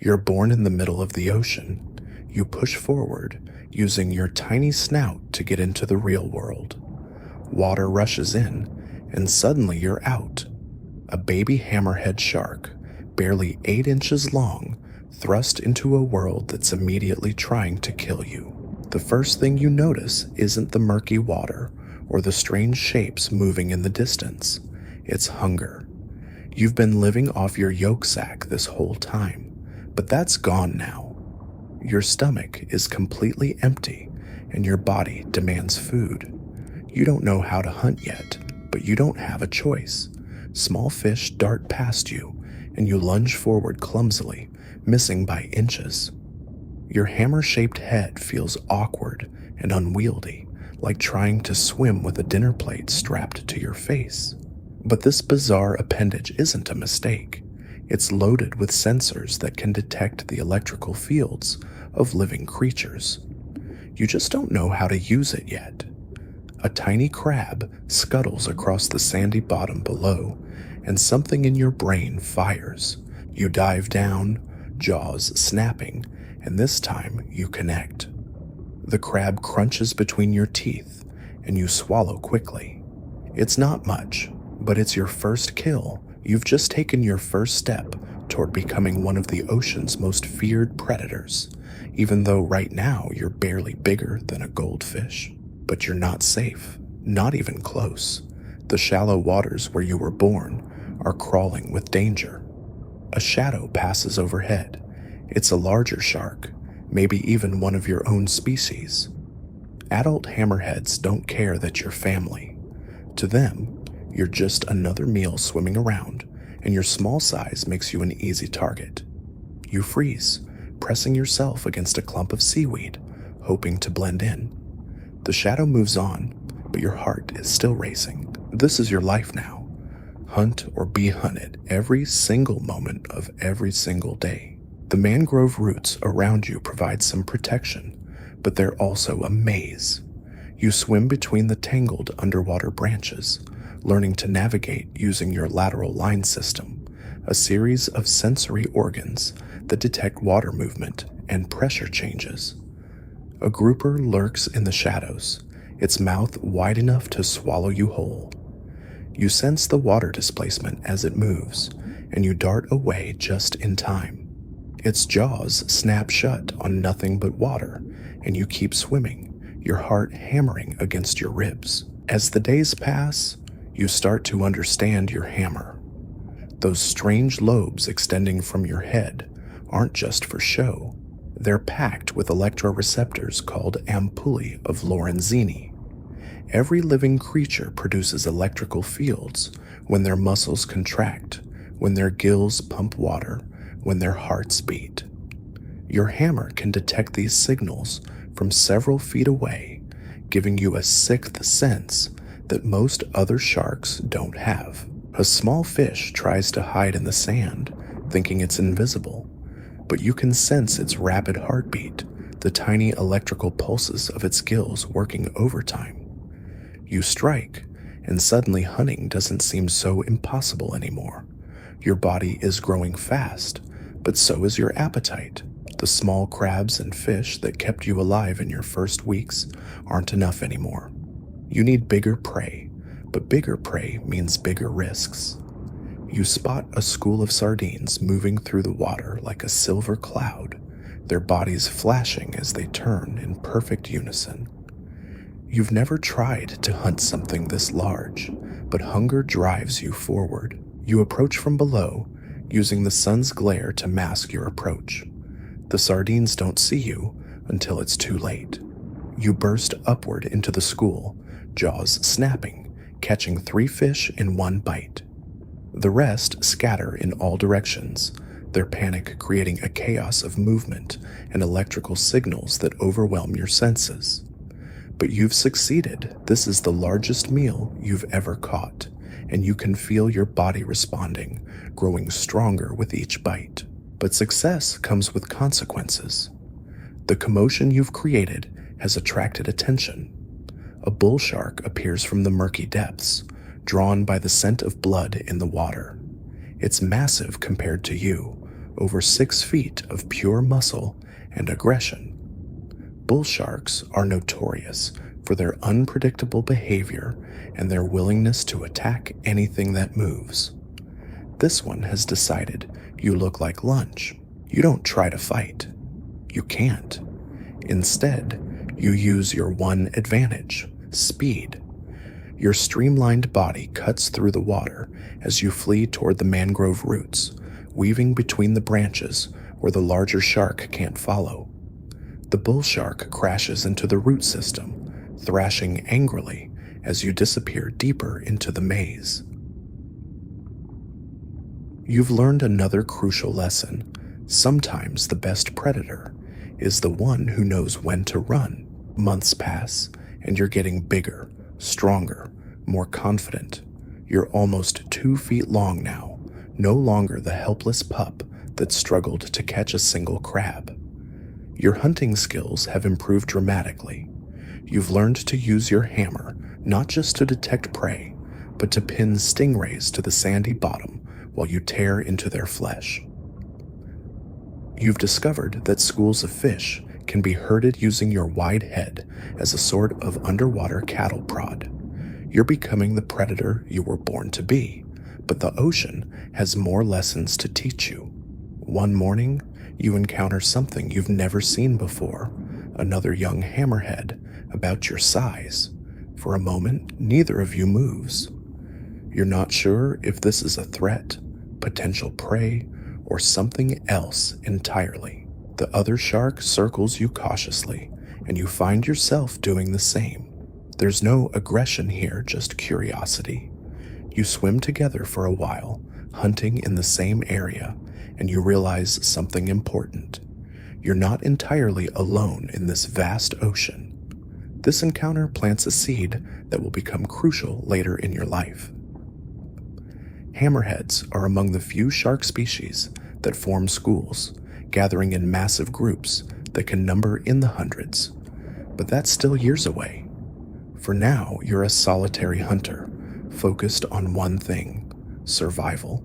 You're born in the middle of the ocean. You push forward, using your tiny snout to get into the real world. Water rushes in, and suddenly you're out. A baby hammerhead shark, barely 8 inches long, thrust into a world that's immediately trying to kill you. The first thing you notice isn't the murky water or the strange shapes moving in the distance. It's hunger. You've been living off your yolk sac this whole time, but that's gone now. Your stomach is completely empty, and your body demands food. You don't know how to hunt yet, but you don't have a choice. Small fish dart past you, and you lunge forward clumsily, missing by inches. Your hammer-shaped head feels awkward and unwieldy, like trying to swim with a dinner plate strapped to your face. But this bizarre appendage isn't a mistake. It's loaded with sensors that can detect the electrical fields of living creatures. You just don't know how to use it yet. A tiny crab scuttles across the sandy bottom below, and something in your brain fires. You dive down, jaws snapping, and this time you connect. The crab crunches between your teeth, and you swallow quickly. It's not much, but it's your first kill. You've just taken your first step toward becoming one of the ocean's most feared predators, even though right now you're barely bigger than a goldfish. But you're not safe, not even close. The shallow waters where you were born are crawling with danger. A shadow passes overhead. It's a larger shark, maybe even one of your own species. Adult hammerheads don't care that you're family. To them, you're just another meal swimming around, and your small size makes you an easy target. You freeze, pressing yourself against a clump of seaweed, hoping to blend in. The shadow moves on, but your heart is still racing. This is your life now. Hunt or be hunted every single moment of every single day. The mangrove roots around you provide some protection, but they're also a maze. You swim between the tangled underwater branches, learning to navigate using your lateral line system, a series of sensory organs that detect water movement and pressure changes. A grouper lurks in the shadows, its mouth wide enough to swallow you whole. You sense the water displacement as it moves, and you dart away just in time. Its jaws snap shut on nothing but water, and you keep swimming, your heart hammering against your ribs. As the days pass, you start to understand your hammer. Those strange lobes extending from your head aren't just for show. They're packed with electroreceptors called ampullae of Lorenzini. Every living creature produces electrical fields when their muscles contract, when their gills pump water, when their hearts beat. Your hammer can detect these signals from several feet away, giving you a sixth sense that most other sharks don't have. A small fish tries to hide in the sand, thinking it's invisible, but you can sense its rapid heartbeat, the tiny electrical pulses of its gills working overtime. You strike, and suddenly hunting doesn't seem so impossible anymore. Your body is growing fast, but so is your appetite. The small crabs and fish that kept you alive in your first weeks aren't enough anymore. You need bigger prey, but bigger prey means bigger risks. You spot a school of sardines moving through the water like a silver cloud, their bodies flashing as they turn in perfect unison. You've never tried to hunt something this large, but hunger drives you forward. You approach from below, using the sun's glare to mask your approach. The sardines don't see you until it's too late. You burst upward into the school, jaws snapping, catching 3 fish in one bite. The rest scatter in all directions, their panic creating a chaos of movement and electrical signals that overwhelm your senses. But you've succeeded. This is the largest meal you've ever caught, and you can feel your body responding, growing stronger with each bite. But success comes with consequences. The commotion you've created has attracted attention. A bull shark appears from the murky depths, drawn by the scent of blood in the water. It's massive compared to you, over 6 feet of pure muscle and aggression. Bull sharks are notorious for their unpredictable behavior and their willingness to attack anything that moves. This one has decided you look like lunch. You don't try to fight. You can't. Instead, you use your one advantage, speed. Your streamlined body cuts through the water as you flee toward the mangrove roots, weaving between the branches where the larger shark can't follow. The bull shark crashes into the root system, thrashing angrily as you disappear deeper into the maze. You've learned another crucial lesson. Sometimes the best predator is the one who knows when to run. Months pass, and you're getting bigger, stronger, more confident. You're almost 2 feet long now, no longer the helpless pup that struggled to catch a single crab. Your hunting skills have improved dramatically. You've learned to use your hammer not just to detect prey, but to pin stingrays to the sandy bottom while you tear into their flesh. You've discovered that schools of fish can be herded using your wide head as a sort of underwater cattle prod. You're becoming the predator you were born to be, but the ocean has more lessons to teach you. One morning, you encounter something you've never seen before, another young hammerhead about your size. For a moment, neither of you moves. You're not sure if this is a threat, potential prey, or something else entirely. The other shark circles you cautiously, and you find yourself doing the same. There's no aggression here, just curiosity. You swim together for a while, hunting in the same area, and you realize something important. You're not entirely alone in this vast ocean. This encounter plants a seed that will become crucial later in your life. Hammerheads are among the few shark species that form schools, gathering in massive groups that can number in the hundreds. But that's still years away. For now, you're a solitary hunter, focused on one thing: survival.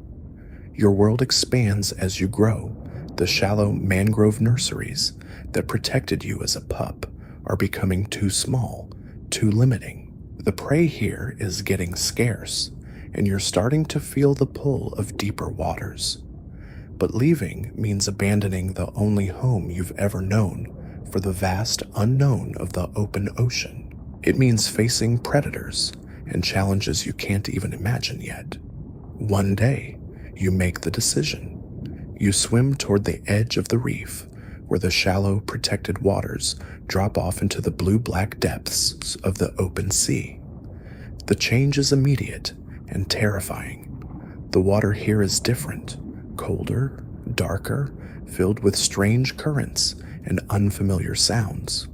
Your world expands as you grow. The shallow mangrove nurseries that protected you as a pup are becoming too small, too limiting. The prey here is getting scarce, and you're starting to feel the pull of deeper waters. But leaving means abandoning the only home you've ever known for the vast unknown of the open ocean. It means facing predators and challenges you can't even imagine yet. One day, you make the decision. You swim toward the edge of the reef, where the shallow, protected waters drop off into the blue-black depths of the open sea. The change is immediate and terrifying. The water here is different, colder, darker, filled with strange currents and unfamiliar sounds.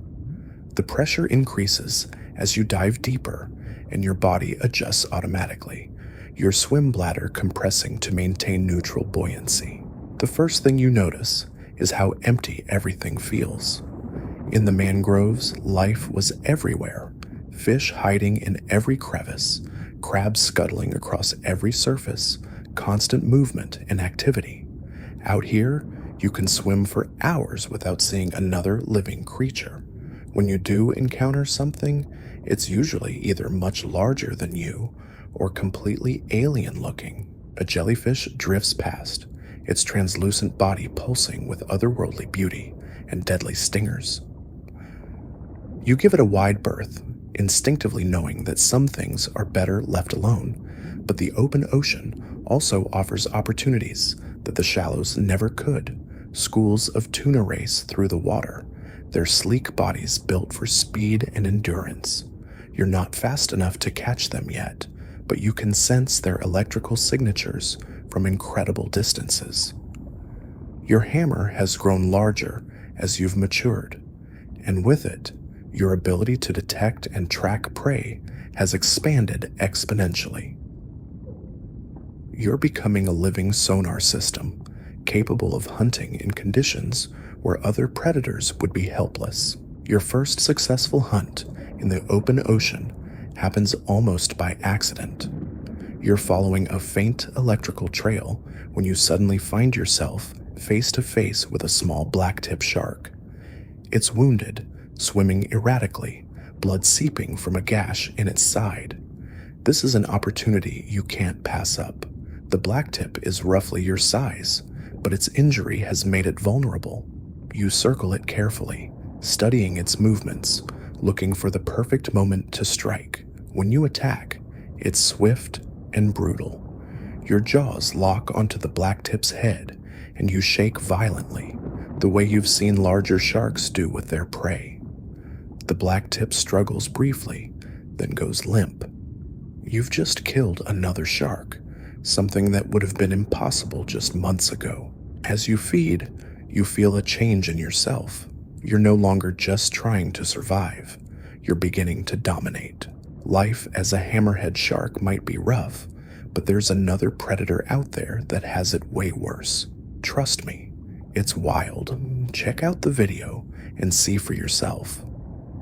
The pressure increases as you dive deeper, and your body adjusts automatically, your swim bladder compressing to maintain neutral buoyancy. The first thing you notice is how empty everything feels. In the mangroves, life was everywhere. Fish hiding in every crevice, crabs scuttling across every surface, constant movement and activity. Out here, you can swim for hours without seeing another living creature. When you do encounter something, it's usually either much larger than you or completely alien-looking. A jellyfish drifts past, its translucent body pulsing with otherworldly beauty and deadly stingers. You give it a wide berth, instinctively knowing that some things are better left alone, but the open ocean also offers opportunities that the shallows never could. Schools of tuna race through the water, their sleek bodies built for speed and endurance. You're not fast enough to catch them yet, but you can sense their electrical signatures from incredible distances. Your hammer has grown larger as you've matured, and with it, your ability to detect and track prey has expanded exponentially. You're becoming a living sonar system, capable of hunting in conditions where other predators would be helpless. Your first successful hunt in the open ocean happens almost by accident. You're following a faint electrical trail when you suddenly find yourself face to face with a small blacktip shark. It's wounded, swimming erratically, blood seeping from a gash in its side. This is an opportunity you can't pass up. The blacktip is roughly your size, but its injury has made it vulnerable. You circle it carefully, studying its movements, looking for the perfect moment to strike. When you attack, it's swift and brutal. Your jaws lock onto the blacktip's head, and you shake violently, the way you've seen larger sharks do with their prey. The blacktip struggles briefly, then goes limp. You've just killed another shark, something that would have been impossible just months ago. As you feed, you feel a change in yourself. You're no longer just trying to survive. You're beginning to dominate. Life as a hammerhead shark might be rough, but there's another predator out there that has it way worse. Trust me, it's wild. Check out the video and see for yourself.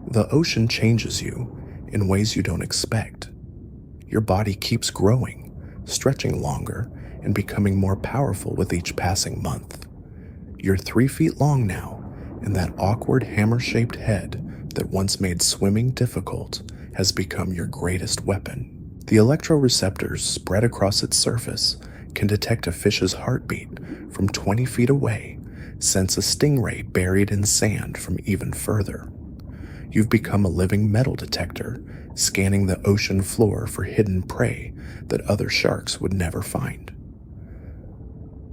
The ocean changes you in ways you don't expect. Your body keeps growing, stretching longer, and becoming more powerful with each passing month. You're 3 feet long now, and that awkward hammer-shaped head that once made swimming difficult has become your greatest weapon. The electroreceptors spread across its surface can detect a fish's heartbeat from 20 feet away, sense a stingray buried in sand from even further. You've become a living metal detector, scanning the ocean floor for hidden prey that other sharks would never find.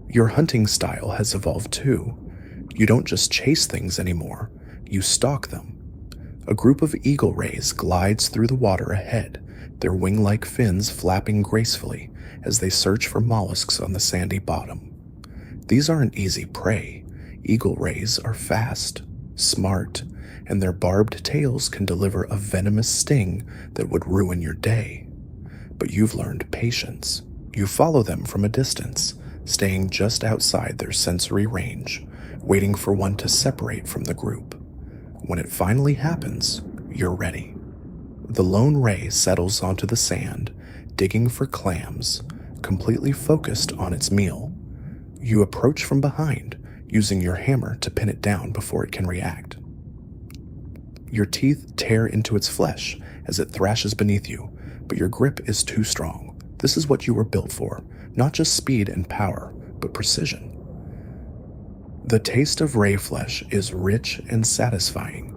Your hunting style has evolved too. You don't just chase things anymore, you stalk them. A group of eagle rays glides through the water ahead, their wing-like fins flapping gracefully as they search for mollusks on the sandy bottom. These aren't easy prey. Eagle rays are fast, smart, and their barbed tails can deliver a venomous sting that would ruin your day. But you've learned patience. You follow them from a distance, staying just outside their sensory range, waiting for one to separate from the group. When it finally happens, you're ready. The lone ray settles onto the sand, digging for clams, completely focused on its meal. You approach from behind, using your hammer to pin it down before it can react. Your teeth tear into its flesh as it thrashes beneath you, but your grip is too strong. This is what you were built for, not just speed and power, but precision. The taste of ray flesh is rich and satisfying,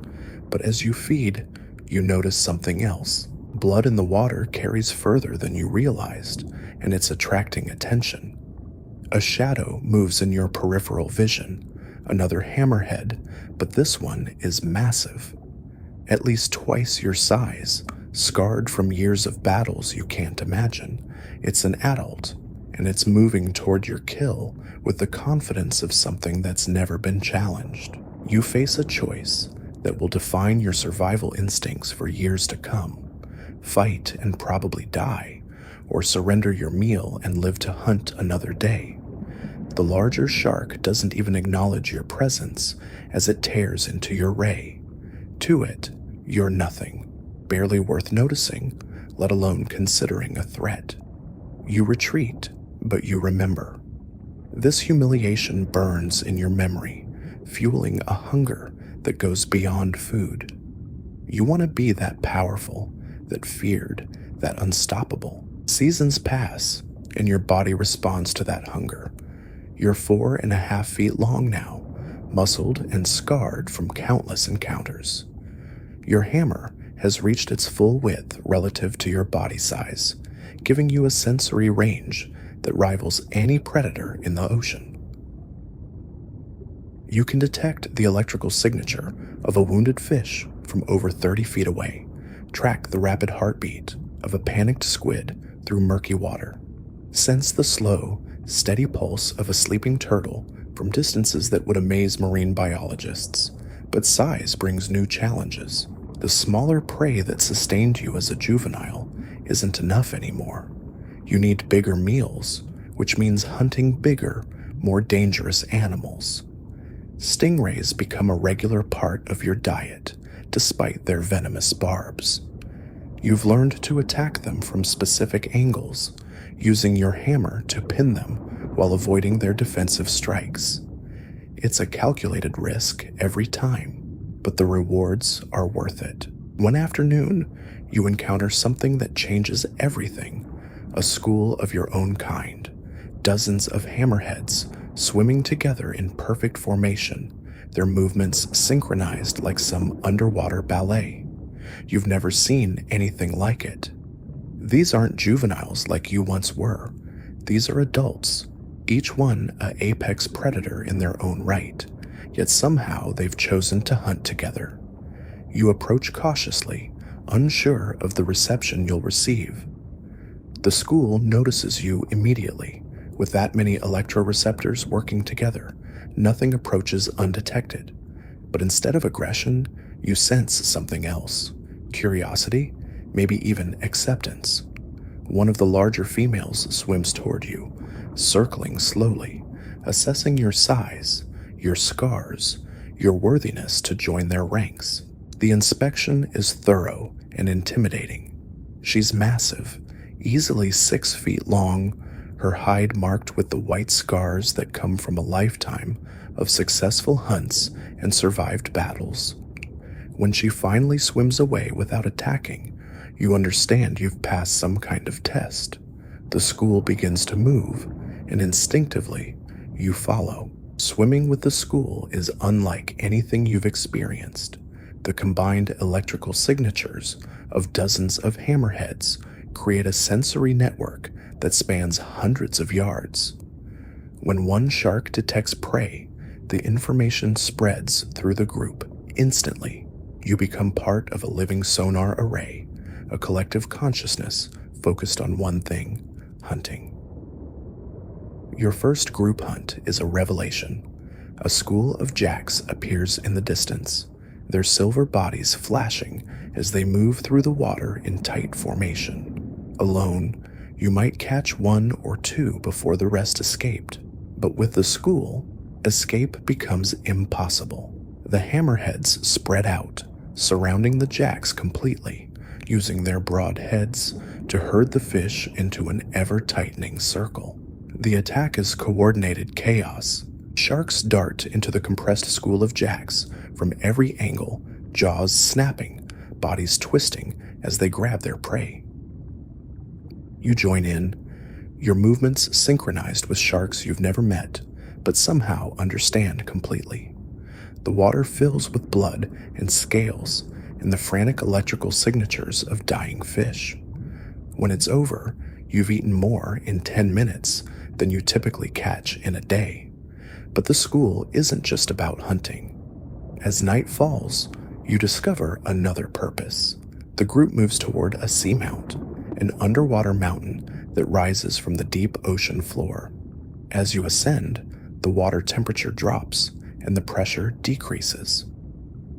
but as you feed, you notice something else. Blood in the water carries further than you realized, and it's attracting attention. A shadow moves in your peripheral vision, another hammerhead, but this one is massive. At least twice your size, scarred from years of battles you can't imagine. It's an adult, and it's moving toward your kill with the confidence of something that's never been challenged. You face a choice that will define your survival instincts for years to come. Fight and probably die, or surrender your meal and live to hunt another day. The larger shark doesn't even acknowledge your presence as it tears into your ray. To it, you're nothing, barely worth noticing, let alone considering a threat. You retreat, but you remember. This humiliation burns in your memory, fueling a hunger that goes beyond food. You want to be that powerful, that feared, that unstoppable. Seasons pass, and your body responds to that hunger. You're 4.5 feet long now, muscled and scarred from countless encounters. Your hammer has reached its full width relative to your body size, giving you a sensory range that rivals any predator in the ocean. You can detect the electrical signature of a wounded fish from over 30 feet away, track the rapid heartbeat of a panicked squid through murky water, sense the slow, steady pulse of a sleeping turtle from distances that would amaze marine biologists. But size brings new challenges. The smaller prey that sustained you as a juvenile isn't enough anymore. You need bigger meals, which means hunting bigger, more dangerous animals. Stingrays become a regular part of your diet, despite their venomous barbs. You've learned to attack them from specific angles, using your hammer to pin them while avoiding their defensive strikes. It's a calculated risk every time, but the rewards are worth it. One afternoon, you encounter something that changes everything: a school of your own kind, dozens of hammerheads swimming together in perfect formation, their movements synchronized like some underwater ballet. You've never seen anything like it. These aren't juveniles like you once were. These are adults, each one an apex predator in their own right, yet somehow they've chosen to hunt together. You approach cautiously, unsure of the reception you'll receive. The school notices you immediately. With that many electroreceptors working together, nothing approaches undetected. But instead of aggression, you sense something else: curiosity, maybe even acceptance. One of the larger females swims toward you, circling slowly, assessing your size, your scars, your worthiness to join their ranks. The inspection is thorough and intimidating. She's massive, easily 6 feet long, her hide marked with the white scars that come from a lifetime of successful hunts and survived battles. When she finally swims away without attacking, you understand you've passed some kind of test. The school begins to move, and instinctively, you follow. Swimming with the school is unlike anything you've experienced. The combined electrical signatures of dozens of hammerheads create a sensory network that spans hundreds of yards. When one shark detects prey, the information spreads through the group instantly. You become part of a living sonar array, a collective consciousness focused on one thing: hunting. Your first group hunt is a revelation. A school of jacks appears in the distance, their silver bodies flashing as they move through the water in tight formation. Alone, you might catch one or two before the rest escaped, but with the school, escape becomes impossible. The hammerheads spread out, surrounding the jacks completely, using their broad heads to herd the fish into an ever-tightening circle. The attack is coordinated chaos. Sharks dart into the compressed school of jacks from every angle, jaws snapping, bodies twisting as they grab their prey. You join in, your movements synchronized with sharks you've never met, but somehow understand completely. The water fills with blood and scales and the frantic electrical signatures of dying fish. When it's over, you've eaten more in 10 minutes than you typically catch in a day. But the school isn't just about hunting. As night falls, you discover another purpose. The group moves toward a seamount, an underwater mountain that rises from the deep ocean floor. As you ascend, the water temperature drops and the pressure decreases.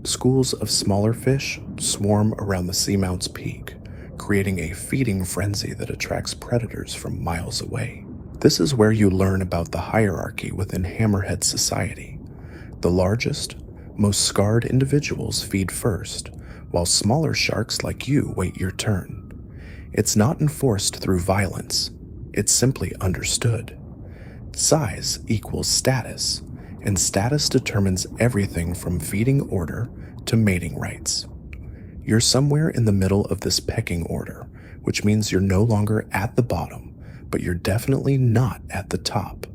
Schools of smaller fish swarm around the seamount's peak, creating a feeding frenzy that attracts predators from miles away. This is where you learn about the hierarchy within Hammerhead society. The largest, most scarred individuals feed first, while smaller sharks like you wait your turn. It's not enforced through violence, it's simply understood. Size equals status, and status determines everything from feeding order to mating rights. You're somewhere in the middle of this pecking order, which means you're no longer at the bottom, but you're definitely not at the top.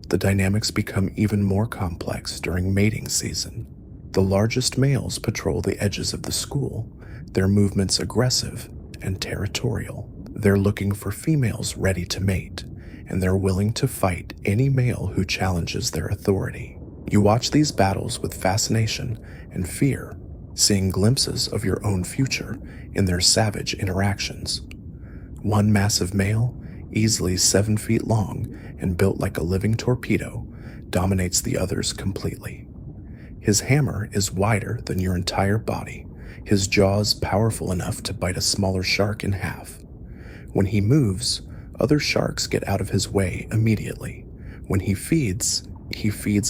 The dynamics become even more complex during mating season. The largest males patrol the edges of the school, their movements aggressive and territorial. They're looking for females ready to mate, and they're willing to fight any male who challenges their authority. You watch these battles with fascination and fear, seeing glimpses of your own future in their savage interactions. One massive male, easily 7 feet long and built like a living torpedo, dominates the others completely. His hammer is wider than your entire body, his jaws powerful enough to bite a smaller shark in half. When he moves, other sharks get out of his way immediately. When he feeds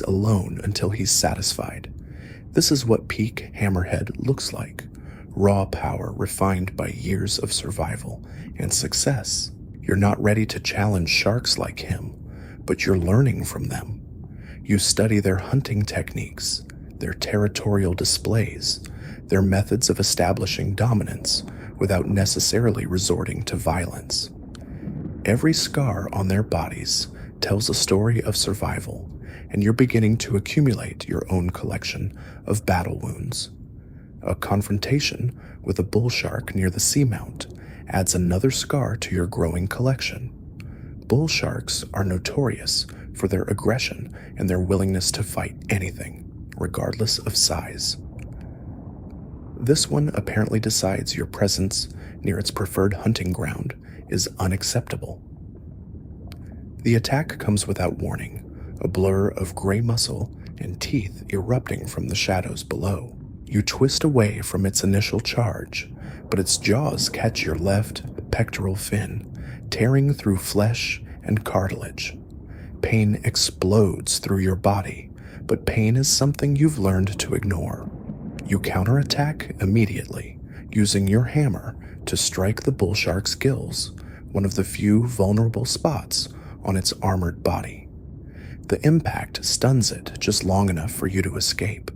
alone until he's satisfied. This is what peak Hammerhead looks like: raw power refined by years of survival and success. You're not ready to challenge sharks like him, but you're learning from them. You study their hunting techniques, their territorial displays, their methods of establishing dominance without necessarily resorting to violence. Every scar on their bodies tells a story of survival, and you're beginning to accumulate your own collection of battle wounds. A confrontation with a bull shark near the seamount adds another scar to your growing collection. Bull sharks are notorious for their aggression and their willingness to fight anything, regardless of size. This one apparently decides your presence near its preferred hunting ground is unacceptable. The attack comes without warning, a blur of gray muscle and teeth erupting from the shadows below. You twist away from its initial charge, but its jaws catch your left pectoral fin, tearing through flesh and cartilage. Pain explodes through your body, but pain is something you've learned to ignore. You counterattack immediately, using your hammer to strike the bull shark's gills, one of the few vulnerable spots on its armored body. The impact stuns it just long enough for you to escape,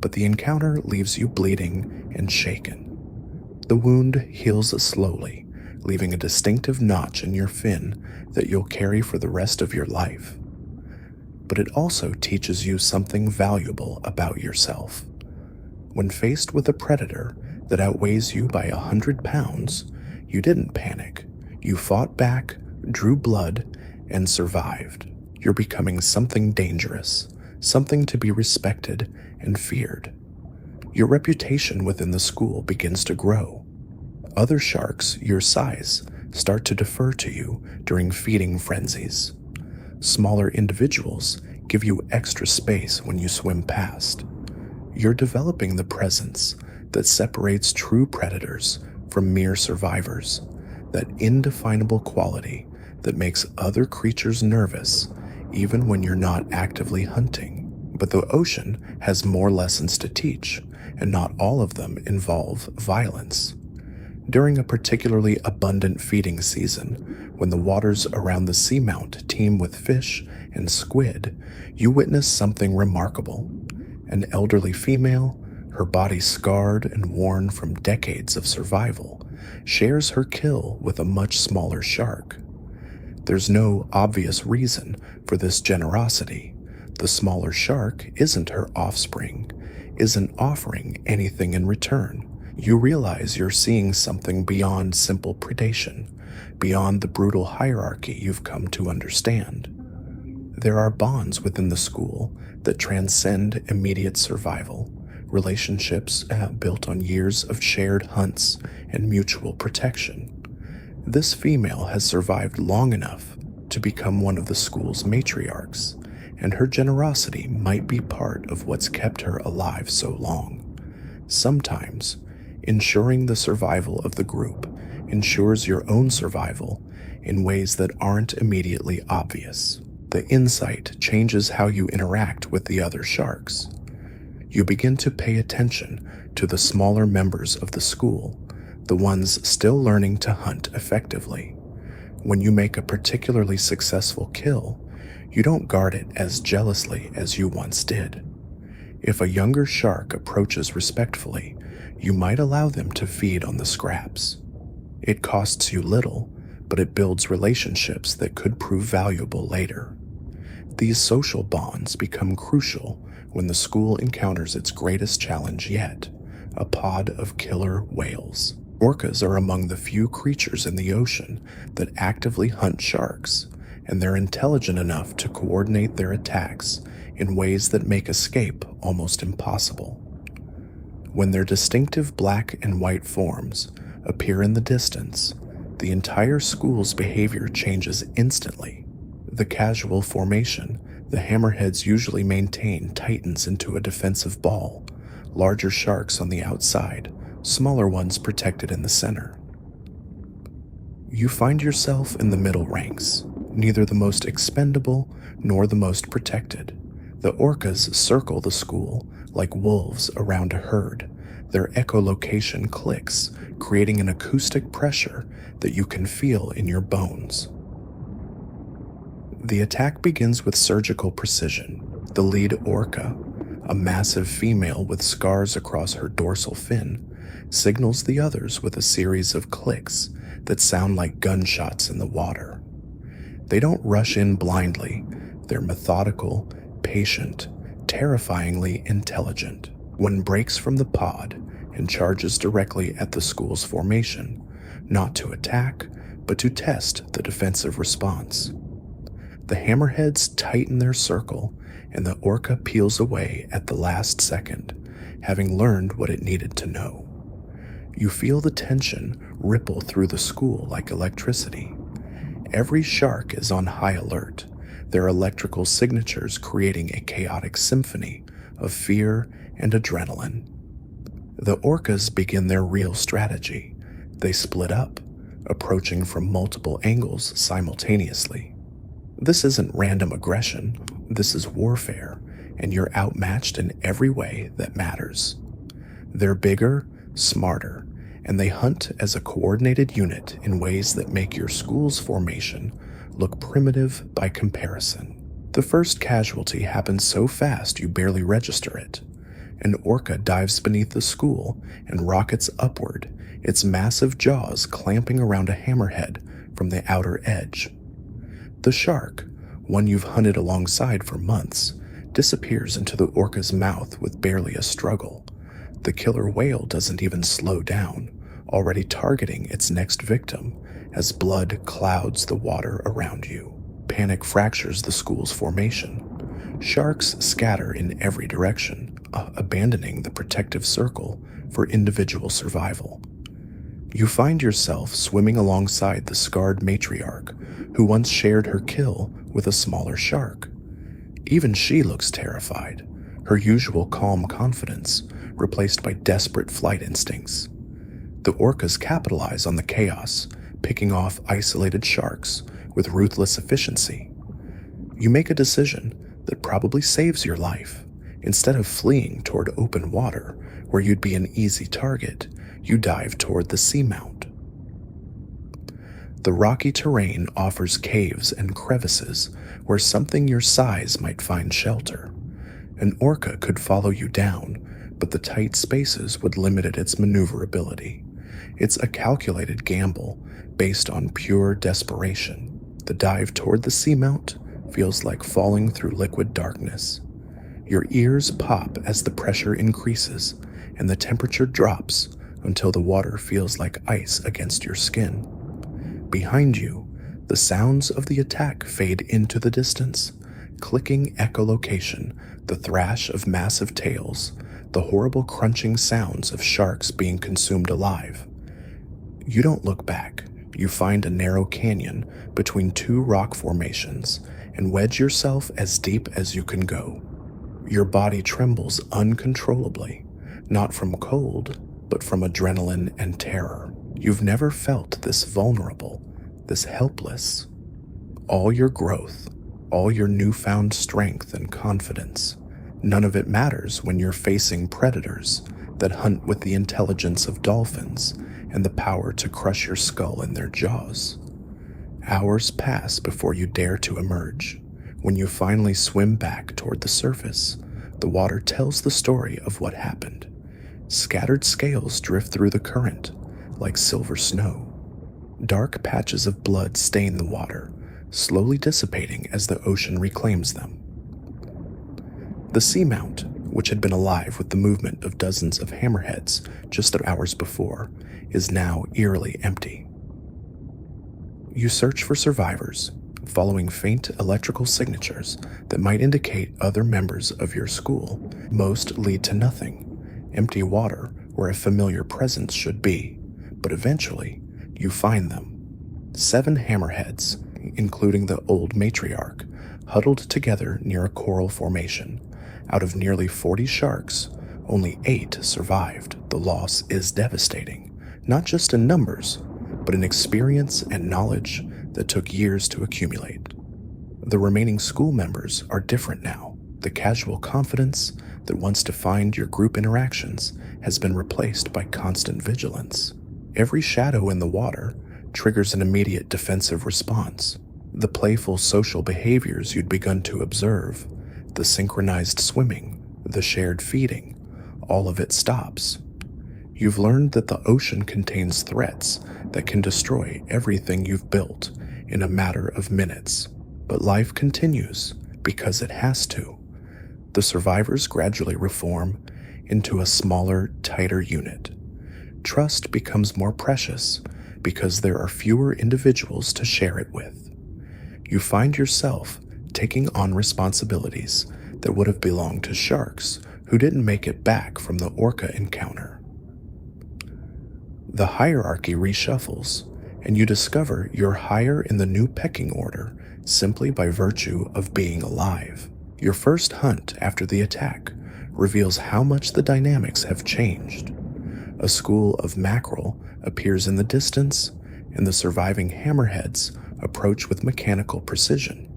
but the encounter leaves you bleeding and shaken. The wound heals slowly, leaving a distinctive notch in your fin that you'll carry for the rest of your life. But it also teaches you something valuable about yourself. When faced with a predator that outweighs you by 100 pounds, you didn't panic. You fought back, drew blood, and survived. You're becoming something dangerous, something to be respected and feared. Your reputation within the school begins to grow. Other sharks your size start to defer to you during feeding frenzies. Smaller individuals give you extra space when you swim past. You're developing the presence that separates true predators from mere survivors, that indefinable quality that makes other creatures nervous even when you're not actively hunting. But the ocean has more lessons to teach, and not all of them involve violence. During a particularly abundant feeding season, when the waters around the seamount teem with fish and squid, you witness something remarkable. An elderly female, her body scarred and worn from decades of survival, shares her kill with a much smaller shark. There's no obvious reason for this generosity. The smaller shark isn't her offspring, isn't offering anything in return. You realize you're seeing something beyond simple predation, beyond the brutal hierarchy you've come to understand. There are bonds within the school that transcend immediate survival, relationships built on years of shared hunts and mutual protection. This female has survived long enough to become one of the school's matriarchs, and her generosity might be part of what's kept her alive so long. Sometimes, ensuring the survival of the group ensures your own survival in ways that aren't immediately obvious. The insight changes how you interact with the other sharks. You begin to pay attention to the smaller members of the school, the ones still learning to hunt effectively. When you make a particularly successful kill, you don't guard it as jealously as you once did. If a younger shark approaches respectfully, you might allow them to feed on the scraps. It costs you little, but it builds relationships that could prove valuable later. These social bonds become crucial when the school encounters its greatest challenge yet, a pod of killer whales. Orcas are among the few creatures in the ocean that actively hunt sharks, and they're intelligent enough to coordinate their attacks in ways that make escape almost impossible. When their distinctive black and white forms appear in the distance, the entire school's behavior changes instantly. The casual formation the hammerheads usually maintain tightens into a defensive ball, larger sharks on the outside, smaller ones protected in the center. You find yourself in the middle ranks, neither the most expendable nor the most protected. The orcas circle the school like wolves around a herd. Their echolocation clicks, creating an acoustic pressure that you can feel in your bones. The attack begins with surgical precision. The lead orca, a massive female with scars across her dorsal fin, signals the others with a series of clicks that sound like gunshots in the water. They don't rush in blindly. They're methodical, patient, terrifyingly intelligent. One breaks from the pod and charges directly at the school's formation, not to attack, but to test the defensive response. The Hammerheads tighten their circle, and the orca peels away at the last second, having learned what it needed to know. You feel the tension ripple through the school like electricity. Every shark is on high alert, their electrical signatures creating a chaotic symphony of fear and adrenaline. The orcas begin their real strategy. They split up, approaching from multiple angles simultaneously. This isn't random aggression, this is warfare, and you're outmatched in every way that matters. They're bigger, smarter, and they hunt as a coordinated unit in ways that make your school's formation look primitive by comparison. The first casualty happens so fast you barely register it. An orca dives beneath the school and rockets upward, its massive jaws clamping around a hammerhead from the outer edge. The shark, one you've hunted alongside for months, disappears into the orca's mouth with barely a struggle. The killer whale doesn't even slow down, already targeting its next victim as blood clouds the water around you. Panic fractures the school's formation. Sharks scatter in every direction, abandoning the protective circle for individual survival. You find yourself swimming alongside the scarred matriarch who once shared her kill with a smaller shark. Even she looks terrified, her usual calm confidence replaced by desperate flight instincts. The orcas capitalize on the chaos, picking off isolated sharks with ruthless efficiency. You make a decision that probably saves your life. Instead of fleeing toward open water, where you'd be an easy target, you dive toward the seamount. The rocky terrain offers caves and crevices where something your size might find shelter. An orca could follow you down, but the tight spaces would limit its maneuverability. It's a calculated gamble based on pure desperation. The dive toward the seamount feels like falling through liquid darkness. Your ears pop as the pressure increases and the temperature drops until the water feels like ice against your skin. Behind you, the sounds of the attack fade into the distance, clicking echolocation, the thrash of massive tails, the horrible crunching sounds of sharks being consumed alive. You don't look back. You find a narrow canyon between two rock formations and wedge yourself as deep as you can go. Your body trembles uncontrollably, not from cold, but from adrenaline and terror. You've never felt this vulnerable, this helpless. All your growth, all your newfound strength and confidence, none of it matters when you're facing predators that hunt with the intelligence of dolphins and the power to crush your skull in their jaws. Hours pass before you dare to emerge. When you finally swim back toward the surface, the water tells the story of what happened. Scattered scales drift through the current, like silver snow. Dark patches of blood stain the water, slowly dissipating as the ocean reclaims them. The seamount, which had been alive with the movement of dozens of hammerheads just hours before, is now eerily empty. You search for survivors, following faint electrical signatures that might indicate other members of your school. Most lead to nothing. Empty water where a familiar presence should be, but eventually you find them. 7 hammerheads, including the old matriarch, huddled together near a coral formation. Out of nearly 40 sharks, only 8 survived. The loss is devastating, not just in numbers, but in experience and knowledge that took years to accumulate. The remaining school members are different now. The casual confidence that once defined your group interactions has been replaced by constant vigilance. Every shadow in the water triggers an immediate defensive response. The playful social behaviors you'd begun to observe The synchronized swimming, the shared feeding, all of it stops. You've learned that the ocean contains threats that can destroy everything you've built in a matter of minutes. But life continues because it has to. The survivors gradually reform into a smaller, tighter unit. Trust becomes more precious because there are fewer individuals to share it with. You find yourself taking on responsibilities that would have belonged to sharks who didn't make it back from the orca encounter. The hierarchy reshuffles, and you discover you're higher in the new pecking order simply by virtue of being alive. Your first hunt after the attack reveals how much the dynamics have changed. A school of mackerel appears in the distance, and the surviving hammerheads approach with mechanical precision.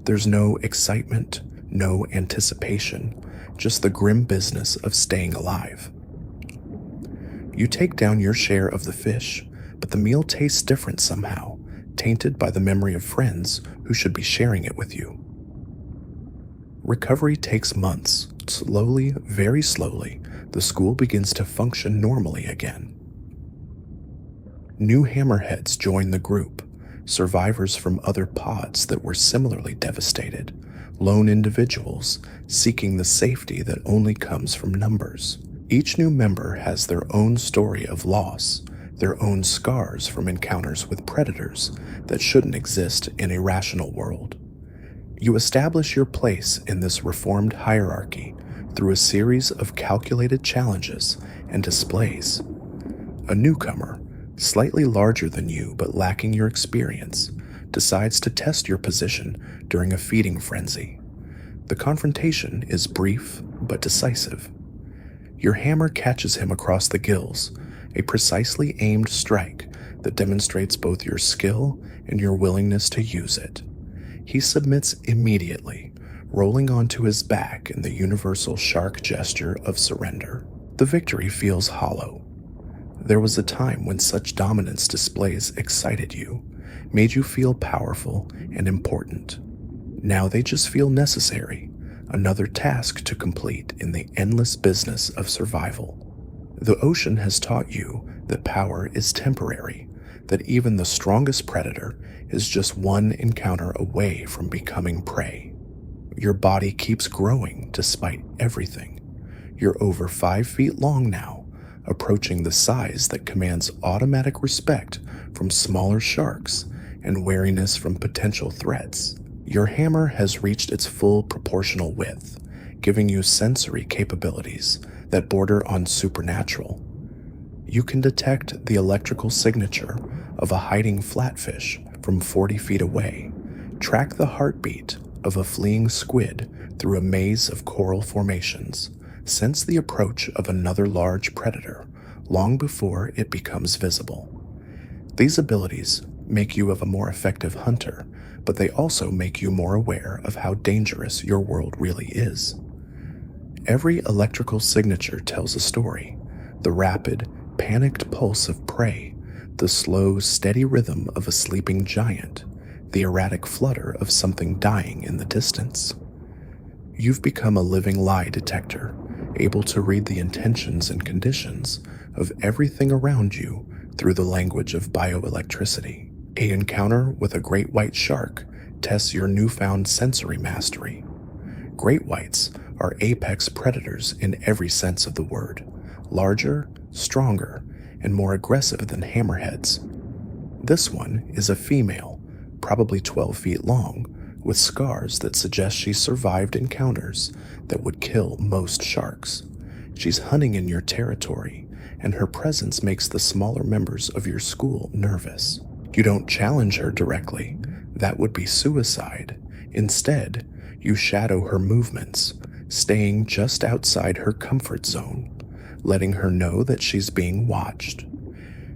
There's no excitement, no anticipation, just the grim business of staying alive. You take down your share of the fish, but the meal tastes different somehow, tainted by the memory of friends who should be sharing it with you. Recovery takes months. Slowly, very slowly, the school begins to function normally again. New hammerheads join the group, survivors from other pods that were similarly devastated, lone individuals seeking the safety that only comes from numbers. Each new member has their own story of loss, their own scars from encounters with predators that shouldn't exist in a rational world. You establish your place in this reformed hierarchy through a series of calculated challenges and displays. A newcomer, slightly larger than you but lacking your experience, decides to test your position during a feeding frenzy. The confrontation is brief but decisive. Your hammer catches him across the gills, a precisely aimed strike that demonstrates both your skill and your willingness to use it. He submits immediately, rolling onto his back in the universal shark gesture of surrender. The victory feels hollow. There was a time when such dominance displays excited you, made you feel powerful and important. Now they just feel necessary, another task to complete in the endless business of survival. The ocean has taught you that power is temporary, that even the strongest predator is just one encounter away from becoming prey. Your body keeps growing despite everything. You're over 5 feet long now, approaching the size that commands automatic respect from smaller sharks and wariness from potential threats. Your hammer has reached its full proportional width, giving you sensory capabilities that border on supernatural. You can detect the electrical signature of a hiding flatfish from 40 feet away, track the heartbeat of a fleeing squid through a maze of coral formations, sense the approach of another large predator long before it becomes visible. These abilities make you a more effective hunter, but they also make you more aware of how dangerous your world really is. Every electrical signature tells a story: the rapid, panicked pulse of prey, the slow, steady rhythm of a sleeping giant, the erratic flutter of something dying in the distance. You've become a living lie detector, able to read the intentions and conditions of everything around you through the language of bioelectricity. An encounter with a great white shark tests your newfound sensory mastery. Great whites are apex predators in every sense of the word, larger, stronger, and more aggressive than hammerheads. This one is a female, probably 12 feet long, with scars that suggest she survived encounters that would kill most sharks. She's hunting in your territory, and her presence makes the smaller members of your school nervous. You don't challenge her directly. That would be suicide. Instead, you shadow her movements, staying just outside her comfort zone, letting her know that she's being watched.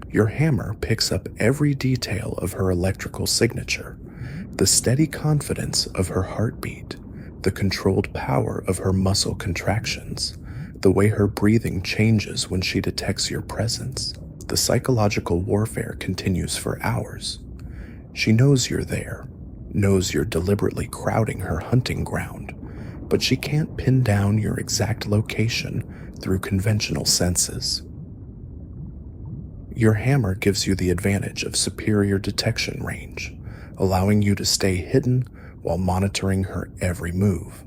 Your hammer picks up every detail of her electrical signature, the steady confidence of her heartbeat, the controlled power of her muscle contractions, the way her breathing changes when she detects your presence. The psychological warfare continues for hours. She knows you're there, knows you're deliberately crowding her hunting ground, but she can't pin down your exact location through conventional senses. Your hammer gives you the advantage of superior detection range, allowing you to stay hidden while monitoring her every move.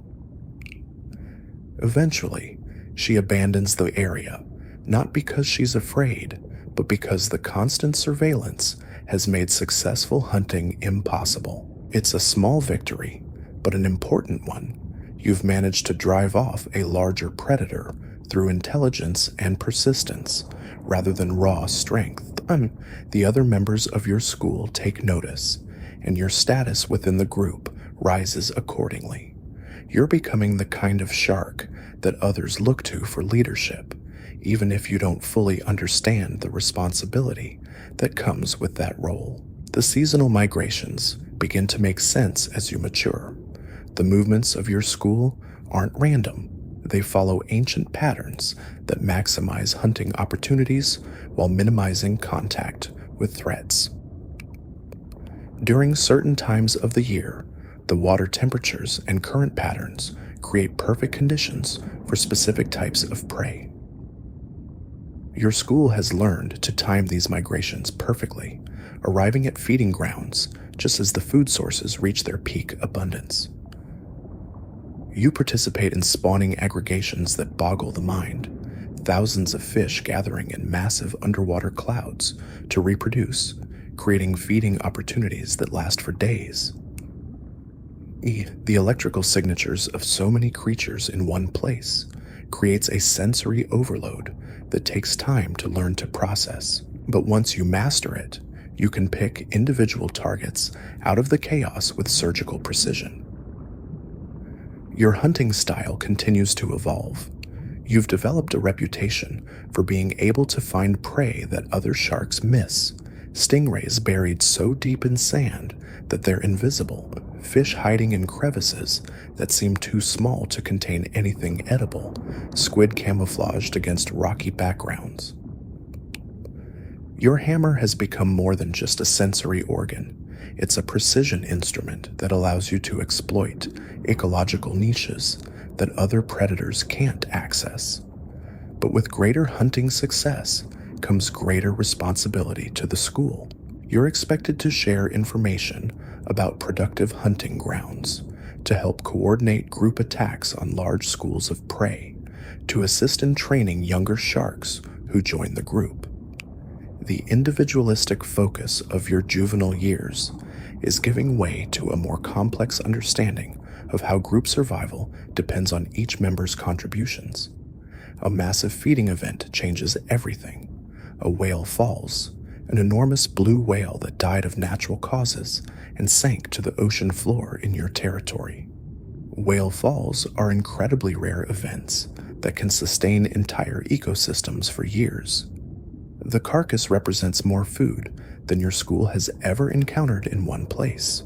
Eventually, she abandons the area, not because she's afraid, but because the constant surveillance has made successful hunting impossible. It's a small victory, but an important one. You've managed to drive off a larger predator through intelligence and persistence, rather than raw strength. The other members of your school take notice, and your status within the group rises accordingly. You're becoming the kind of shark that others look to for leadership, even if you don't fully understand the responsibility that comes with that role. The seasonal migrations begin to make sense as you mature. The movements of your school aren't random. They follow ancient patterns that maximize hunting opportunities while minimizing contact with threats. During certain times of the year, the water temperatures and current patterns create perfect conditions for specific types of prey. Your school has learned to time these migrations perfectly, arriving at feeding grounds just as the food sources reach their peak abundance. You participate in spawning aggregations that boggle the mind, thousands of fish gathering in massive underwater clouds to reproduce, creating feeding opportunities that last for days. The electrical signatures of so many creatures in one place creates a sensory overload that takes time to learn to process. But once you master it, you can pick individual targets out of the chaos with surgical precision. Your hunting style continues to evolve. You've developed a reputation for being able to find prey that other sharks miss. Stingrays buried so deep in sand that they're invisible, fish hiding in crevices that seem too small to contain anything edible, squid camouflaged against rocky backgrounds. Your hammer has become more than just a sensory organ. It's a precision instrument that allows you to exploit ecological niches that other predators can't access. But with greater hunting success comes greater responsibility to the school. You're expected to share information about productive hunting grounds, to help coordinate group attacks on large schools of prey, to assist in training younger sharks who join the group. The individualistic focus of your juvenile years is giving way to a more complex understanding of how group survival depends on each member's contributions. A massive feeding event changes everything. A whale falls, an enormous blue whale that died of natural causes and sank to the ocean floor in your territory. Whale falls are incredibly rare events that can sustain entire ecosystems for years. The carcass represents more food than your school has ever encountered in one place,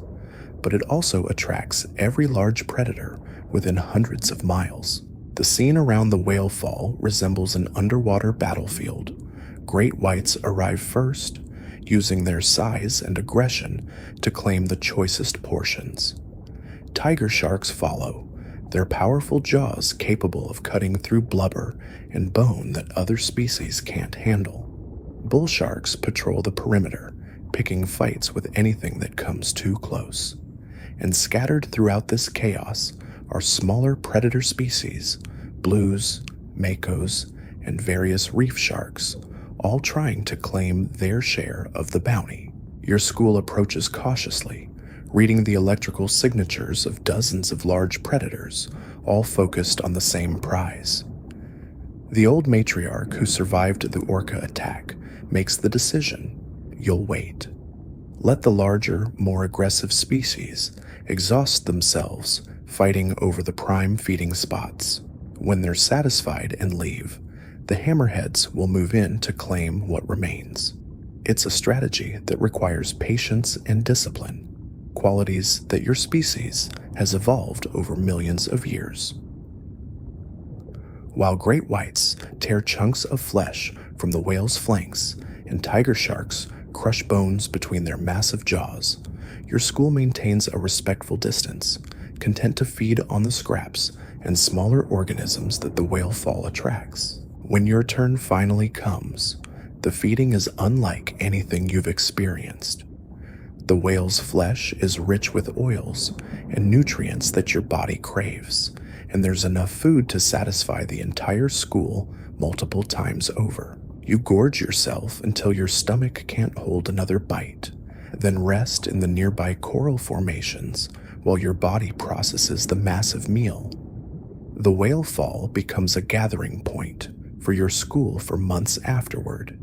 but it also attracts every large predator within hundreds of miles. The scene around the whale fall resembles an underwater battlefield. Great whites arrive first, using their size and aggression to claim the choicest portions. Tiger sharks follow, their powerful jaws capable of cutting through blubber and bone that other species can't handle. Bull sharks patrol the perimeter, picking fights with anything that comes too close. And scattered throughout this chaos are smaller predator species, blues, makos, and various reef sharks, all trying to claim their share of the bounty. Your school approaches cautiously, reading the electrical signatures of dozens of large predators, all focused on the same prize. The old matriarch who survived the orca attack makes the decision: you'll wait. Let the larger, more aggressive species exhaust themselves fighting over the prime feeding spots. When they're satisfied and leave, the hammerheads will move in to claim what remains. It's a strategy that requires patience and discipline, qualities that your species has evolved over millions of years. While great whites tear chunks of flesh from the whale's flanks and tiger sharks crush bones between their massive jaws, your school maintains a respectful distance, content to feed on the scraps and smaller organisms that the whale fall attracts. When your turn finally comes, the feeding is unlike anything you've experienced. The whale's flesh is rich with oils and nutrients that your body craves, and there's enough food to satisfy the entire school multiple times over. You gorge yourself until your stomach can't hold another bite, then rest in the nearby coral formations while your body processes the massive meal. The whale fall becomes a gathering point for your school for months afterward.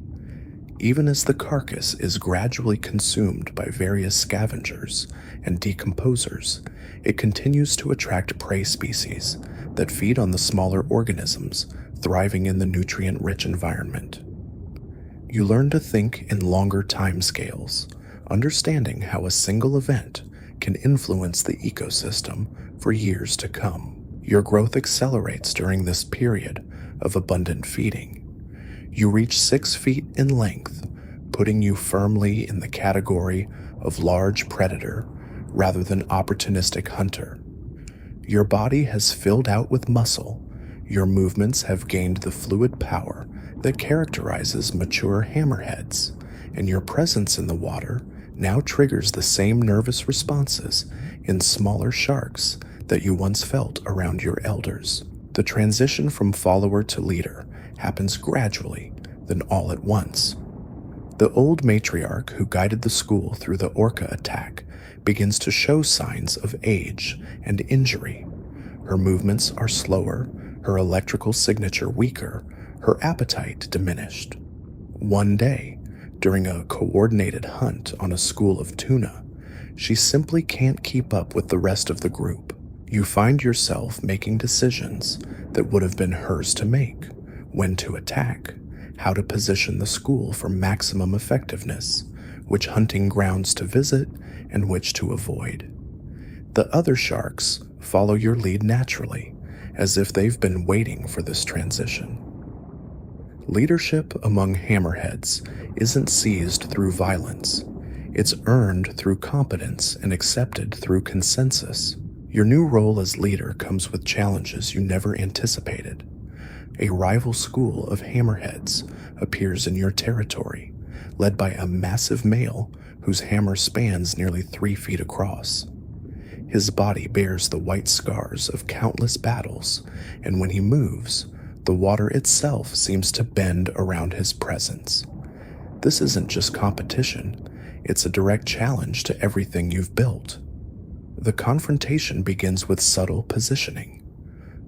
Even as the carcass is gradually consumed by various scavengers and decomposers, it continues to attract prey species that feed on the smaller organisms thriving in the nutrient-rich environment. You learn to think in longer timescales, understanding how a single event can influence the ecosystem for years to come. Your growth accelerates during this period of abundant feeding. You reach 6 feet in length, putting you firmly in the category of large predator rather than opportunistic hunter. Your body has filled out with muscle. Your movements have gained the fluid power that characterizes mature hammerheads, and your presence in the water now triggers the same nervous responses in smaller sharks that you once felt around your elders. The transition from follower to leader happens gradually, then all at once. The old matriarch who guided the school through the orca attack begins to show signs of age and injury. Her movements are slower, her electrical signature weaker, her appetite diminished. One day, during a coordinated hunt on a school of tuna, she simply can't keep up with the rest of the group. You find yourself making decisions that would have been hers to make: when to attack, how to position the school for maximum effectiveness, which hunting grounds to visit, and which to avoid. The other sharks follow your lead naturally, as if they've been waiting for this transition. Leadership among hammerheads isn't seized through violence. It's earned through competence and accepted through consensus. Your new role as leader comes with challenges you never anticipated. A rival school of hammerheads appears in your territory, led by a massive male whose hammer spans nearly 3 feet across. His body bears the white scars of countless battles, and when he moves, the water itself seems to bend around his presence. This isn't just competition, it's a direct challenge to everything you've built. The confrontation begins with subtle positioning.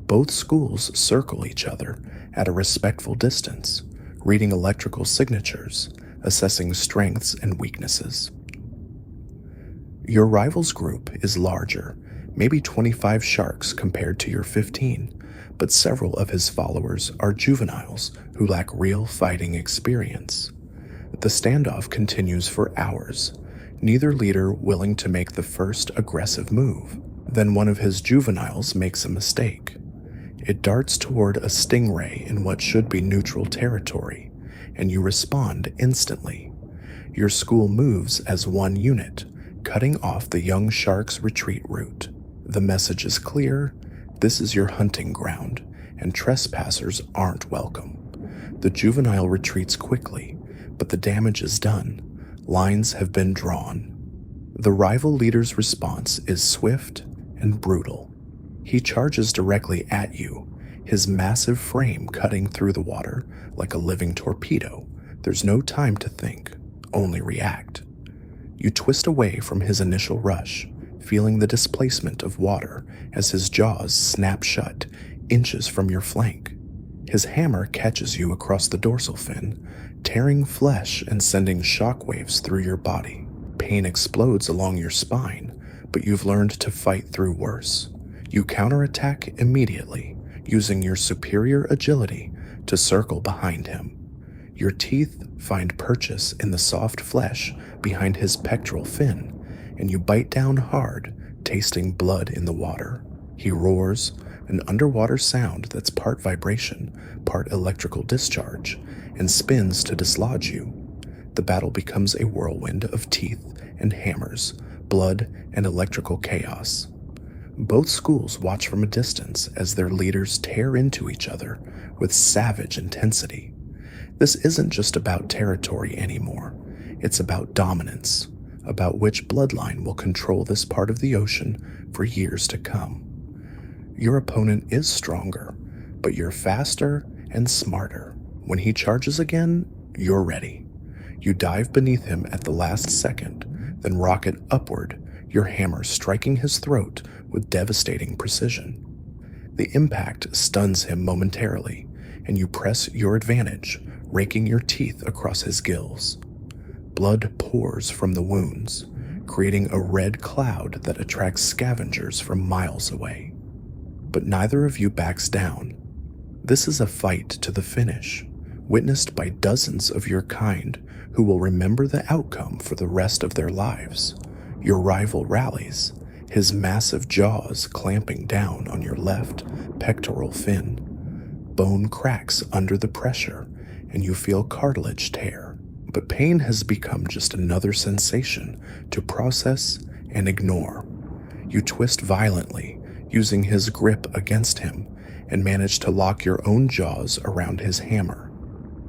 Both schools circle each other at a respectful distance, reading electrical signatures, assessing strengths and weaknesses. Your rival's group is larger, maybe 25 sharks compared to your 15, but several of his followers are juveniles who lack real fighting experience. The standoff continues for hours, neither leader willing to make the first aggressive move. Then one of his juveniles makes a mistake. It darts toward a stingray in what should be neutral territory, and you respond instantly. Your school moves as one unit, cutting off the young shark's retreat route. The message is clear: this is your hunting ground, and trespassers aren't welcome. The juvenile retreats quickly, but the damage is done. Lines have been drawn. The rival leader's response is swift and brutal. He charges directly at you, his massive frame cutting through the water like a living torpedo. There's no time to think, only react. You twist away from his initial rush, feeling the displacement of water as his jaws snap shut inches from your flank. His hammer catches you across the dorsal fin, tearing flesh and sending shockwaves through your body. Pain explodes along your spine, but you've learned to fight through worse. You counterattack immediately, using your superior agility to circle behind him. Your teeth find purchase in the soft flesh behind his pectoral fin, and you bite down hard, tasting blood in the water. He roars, an underwater sound that's part vibration, part electrical discharge, and spins to dislodge you. The battle becomes a whirlwind of teeth and hammers, blood and electrical chaos. Both schools watch from a distance as their leaders tear into each other with savage intensity. This isn't just about territory anymore. It's about dominance, about which bloodline will control this part of the ocean for years to come. Your opponent is stronger, but you're faster and smarter. When he charges again, you're ready. You dive beneath him at the last second, then rocket upward, your hammer striking his throat with devastating precision. The impact stuns him momentarily, and you press your advantage, raking your teeth across his gills. Blood pours from the wounds, creating a red cloud that attracts scavengers from miles away. But neither of you backs down. This is a fight to the finish, witnessed by dozens of your kind who will remember the outcome for the rest of their lives. Your rival rallies, his massive jaws clamping down on your left pectoral fin. Bone cracks under the pressure, and you feel cartilage tear. But pain has become just another sensation to process and ignore. You twist violently, using his grip against him, and manage to lock your own jaws around his hammer.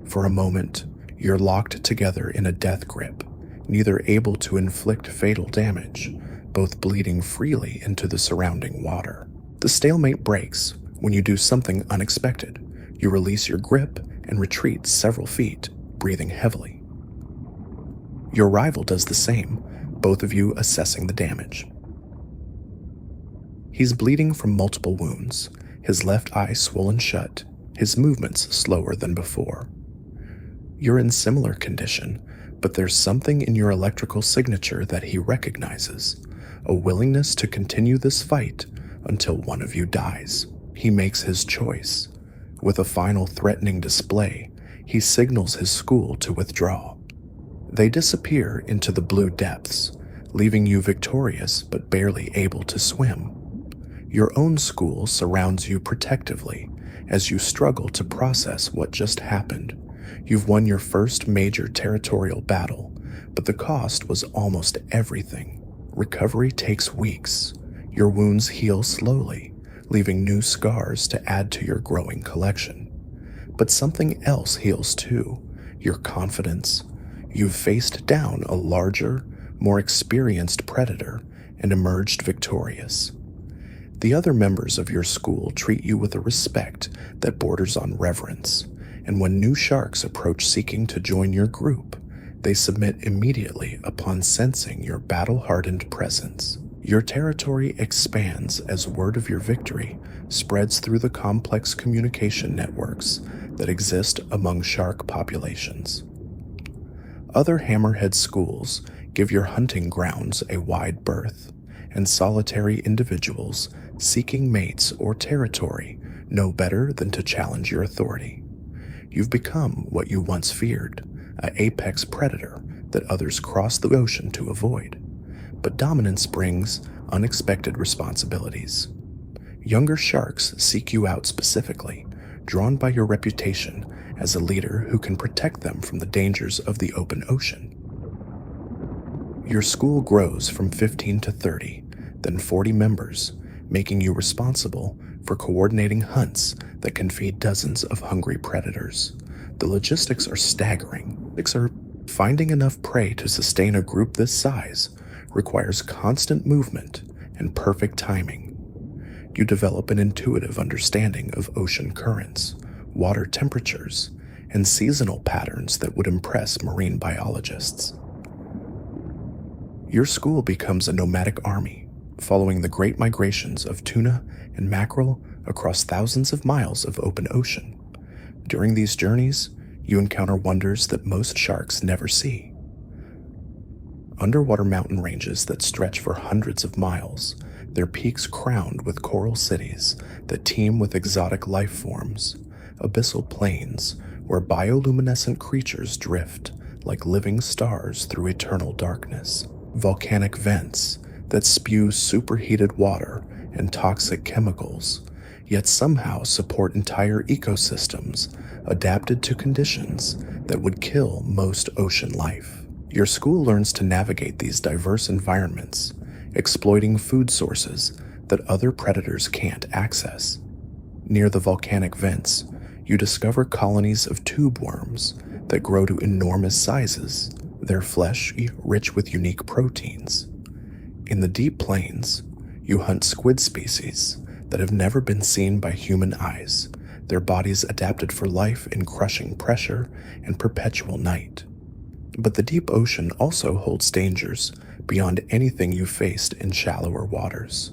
For a moment, you're locked together in a death grip, neither able to inflict fatal damage, both bleeding freely into the surrounding water. The stalemate breaks when you do something unexpected. You release your grip and retreat several feet, breathing heavily. Your rival does the same, both of you assessing the damage. He's bleeding from multiple wounds, his left eye swollen shut, his movements slower than before. You're in similar condition, but there's something in your electrical signature that he recognizes, a willingness to continue this fight until one of you dies. He makes his choice. With a final threatening display, he signals his school to withdraw. They disappear into the blue depths, leaving you victorious but barely able to swim. Your own school surrounds you protectively as you struggle to process what just happened. You've won your first major territorial battle, but the cost was almost everything. Recovery takes weeks. Your wounds heal slowly, leaving new scars to add to your growing collection. But something else heals too, your confidence. You've faced down a larger, more experienced predator and emerged victorious. The other members of your school treat you with a respect that borders on reverence, and when new sharks approach seeking to join your group, they submit immediately upon sensing your battle-hardened presence. Your territory expands as word of your victory spreads through the complex communication networks that exist among shark populations. Other Hammerhead schools give your hunting grounds a wide berth, and solitary individuals seeking mates or territory know better than to challenge your authority. You've become what you once feared, an apex predator that others cross the ocean to avoid. But dominance brings unexpected responsibilities. Younger sharks seek you out specifically, drawn by your reputation as a leader who can protect them from the dangers of the open ocean. Your school grows from 15 to 30, then 40 members, making you responsible for coordinating hunts that can feed dozens of hungry predators. The logistics are staggering. Finding enough prey to sustain a group this size requires constant movement and perfect timing. You develop an intuitive understanding of ocean currents, water temperatures, and seasonal patterns that would impress marine biologists. Your school becomes a nomadic army, following the great migrations of tuna and mackerel across thousands of miles of open ocean. During these journeys, you encounter wonders that most sharks never see. Underwater mountain ranges that stretch for hundreds of miles, their peaks crowned with coral cities that teem with exotic life forms, abyssal plains where bioluminescent creatures drift like living stars through eternal darkness, volcanic vents that spew superheated water and toxic chemicals, yet somehow support entire ecosystems adapted to conditions that would kill most ocean life. Your school learns to navigate these diverse environments, exploiting food sources that other predators can't access. Near the volcanic vents, you discover colonies of tube worms that grow to enormous sizes, their flesh rich with unique proteins. In the deep plains, you hunt squid species that have never been seen by human eyes, their bodies adapted for life in crushing pressure and perpetual night. But the deep ocean also holds dangers beyond anything you faced in shallower waters.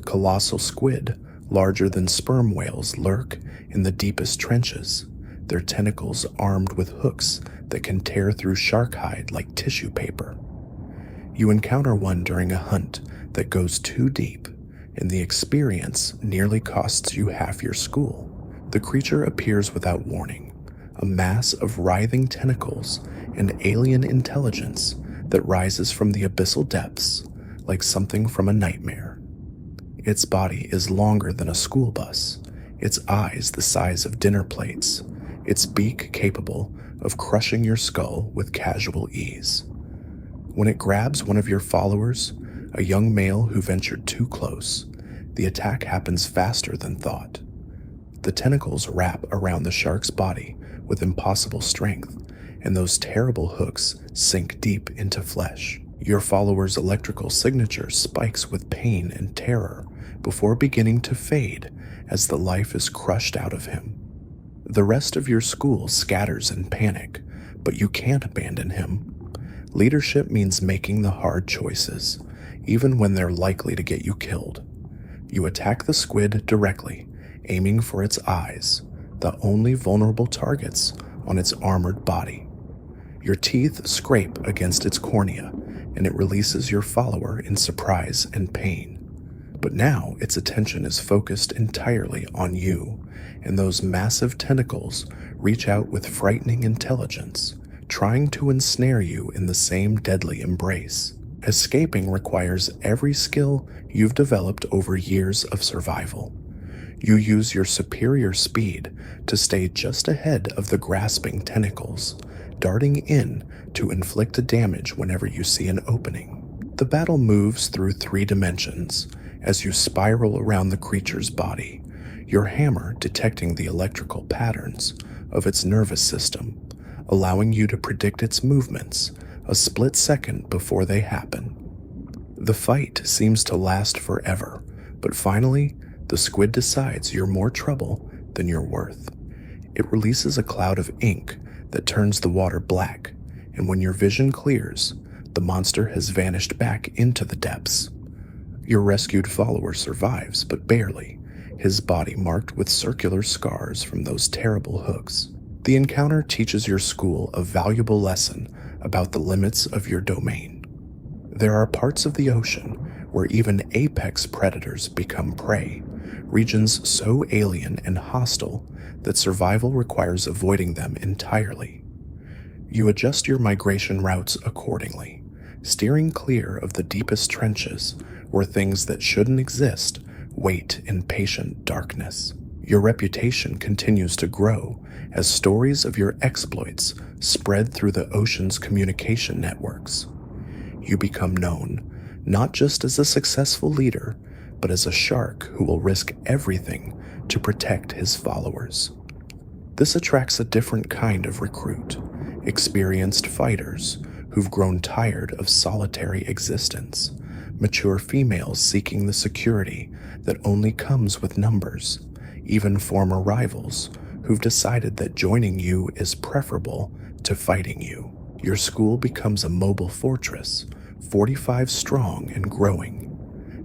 Colossal squid, larger than sperm whales, lurk in the deepest trenches, their tentacles armed with hooks that can tear through shark hide like tissue paper. You encounter one during a hunt that goes too deep, and the experience nearly costs you half your school. The creature appears without warning, a mass of writhing tentacles and alien intelligence that rises from the abyssal depths like something from a nightmare. Its body is longer than a school bus, its eyes the size of dinner plates, its beak capable of crushing your skull with casual ease. When it grabs one of your followers, a young male who ventured too close, the attack happens faster than thought. The tentacles wrap around the shark's body with impossible strength, and those terrible hooks sink deep into flesh. Your follower's electrical signature spikes with pain and terror before beginning to fade as the life is crushed out of him. The rest of your school scatters in panic, but you can't abandon him. Leadership means making the hard choices, even when they're likely to get you killed. You attack the squid directly, aiming for its eyes, the only vulnerable targets on its armored body. Your teeth scrape against its cornea, and it releases your follower in surprise and pain. But now its attention is focused entirely on you, and those massive tentacles reach out with frightening intelligence, trying to ensnare you in the same deadly embrace. Escaping requires every skill you've developed over years of survival. You use your superior speed to stay just ahead of the grasping tentacles, darting in to inflict damage whenever you see an opening. The battle moves through 3 dimensions as you spiral around the creature's body, your hammer detecting the electrical patterns of its nervous system, allowing you to predict its movements a split second before they happen. The fight seems to last forever, but finally, the squid decides you're more trouble than you're worth. It releases a cloud of ink that turns the water black, and when your vision clears, the monster has vanished back into the depths. Your rescued follower survives, but barely, his body marked with circular scars from those terrible hooks. The encounter teaches your school a valuable lesson about the limits of your domain. There are parts of the ocean where even apex predators become prey, regions so alien and hostile that survival requires avoiding them entirely. You adjust your migration routes accordingly, steering clear of the deepest trenches where things that shouldn't exist wait in patient darkness. Your reputation continues to grow as stories of your exploits spread through the ocean's communication networks. You become known not just as a successful leader, but as a shark who will risk everything to protect his followers. This attracts a different kind of recruit, experienced fighters who've grown tired of solitary existence, mature females seeking the security that only comes with numbers, even former rivals who've decided that joining you is preferable to fighting you. Your school becomes a mobile fortress, 45 strong and growing.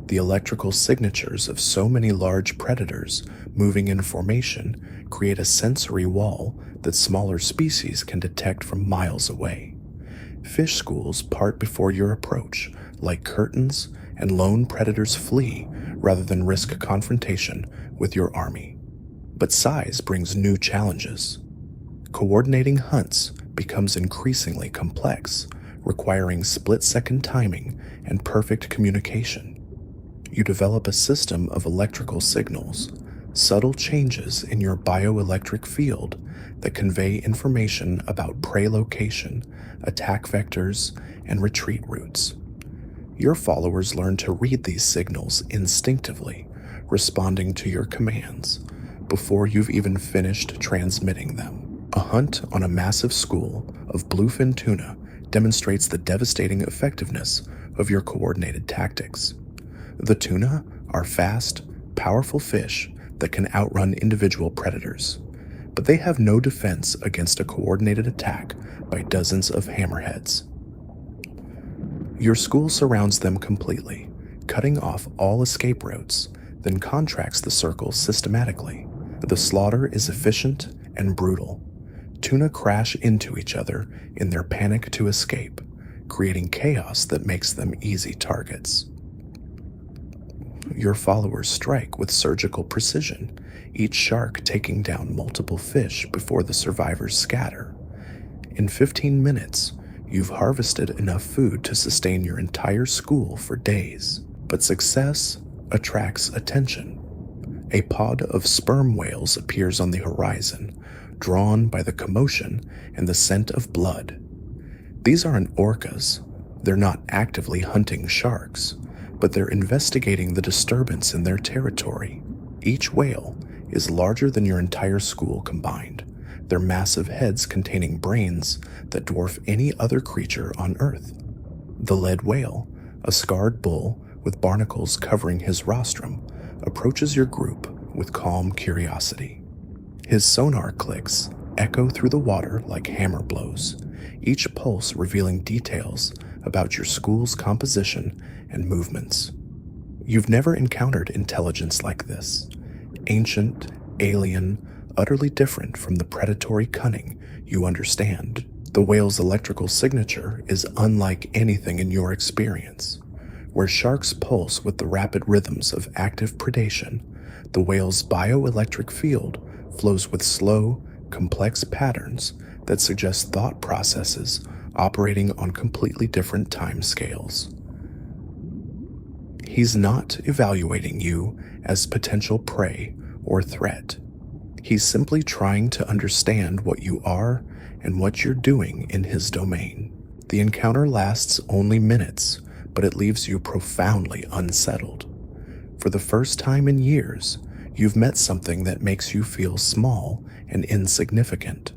The electrical signatures of so many large predators moving in formation create a sensory wall that smaller species can detect from miles away. Fish schools part before your approach, like curtains, and lone predators flee rather than risk confrontation with your army. But size brings new challenges. Coordinating hunts becomes increasingly complex, requiring split-second timing and perfect communication. You develop a system of electrical signals, subtle changes in your bioelectric field that convey information about prey location, attack vectors, and retreat routes. Your followers learn to read these signals instinctively, responding to your commands before you've even finished transmitting them. A hunt on a massive school of bluefin tuna demonstrates the devastating effectiveness of your coordinated tactics. The tuna are fast, powerful fish that can outrun individual predators, but they have no defense against a coordinated attack by dozens of hammerheads. Your school surrounds them completely, cutting off all escape routes, then contracts the circle systematically. The slaughter is efficient and brutal. Tuna crash into each other in their panic to escape, creating chaos that makes them easy targets. Your followers strike with surgical precision, each shark taking down multiple fish before the survivors scatter. In 15 minutes, you've harvested enough food to sustain your entire school for days. But success attracts attention. A pod of sperm whales appears on the horizon, drawn by the commotion and the scent of blood. These aren't orcas. They're not actively hunting sharks, but they're investigating the disturbance in their territory. Each whale is larger than your entire school combined, their massive heads containing brains that dwarf any other creature on Earth. The lead whale, a scarred bull with barnacles covering his rostrum, approaches your group with calm curiosity. His sonar clicks echo through the water like hammer blows, each pulse revealing details about your school's composition and movements. You've never encountered intelligence like this. Ancient, alien, utterly different from the predatory cunning you understand. The whale's electrical signature is unlike anything in your experience. Where sharks pulse with the rapid rhythms of active predation, the whale's bioelectric field flows with slow, complex patterns that suggest thought processes operating on completely different time scales. He's not evaluating you as potential prey or threat. He's simply trying to understand what you are and what you're doing in his domain. The encounter lasts only minutes, but it leaves you profoundly unsettled. For the first time in years, you've met something that makes you feel small and insignificant.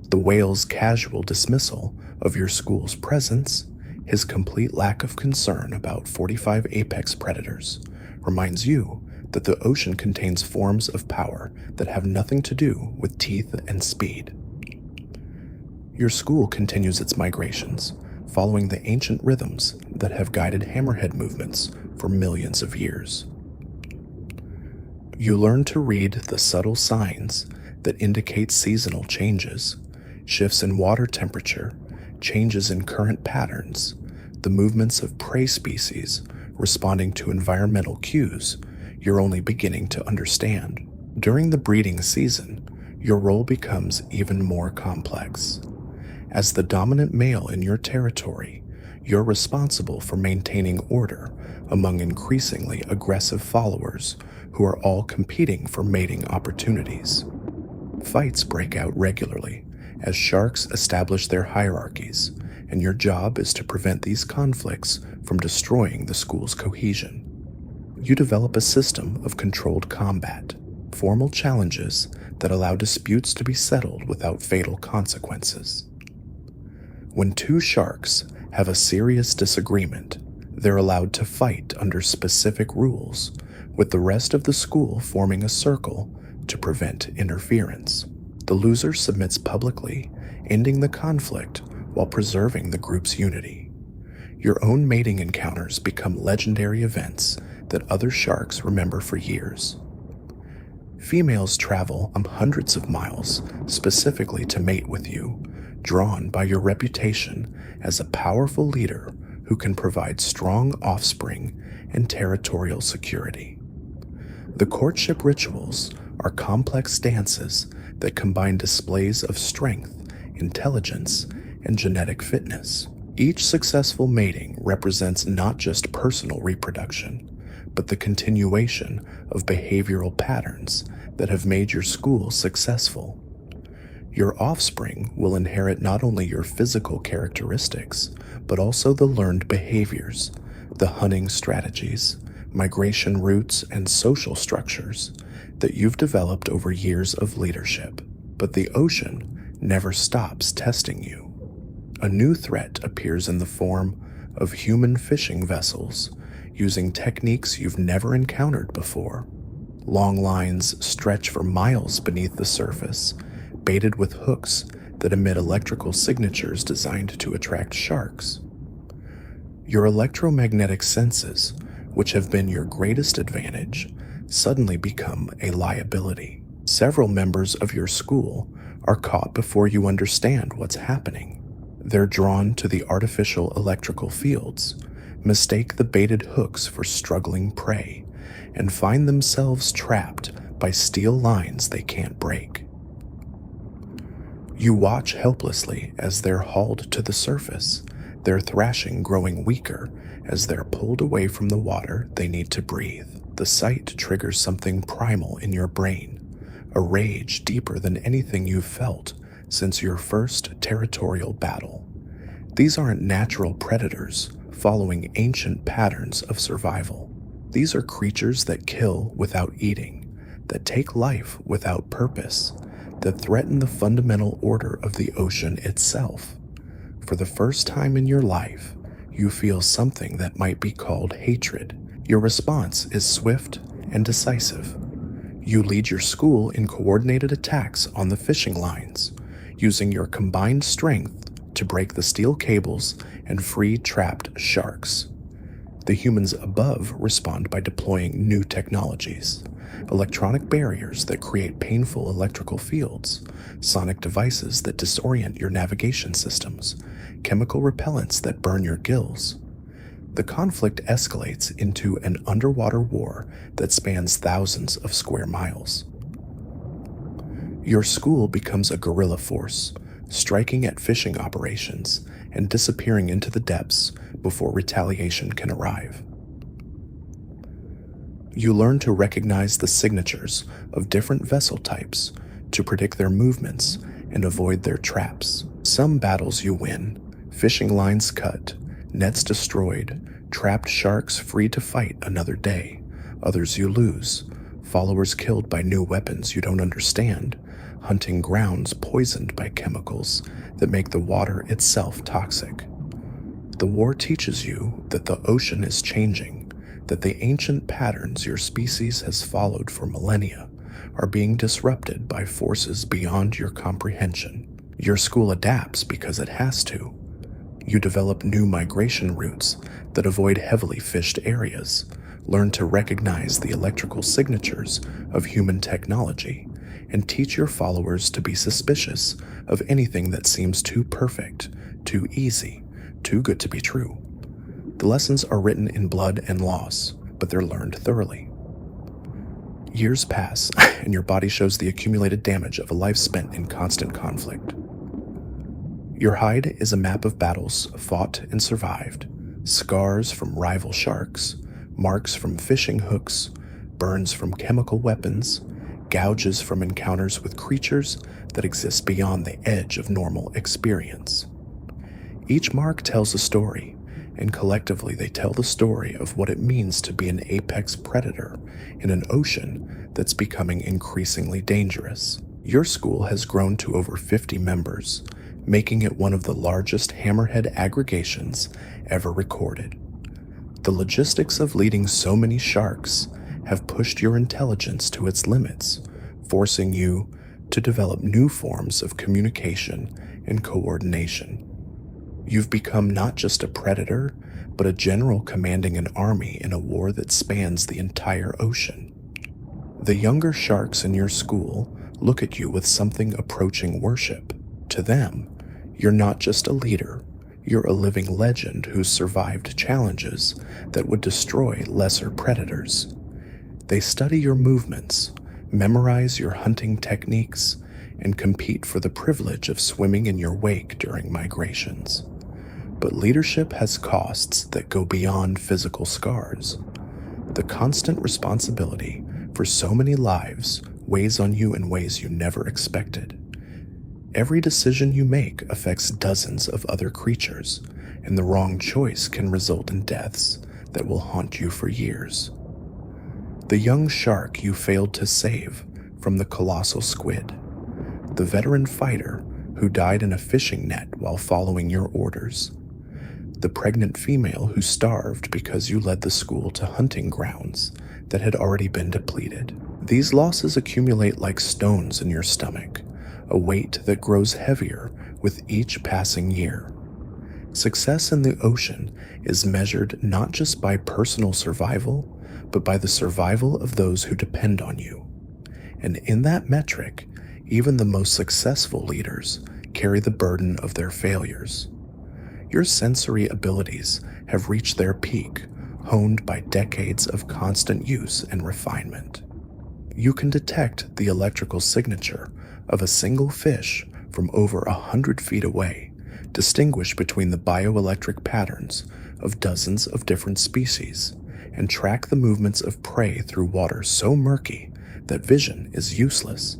The whale's casual dismissal of your school's presence, his complete lack of concern about 45 apex predators, reminds you that the ocean contains forms of power that have nothing to do with teeth and speed. Your school continues its migrations, following the ancient rhythms that have guided hammerhead movements for millions of years. You learn to read the subtle signs that indicate seasonal changes, shifts in water temperature, changes in current patterns, the movements of prey species responding to environmental cues you're only beginning to understand. During the breeding season, your role becomes even more complex. As the dominant male in your territory, you're responsible for maintaining order among increasingly aggressive followers who are all competing for mating opportunities. Fights break out regularly as sharks establish their hierarchies, and your job is to prevent these conflicts from destroying the school's cohesion. You develop a system of controlled combat, formal challenges that allow disputes to be settled without fatal consequences. When two sharks have a serious disagreement, they're allowed to fight under specific rules, with the rest of the school forming a circle to prevent interference. The loser submits publicly, ending the conflict while preserving the group's unity. Your own mating encounters become legendary events that other sharks remember for years. Females travel hundreds of miles specifically to mate with you, drawn by your reputation as a powerful leader who can provide strong offspring and territorial security. The courtship rituals are complex dances that combine displays of strength, intelligence, and genetic fitness. Each successful mating represents not just personal reproduction, but the continuation of behavioral patterns that have made your school successful. Your offspring will inherit not only your physical characteristics, but also the learned behaviors, The hunting strategies, migration routes, and social structures that you've developed over years of leadership. But the ocean never stops testing you. A new threat appears in the form of human fishing vessels using techniques you've never encountered before. Long lines stretch for miles beneath the surface, baited with hooks that emit electrical signatures designed to attract sharks. Your electromagnetic senses, which have been your greatest advantage, suddenly become a liability. Several members of your school are caught before you understand what's happening. They're drawn to the artificial electrical fields, mistake the baited hooks for struggling prey, and find themselves trapped by steel lines they can't break. You watch helplessly as they're hauled to the surface, their thrashing growing weaker as they're pulled away from the water they need to breathe. The sight triggers something primal in your brain, a rage deeper than anything you've felt since your first territorial battle. These aren't natural predators following ancient patterns of survival. These are creatures that kill without eating, that take life without purpose, that threaten the fundamental order of the ocean itself. For the first time in your life, you feel something that might be called hatred. Your response is swift and decisive. You lead your school in coordinated attacks on the fishing lines, using your combined strength to break the steel cables and free trapped sharks. The humans above respond by deploying new technologies, electronic barriers that create painful electrical fields, sonic devices that disorient your navigation systems, chemical repellents that burn your gills. The conflict escalates into an underwater war that spans thousands of square miles. Your school becomes a guerrilla force, striking at fishing operations and disappearing into the depths before retaliation can arrive. You learn to recognize the signatures of different vessel types to predict their movements and avoid their traps. Some battles you win, fishing lines cut, nets destroyed, trapped sharks free to fight another day. Others you lose, followers killed by new weapons you don't understand, hunting grounds poisoned by chemicals that make the water itself toxic. The war teaches you that the ocean is changing, that the ancient patterns your species has followed for millennia are being disrupted by forces beyond your comprehension. Your school adapts because it has to. You develop new migration routes that avoid heavily fished areas, learn to recognize the electrical signatures of human technology, and teach your followers to be suspicious of anything that seems too perfect, too easy, too good to be true. The lessons are written in blood and loss, but they're learned thoroughly. Years pass, and your body shows the accumulated damage of a life spent in constant conflict. Your hide is a map of battles fought and survived, scars from rival sharks, marks from fishing hooks, burns from chemical weapons, gouges from encounters with creatures that exist beyond the edge of normal experience. Each mark tells a story, and collectively they tell the story of what it means to be an apex predator in an ocean that's becoming increasingly dangerous. Your school has grown to over 50 members, making it one of the largest Hammerhead aggregations ever recorded. The logistics of leading so many sharks have pushed your intelligence to its limits, forcing you to develop new forms of communication and coordination. You've become not just a predator, but a general commanding an army in a war that spans the entire ocean. The younger sharks in your school look at you with something approaching worship. To them, you're not just a leader, you're a living legend who's survived challenges that would destroy lesser predators. They study your movements, memorize your hunting techniques, and compete for the privilege of swimming in your wake during migrations. But leadership has costs that go beyond physical scars. The constant responsibility for so many lives weighs on you in ways you never expected. Every decision you make affects dozens of other creatures, and the wrong choice can result in deaths that will haunt you for years. The young shark you failed to save from the colossal squid. The veteran fighter who died in a fishing net while following your orders. The pregnant female who starved because you led the school to hunting grounds that had already been depleted. These losses accumulate like stones in your stomach, a weight that grows heavier with each passing year. Success in the ocean is measured not just by personal survival, but by the survival of those who depend on you. And in that metric, even the most successful leaders carry the burden of their failures. Your sensory abilities have reached their peak, honed by decades of constant use and refinement. You can detect the electrical signature of a single fish from over 100 feet away, distinguish between the bioelectric patterns of dozens of different species, and track the movements of prey through water so murky that vision is useless.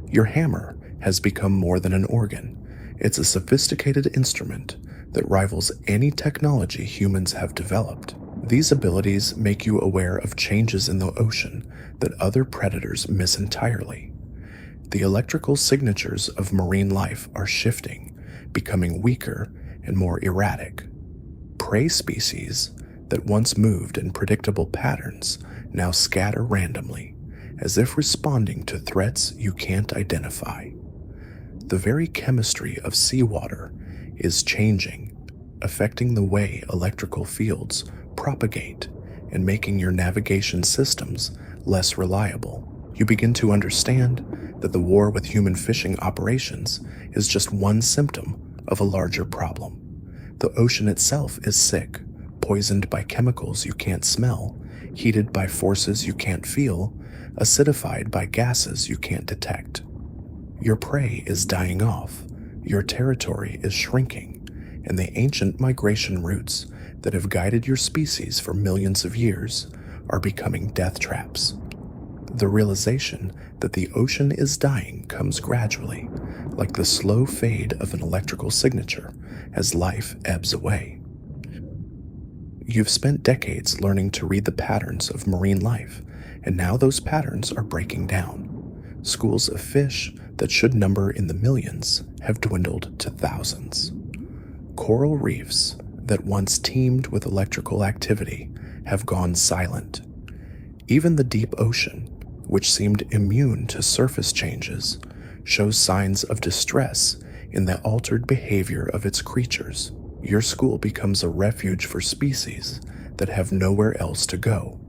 Your hammer has become more than an organ. It's a sophisticated instrument that rivals any technology humans have developed. These abilities make you aware of changes in the ocean that other predators miss entirely. The electrical signatures of marine life are shifting, becoming weaker and more erratic. Prey species that once moved in predictable patterns now scatter randomly, as if responding to threats you can't identify. The very chemistry of seawater is changing, affecting the way electrical fields propagate and making your navigation systems less reliable. You begin to understand that the war with human fishing operations is just one symptom of a larger problem. The ocean itself is sick, poisoned by chemicals you can't smell, heated by forces you can't feel, acidified by gases you can't detect. Your prey is dying off, your territory is shrinking, and the ancient migration routes that have guided your species for millions of years are becoming death traps. The realization that the ocean is dying comes gradually, like the slow fade of an electrical signature as life ebbs away. You've spent decades learning to read the patterns of marine life, and now those patterns are breaking down. Schools of fish that should number in the millions have dwindled to thousands. Coral reefs that once teemed with electrical activity have gone silent. Even the deep ocean, which seemed immune to surface changes, shows signs of distress in the altered behavior of its creatures. Your school becomes a refuge for species that have nowhere else to go.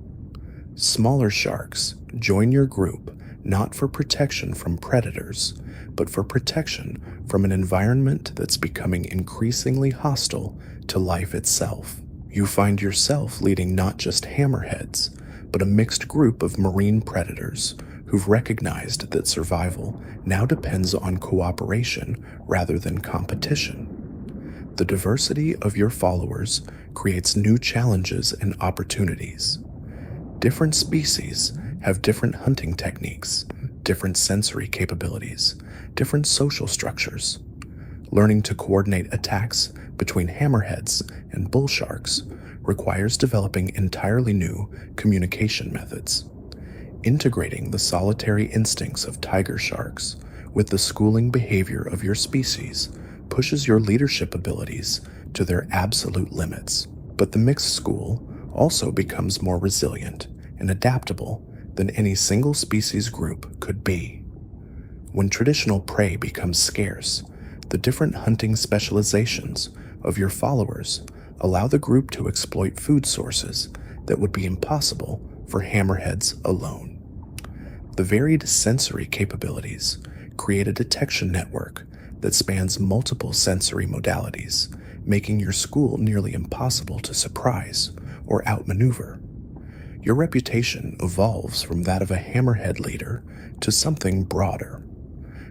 Smaller sharks join your group not for protection from predators, but for protection from an environment that's becoming increasingly hostile to life itself. You find yourself leading not just hammerheads, but a mixed group of marine predators who've recognized that survival now depends on cooperation rather than competition. The diversity of your followers creates new challenges and opportunities. Different species have different hunting techniques, different sensory capabilities, different social structures. Learning to coordinate attacks between hammerheads and bull sharks requires developing entirely new communication methods. Integrating the solitary instincts of tiger sharks with the schooling behavior of your species pushes your leadership abilities to their absolute limits. But the mixed school also becomes more resilient and adaptable than any single species group could be. When traditional prey becomes scarce, the different hunting specializations of your followers allow the group to exploit food sources that would be impossible for hammerheads alone. The varied sensory capabilities create a detection network that spans multiple sensory modalities, making your school nearly impossible to surprise or outmaneuver. Your reputation evolves from that of a hammerhead leader to something broader,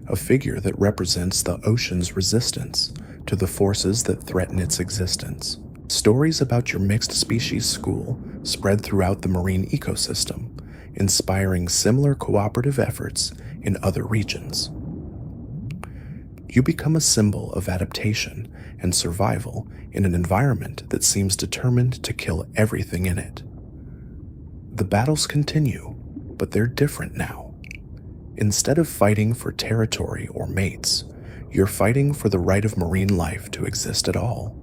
a figure that represents the ocean's resistance to the forces that threaten its existence. Stories about your mixed species school spread throughout the marine ecosystem, inspiring similar cooperative efforts in other regions. You become a symbol of adaptation and survival in an environment that seems determined to kill everything in it. The battles continue, but they're different now. Instead of fighting for territory or mates, you're fighting for the right of marine life to exist at all.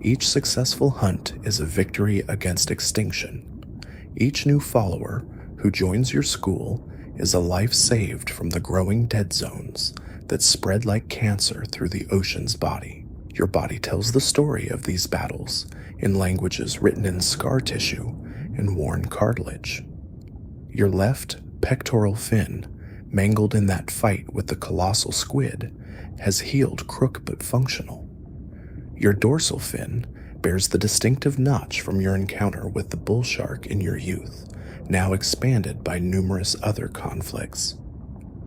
Each successful hunt is a victory against extinction. Each new follower who joins your school is a life saved from the growing dead zones that spread like cancer through the ocean's body. Your body tells the story of these battles in languages written in scar tissue and worn cartilage. Your left pectoral fin, mangled in that fight with the colossal squid, has healed crook but functional. Your dorsal fin bears the distinctive notch from your encounter with the bull shark in your youth, now expanded by numerous other conflicts.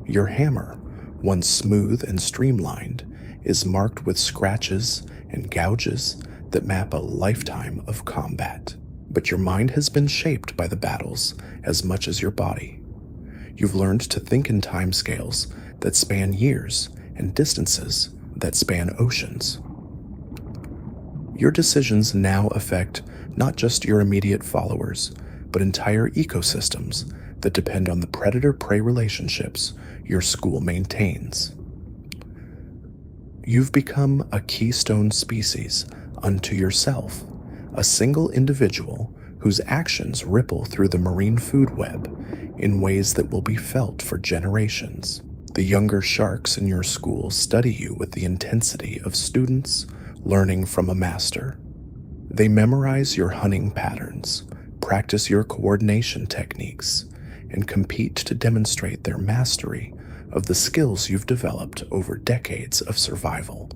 Your hammer, once smooth and streamlined, is marked with scratches and gouges that map a lifetime of combat. But your mind has been shaped by the battles as much as your body. You've learned to think in timescales that span years and distances that span oceans. Your decisions now affect not just your immediate followers, but entire ecosystems that depend on the predator-prey relationships your school maintains. You've become a keystone species unto yourself, a single individual whose actions ripple through the marine food web in ways that will be felt for generations. The younger sharks in your school study you with the intensity of students learning from a master. They memorize your hunting patterns, practice your coordination techniques, and compete to demonstrate their mastery of the skills you've developed over decades of survival.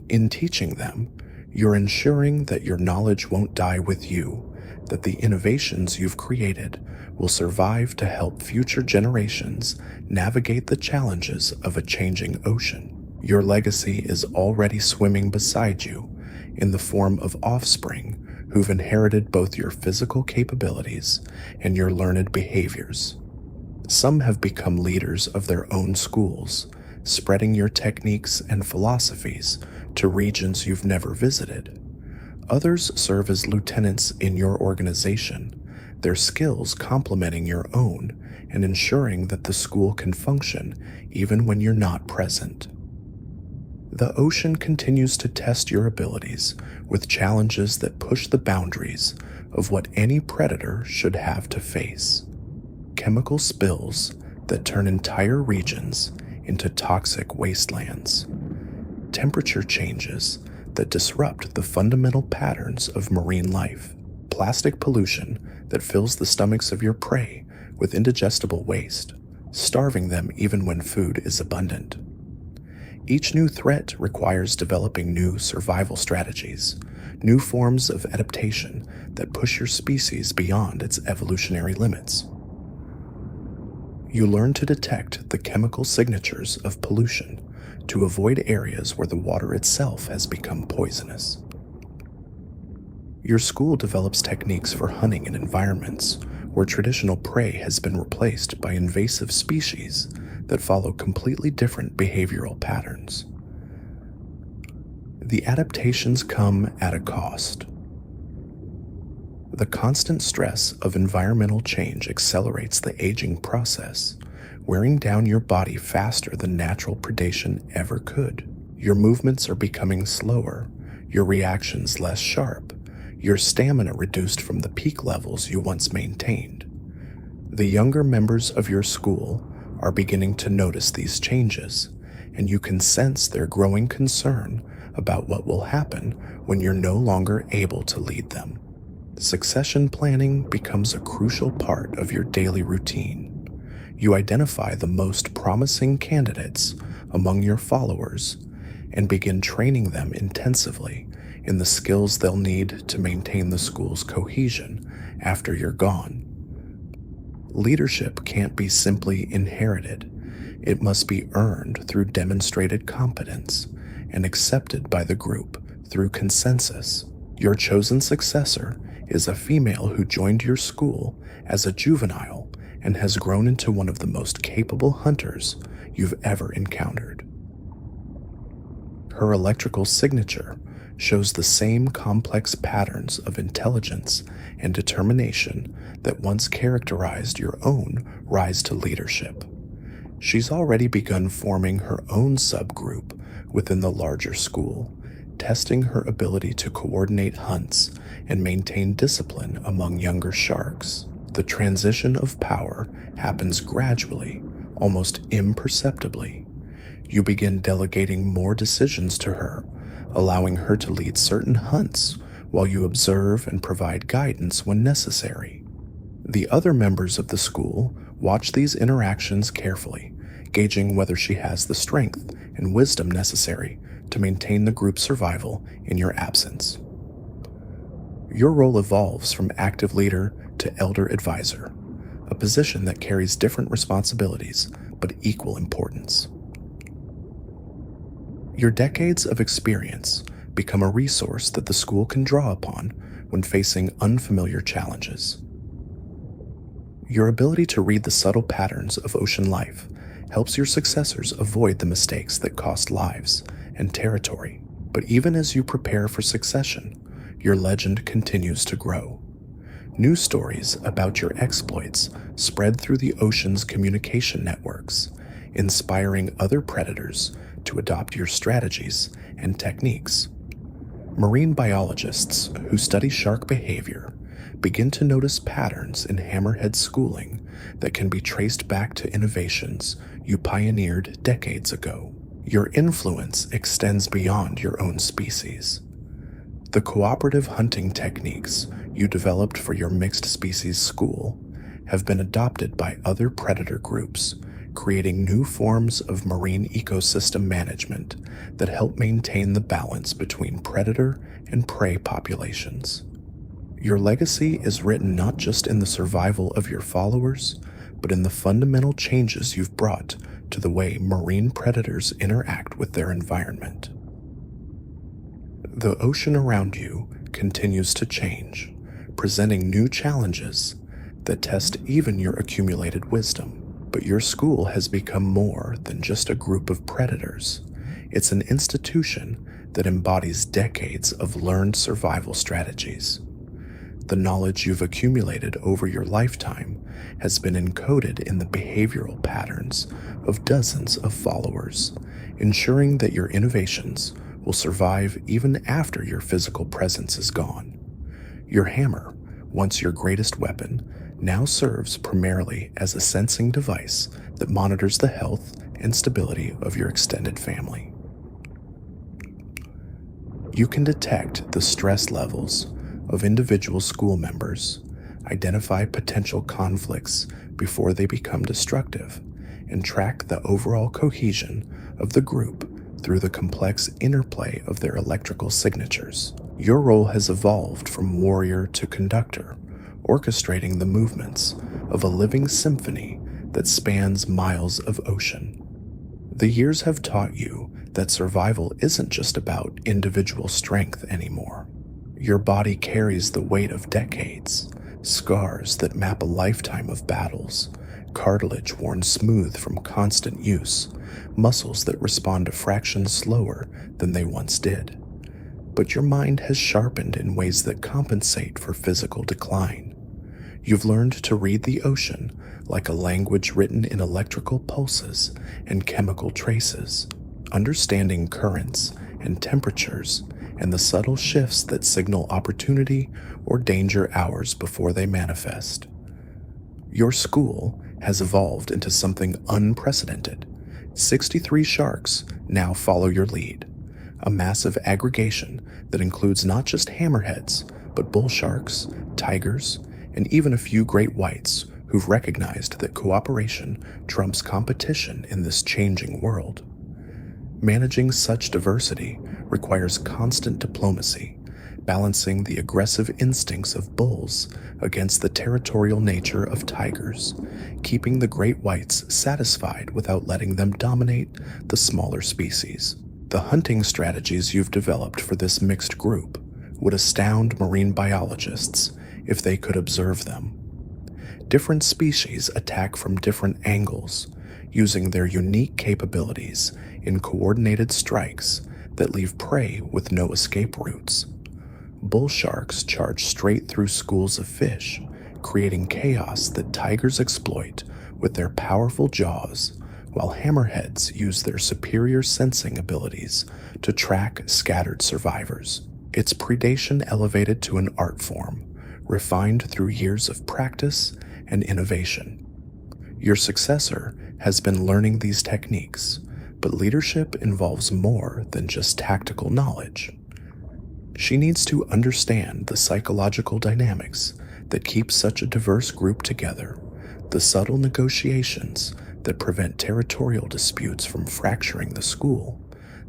In teaching them, you're ensuring that your knowledge won't die with you, that the innovations you've created will survive to help future generations navigate the challenges of a changing ocean. Your legacy is already swimming beside you in the form of offspring who've inherited both your physical capabilities and your learned behaviors. Some have become leaders of their own schools, spreading your techniques and philosophies to regions you've never visited. Others serve as lieutenants in your organization, their skills complementing your own and ensuring that the school can function even when you're not present. The ocean continues to test your abilities with challenges that push the boundaries of what any predator should have to face. Chemical spills that turn entire regions into toxic wastelands. Temperature changes that disrupt the fundamental patterns of marine life. Plastic pollution that fills the stomachs of your prey with indigestible waste, starving them even when food is abundant. Each new threat requires developing new survival strategies, new forms of adaptation that push your species beyond its evolutionary limits. You learn to detect the chemical signatures of pollution to avoid areas where the water itself has become poisonous. Your school develops techniques for hunting in environments where traditional prey has been replaced by invasive species that follow completely different behavioral patterns. The adaptations come at a cost. The constant stress of environmental change accelerates the aging process, wearing down your body faster than natural predation ever could. Your movements are becoming slower, your reactions less sharp, your stamina reduced from the peak levels you once maintained. The younger members of your school are beginning to notice these changes, and you can sense their growing concern about what will happen when you're no longer able to lead them. Succession planning becomes a crucial part of your daily routine. You identify the most promising candidates among your followers and begin training them intensively in the skills they'll need to maintain the school's cohesion after you're gone. Leadership can't be simply inherited. It must be earned through demonstrated competence and accepted by the group through consensus. Your chosen successor is a female who joined your school as a juvenile and has grown into one of the most capable hunters you've ever encountered. Her electrical signature shows the same complex patterns of intelligence and determination that once characterized your own rise to leadership. She's already begun forming her own subgroup within the larger school, testing her ability to coordinate hunts and maintain discipline among younger sharks. The transition of power happens gradually, almost imperceptibly. You begin delegating more decisions to her, allowing her to lead certain hunts while you observe and provide guidance when necessary. The other members of the school watch these interactions carefully, gauging whether she has the strength and wisdom necessary to maintain the group's survival in your absence. Your role evolves from active leader to elder advisor, a position that carries different responsibilities but equal importance. Your decades of experience become a resource that the school can draw upon when facing unfamiliar challenges. Your ability to read the subtle patterns of ocean life helps your successors avoid the mistakes that cost lives and territory. But even as you prepare for succession, your legend continues to grow. New stories about your exploits spread through the ocean's communication networks, inspiring other predators to adopt your strategies and techniques. Marine biologists who study shark behavior begin to notice patterns in Hammerhead schooling that can be traced back to innovations you pioneered decades ago. Your influence extends beyond your own species. The cooperative hunting techniques you developed for your mixed species school have been adopted by other predator groups, creating new forms of marine ecosystem management that help maintain the balance between predator and prey populations. Your legacy is written not just in the survival of your followers, but in the fundamental changes you've brought to the way marine predators interact with their environment. The ocean around you continues to change, presenting new challenges that test even your accumulated wisdom. But your school has become more than just a group of predators. It's an institution that embodies decades of learned survival strategies. The knowledge you've accumulated over your lifetime has been encoded in the behavioral patterns of dozens of followers, ensuring that your innovations will survive even after your physical presence is gone. Your hammer, once your greatest weapon, now serves primarily as a sensing device that monitors the health and stability of your extended family. You can detect the stress levels of individual school members, identify potential conflicts before they become destructive, and track the overall cohesion of the group through the complex interplay of their electrical signatures. Your role has evolved from warrior to conductor, orchestrating the movements of a living symphony that spans miles of ocean. The years have taught you that survival isn't just about individual strength anymore. Your body carries the weight of decades, scars that map a lifetime of battles, cartilage worn smooth from constant use, muscles that respond a fraction slower than they once did. But your mind has sharpened in ways that compensate for physical decline. You've learned to read the ocean like a language written in electrical pulses and chemical traces, understanding currents and temperatures and the subtle shifts that signal opportunity or danger hours before they manifest. Your school has evolved into something unprecedented. 63 sharks now follow your lead, a massive aggregation that includes not just hammerheads, but bull sharks, tigers, and even a few great whites who've recognized that cooperation trumps competition in this changing world. Managing such diversity requires constant diplomacy, balancing the aggressive instincts of bulls against the territorial nature of tigers, keeping the great whites satisfied without letting them dominate the smaller species. The hunting strategies you've developed for this mixed group would astound marine biologists if they could observe them. Different species attack from different angles, using their unique capabilities in coordinated strikes that leave prey with no escape routes. Bull sharks charge straight through schools of fish, creating chaos that tigers exploit with their powerful jaws, while hammerheads use their superior sensing abilities to track scattered survivors. Its predation elevated to an art form, refined through years of practice and innovation. Your successor has been learning these techniques, but leadership involves more than just tactical knowledge. She needs to understand the psychological dynamics that keep such a diverse group together, the subtle negotiations that prevent territorial disputes from fracturing the school,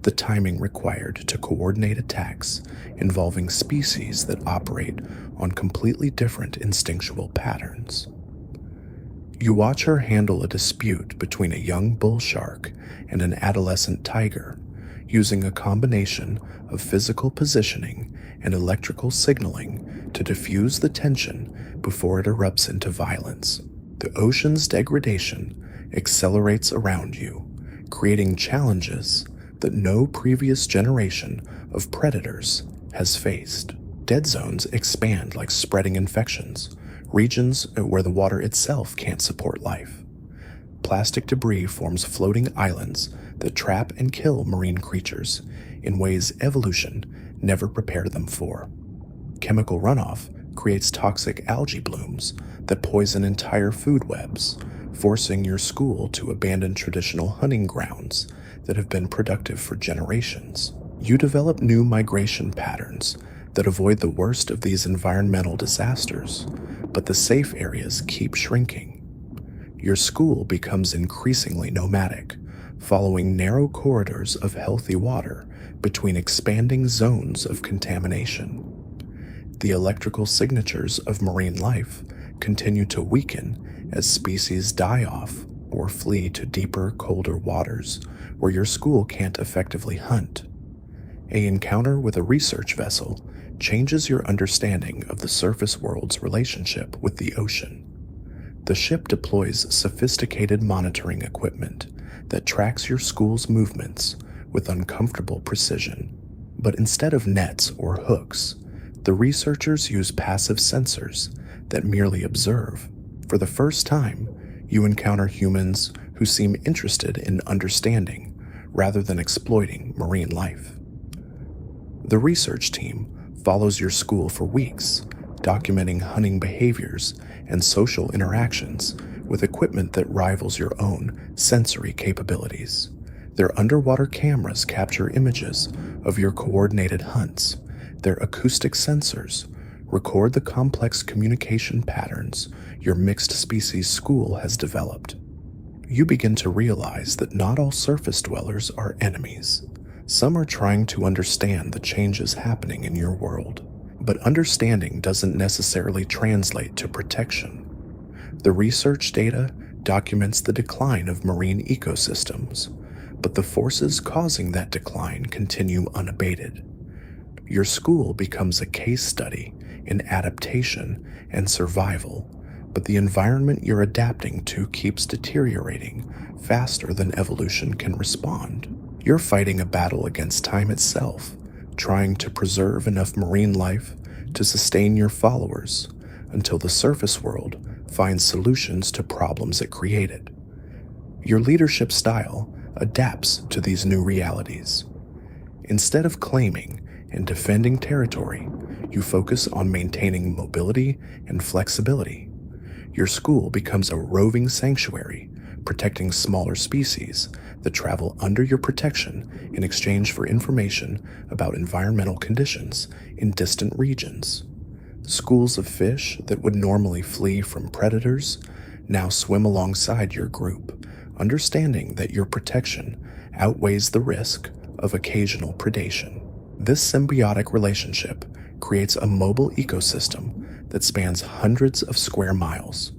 the timing required to coordinate attacks involving species that operate on completely different instinctual patterns. You watch her handle a dispute between a young bull shark and an adolescent tiger, using a combination of physical positioning and electrical signaling to diffuse the tension before it erupts into violence. The ocean's degradation accelerates around you, creating challenges that no previous generation of predators has faced. Dead zones expand like spreading infections, regions where the water itself can't support life. Plastic debris forms floating islands that trap and kill marine creatures in ways evolution never prepared them for. Chemical runoff creates toxic algae blooms that poison entire food webs, forcing your school to abandon traditional hunting grounds that have been productive for generations. You develop new migration patterns that avoid the worst of these environmental disasters, but the safe areas keep shrinking. Your school becomes increasingly nomadic, following narrow corridors of healthy water between expanding zones of contamination. The electrical signatures of marine life continue to weaken as species die off or flee to deeper, colder waters where your school can't effectively hunt. An encounter with a research vessel changes your understanding of the surface world's relationship with the ocean. The ship deploys sophisticated monitoring equipment that tracks your school's movements with uncomfortable precision. But instead of nets or hooks, the researchers use passive sensors that merely observe. For the first time, you encounter humans who seem interested in understanding rather than exploiting marine life. The research team follows your school for weeks, documenting hunting behaviors and social interactions with equipment that rivals your own sensory capabilities. Their underwater cameras capture images of your coordinated hunts. Their acoustic sensors record the complex communication patterns your mixed species school has developed. You begin to realize that not all surface dwellers are enemies. Some are trying to understand the changes happening in your world. But understanding doesn't necessarily translate to protection. The research data documents the decline of marine ecosystems, but the forces causing that decline continue unabated. Your school becomes a case study in adaptation and survival, but the environment you're adapting to keeps deteriorating faster than evolution can respond. You're fighting a battle against time itself, trying to preserve enough marine life to sustain your followers until the surface world finds solutions to problems it created. Your leadership style adapts to these new realities. Instead of claiming and defending territory, you focus on maintaining mobility and flexibility. Your school becomes a roving sanctuary, protecting smaller species that travel under your protection in exchange for information about environmental conditions in distant regions. Schools of fish that would normally flee from predators now swim alongside your group, understanding that your protection outweighs the risk of occasional predation. This symbiotic relationship creates a mobile ecosystem that spans hundreds of square miles.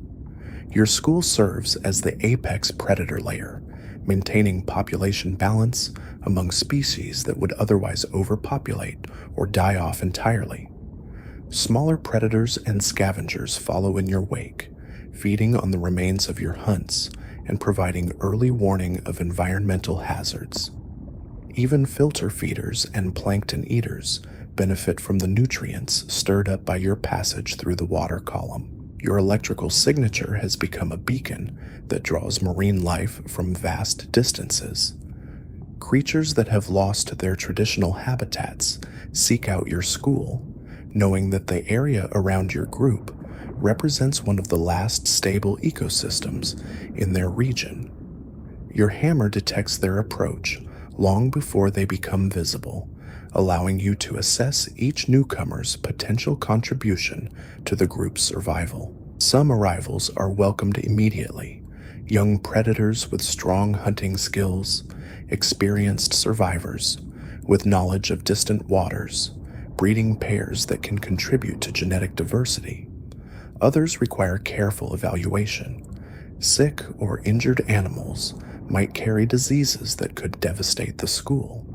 Your school serves as the apex predator layer, maintaining population balance among species that would otherwise overpopulate or die off entirely. Smaller predators and scavengers follow in your wake, feeding on the remains of your hunts and providing early warning of environmental hazards. Even filter feeders and plankton eaters benefit from the nutrients stirred up by your passage through the water column. Your electrical signature has become a beacon that draws marine life from vast distances. Creatures that have lost their traditional habitats seek out your school, knowing that the area around your group represents one of the last stable ecosystems in their region. Your hammer detects their approach long before they become visible, allowing you to assess each newcomer's potential contribution to the group's survival. Some arrivals are welcomed immediately: young predators with strong hunting skills, experienced survivors with knowledge of distant waters, breeding pairs that can contribute to genetic diversity. Others require careful evaluation. Sick or injured animals might carry diseases that could devastate the school.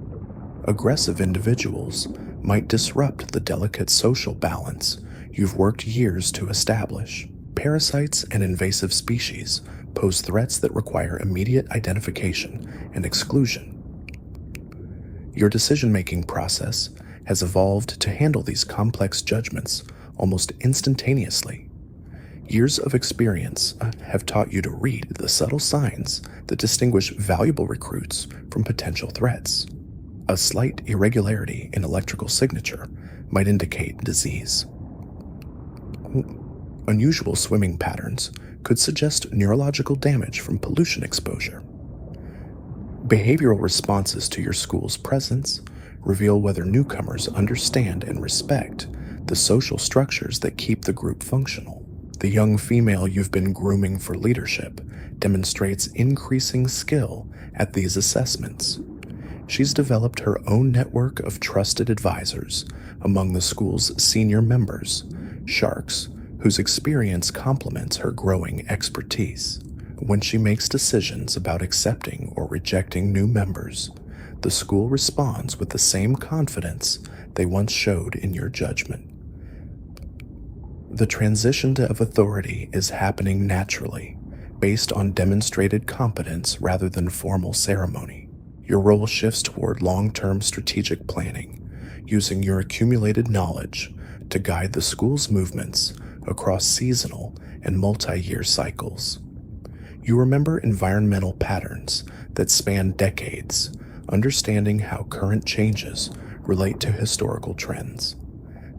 Aggressive individuals might disrupt the delicate social balance you've worked years to establish. Parasites and invasive species pose threats that require immediate identification and exclusion. Your decision-making process has evolved to handle these complex judgments almost instantaneously. Years of experience have taught you to read the subtle signs that distinguish valuable recruits from potential threats. A slight irregularity in electrical signature might indicate disease. Unusual swimming patterns could suggest neurological damage from pollution exposure. Behavioral responses to your school's presence reveal whether newcomers understand and respect the social structures that keep the group functional. The young female you've been grooming for leadership demonstrates increasing skill at these assessments. She's developed her own network of trusted advisors among the school's senior members, sharks, whose experience complements her growing expertise. When she makes decisions about accepting or rejecting new members, the school responds with the same confidence they once showed in your judgment. The transition of authority is happening naturally, based on demonstrated competence rather than formal ceremony. Your role shifts toward long-term strategic planning, using your accumulated knowledge to guide the school's movements across seasonal and multi-year cycles. You remember environmental patterns that span decades, understanding how current changes relate to historical trends.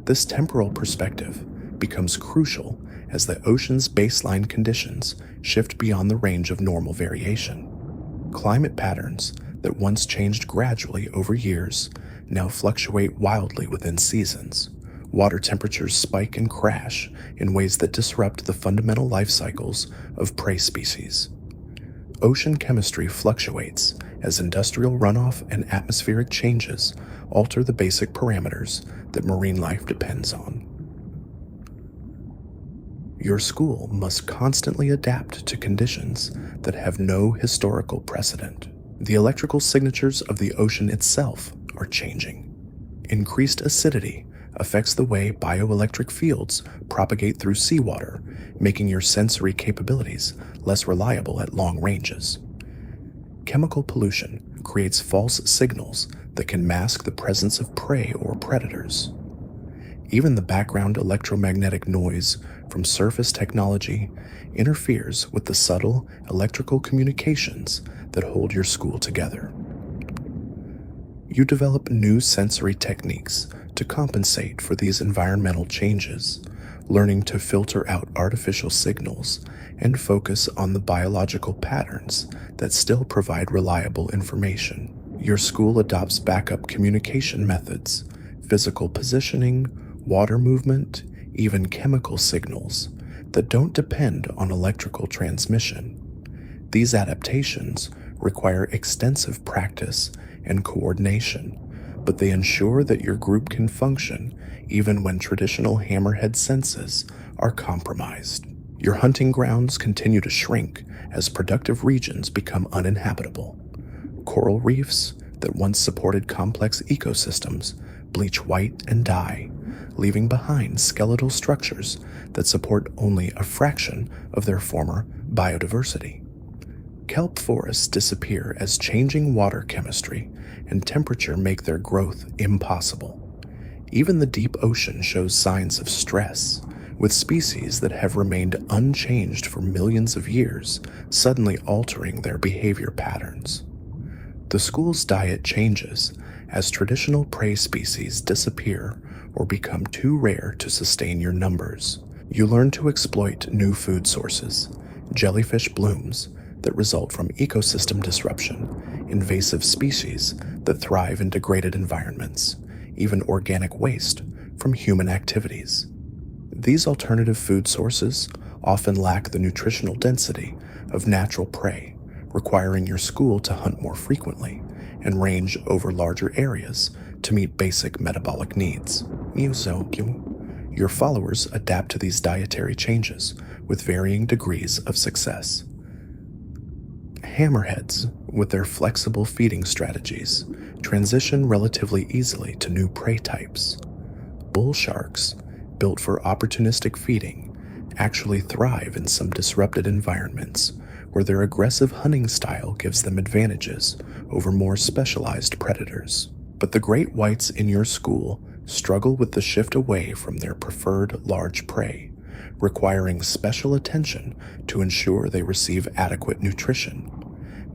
This temporal perspective becomes crucial as the ocean's baseline conditions shift beyond the range of normal variation. Climate patterns that once changed gradually over years now fluctuate wildly within seasons. Water temperatures spike and crash in ways that disrupt the fundamental life cycles of prey species. Ocean chemistry fluctuates as industrial runoff and atmospheric changes alter the basic parameters that marine life depends on. Your school must constantly adapt to conditions that have no historical precedent. The electrical signatures of the ocean itself are changing. Increased acidity affects the way bioelectric fields propagate through seawater, making your sensory capabilities less reliable at long ranges. Chemical pollution creates false signals that can mask the presence of prey or predators. Even the background electromagnetic noise from surface technology interferes with the subtle electrical communications that hold your school together. You develop new sensory techniques to compensate for these environmental changes, learning to filter out artificial signals and focus on the biological patterns that still provide reliable information. Your school adopts backup communication methods, physical positioning, water movement, even chemical signals that don't depend on electrical transmission. These adaptations require extensive practice and coordination, but they ensure that your group can function even when traditional hammerhead senses are compromised. Your hunting grounds continue to shrink as productive regions become uninhabitable. Coral reefs that once supported complex ecosystems bleach white and die, leaving behind skeletal structures that support only a fraction of their former biodiversity. Kelp forests disappear as changing water chemistry and temperature make their growth impossible. Even the deep ocean shows signs of stress, with species that have remained unchanged for millions of years suddenly altering their behavior patterns. The school's diet changes as traditional prey species disappear or become too rare to sustain your numbers. You learn to exploit new food sources, jellyfish blooms that result from ecosystem disruption, invasive species that thrive in degraded environments, even organic waste from human activities. These alternative food sources often lack the nutritional density of natural prey, requiring your school to hunt more frequently and range over larger areas to meet basic metabolic needs. Your followers adapt to these dietary changes with varying degrees of success. Hammerheads, with their flexible feeding strategies, transition relatively easily to new prey types. Bull sharks, built for opportunistic feeding, actually thrive in some disrupted environments where their aggressive hunting style gives them advantages over more specialized predators. But the great whites in your school struggle with the shift away from their preferred large prey, requiring special attention to ensure they receive adequate nutrition.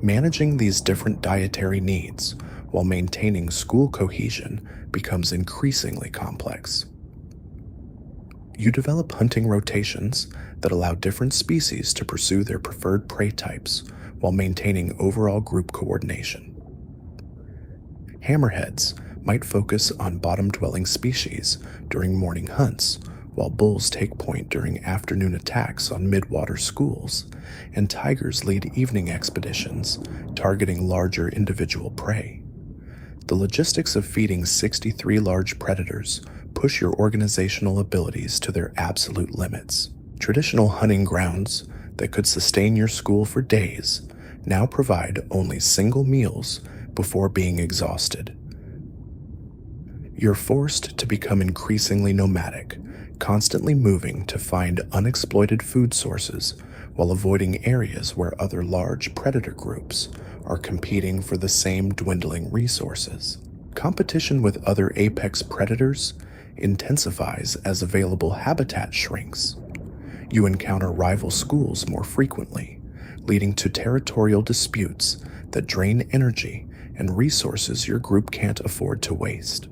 Managing these different dietary needs while maintaining school cohesion becomes increasingly complex. You develop hunting rotations that allow different species to pursue their preferred prey types while maintaining overall group coordination. Hammerheads might focus on bottom-dwelling species during morning hunts, while bulls take point during afternoon attacks on midwater schools, and tigers lead evening expeditions targeting larger individual prey. The logistics of feeding 63 large predators push your organizational abilities to their absolute limits. Traditional hunting grounds that could sustain your school for days now provide only single meals before being exhausted. You're forced to become increasingly nomadic, constantly moving to find unexploited food sources while avoiding areas where other large predator groups are competing for the same dwindling resources. Competition with other apex predators intensifies as available habitat shrinks. You encounter rival schools more frequently, leading to territorial disputes that drain energy and resources your group can't afford to waste.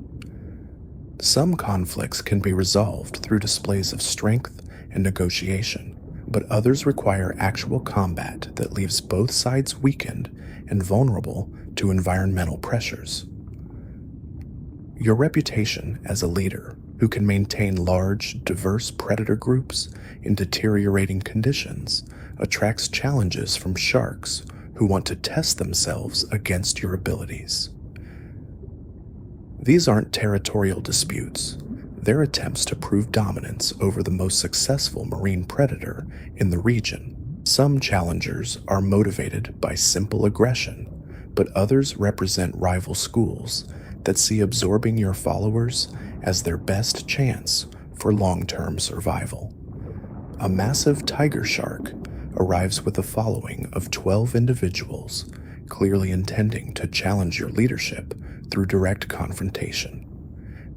Some conflicts can be resolved through displays of strength and negotiation, but others require actual combat that leaves both sides weakened and vulnerable to environmental pressures. Your reputation as a leader who can maintain large, diverse predator groups in deteriorating conditions attracts challenges from sharks who want to test themselves against your abilities. These aren't territorial disputes. They're attempts to prove dominance over the most successful marine predator in the region. Some challengers are motivated by simple aggression, but others represent rival schools that see absorbing your followers as their best chance for long-term survival. A massive tiger shark arrives with a following of 12 individuals, clearly intending to challenge your leadership through direct confrontation.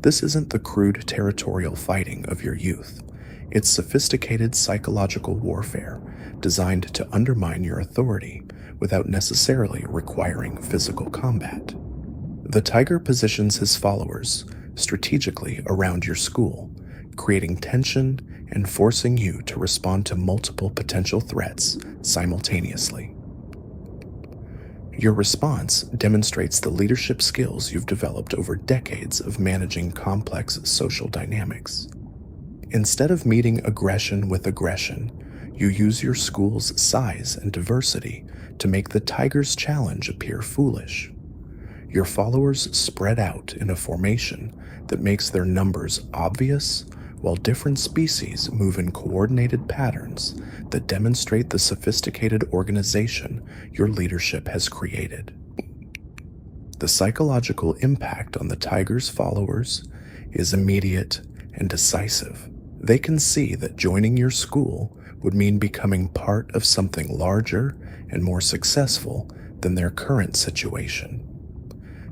This isn't the crude territorial fighting of your youth. It's sophisticated psychological warfare designed to undermine your authority without necessarily requiring physical combat. The tiger positions his followers strategically around your school, creating tension and forcing you to respond to multiple potential threats simultaneously. Your response demonstrates the leadership skills you've developed over decades of managing complex social dynamics. Instead of meeting aggression with aggression, you use your school's size and diversity to make the tiger's challenge appear foolish. Your followers spread out in a formation that makes their numbers obvious, while different species move in coordinated patterns that demonstrate the sophisticated organization your leadership has created. The psychological impact on the tiger's followers is immediate and decisive. They can see that joining your school would mean becoming part of something larger and more successful than their current situation.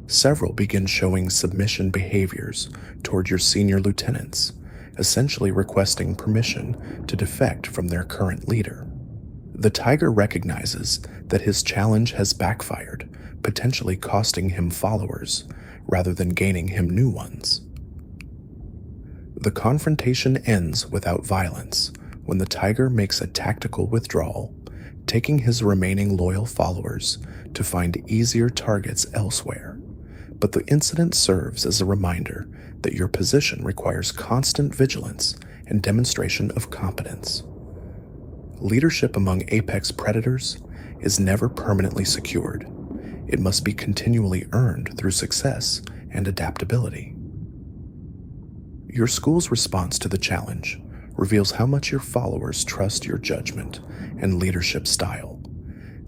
Several begin showing submission behaviors toward your senior lieutenants, essentially requesting permission to defect from their current leader. The tiger recognizes that his challenge has backfired, potentially costing him followers rather than gaining him new ones. The confrontation ends without violence when the tiger makes a tactical withdrawal, taking his remaining loyal followers to find easier targets elsewhere. But the incident serves as a reminder that your position requires constant vigilance and demonstration of competence. Leadership among apex predators is never permanently secured. It must be continually earned through success and adaptability. Your school's response to the challenge reveals how much your followers trust your judgment and leadership style.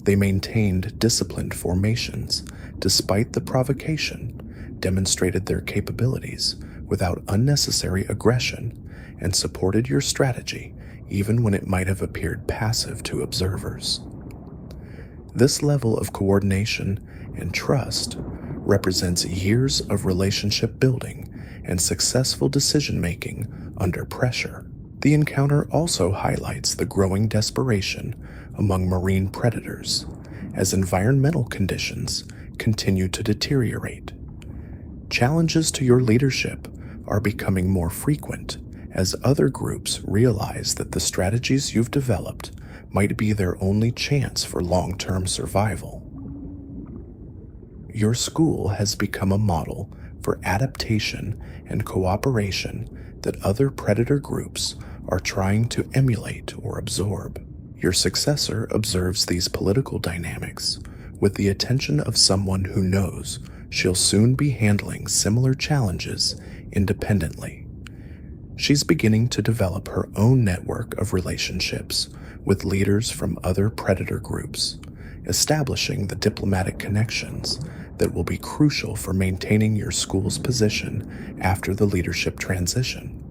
They maintained disciplined formations despite the provocation, demonstrated their capabilities without unnecessary aggression, and supported your strategy even when it might have appeared passive to observers. This level of coordination and trust represents years of relationship building and successful decision-making under pressure. The encounter also highlights the growing desperation among marine predators as environmental conditions continue to deteriorate. Challenges to your leadership are becoming more frequent as other groups realize that the strategies you've developed might be their only chance for long-term survival. Your school has become a model for adaptation and cooperation that other predator groups are trying to emulate or absorb. Your successor observes these political dynamics with the attention of someone who knows she'll soon be handling similar challenges independently. She's beginning to develop her own network of relationships with leaders from other predator groups, establishing the diplomatic connections that will be crucial for maintaining your school's position after the leadership transition.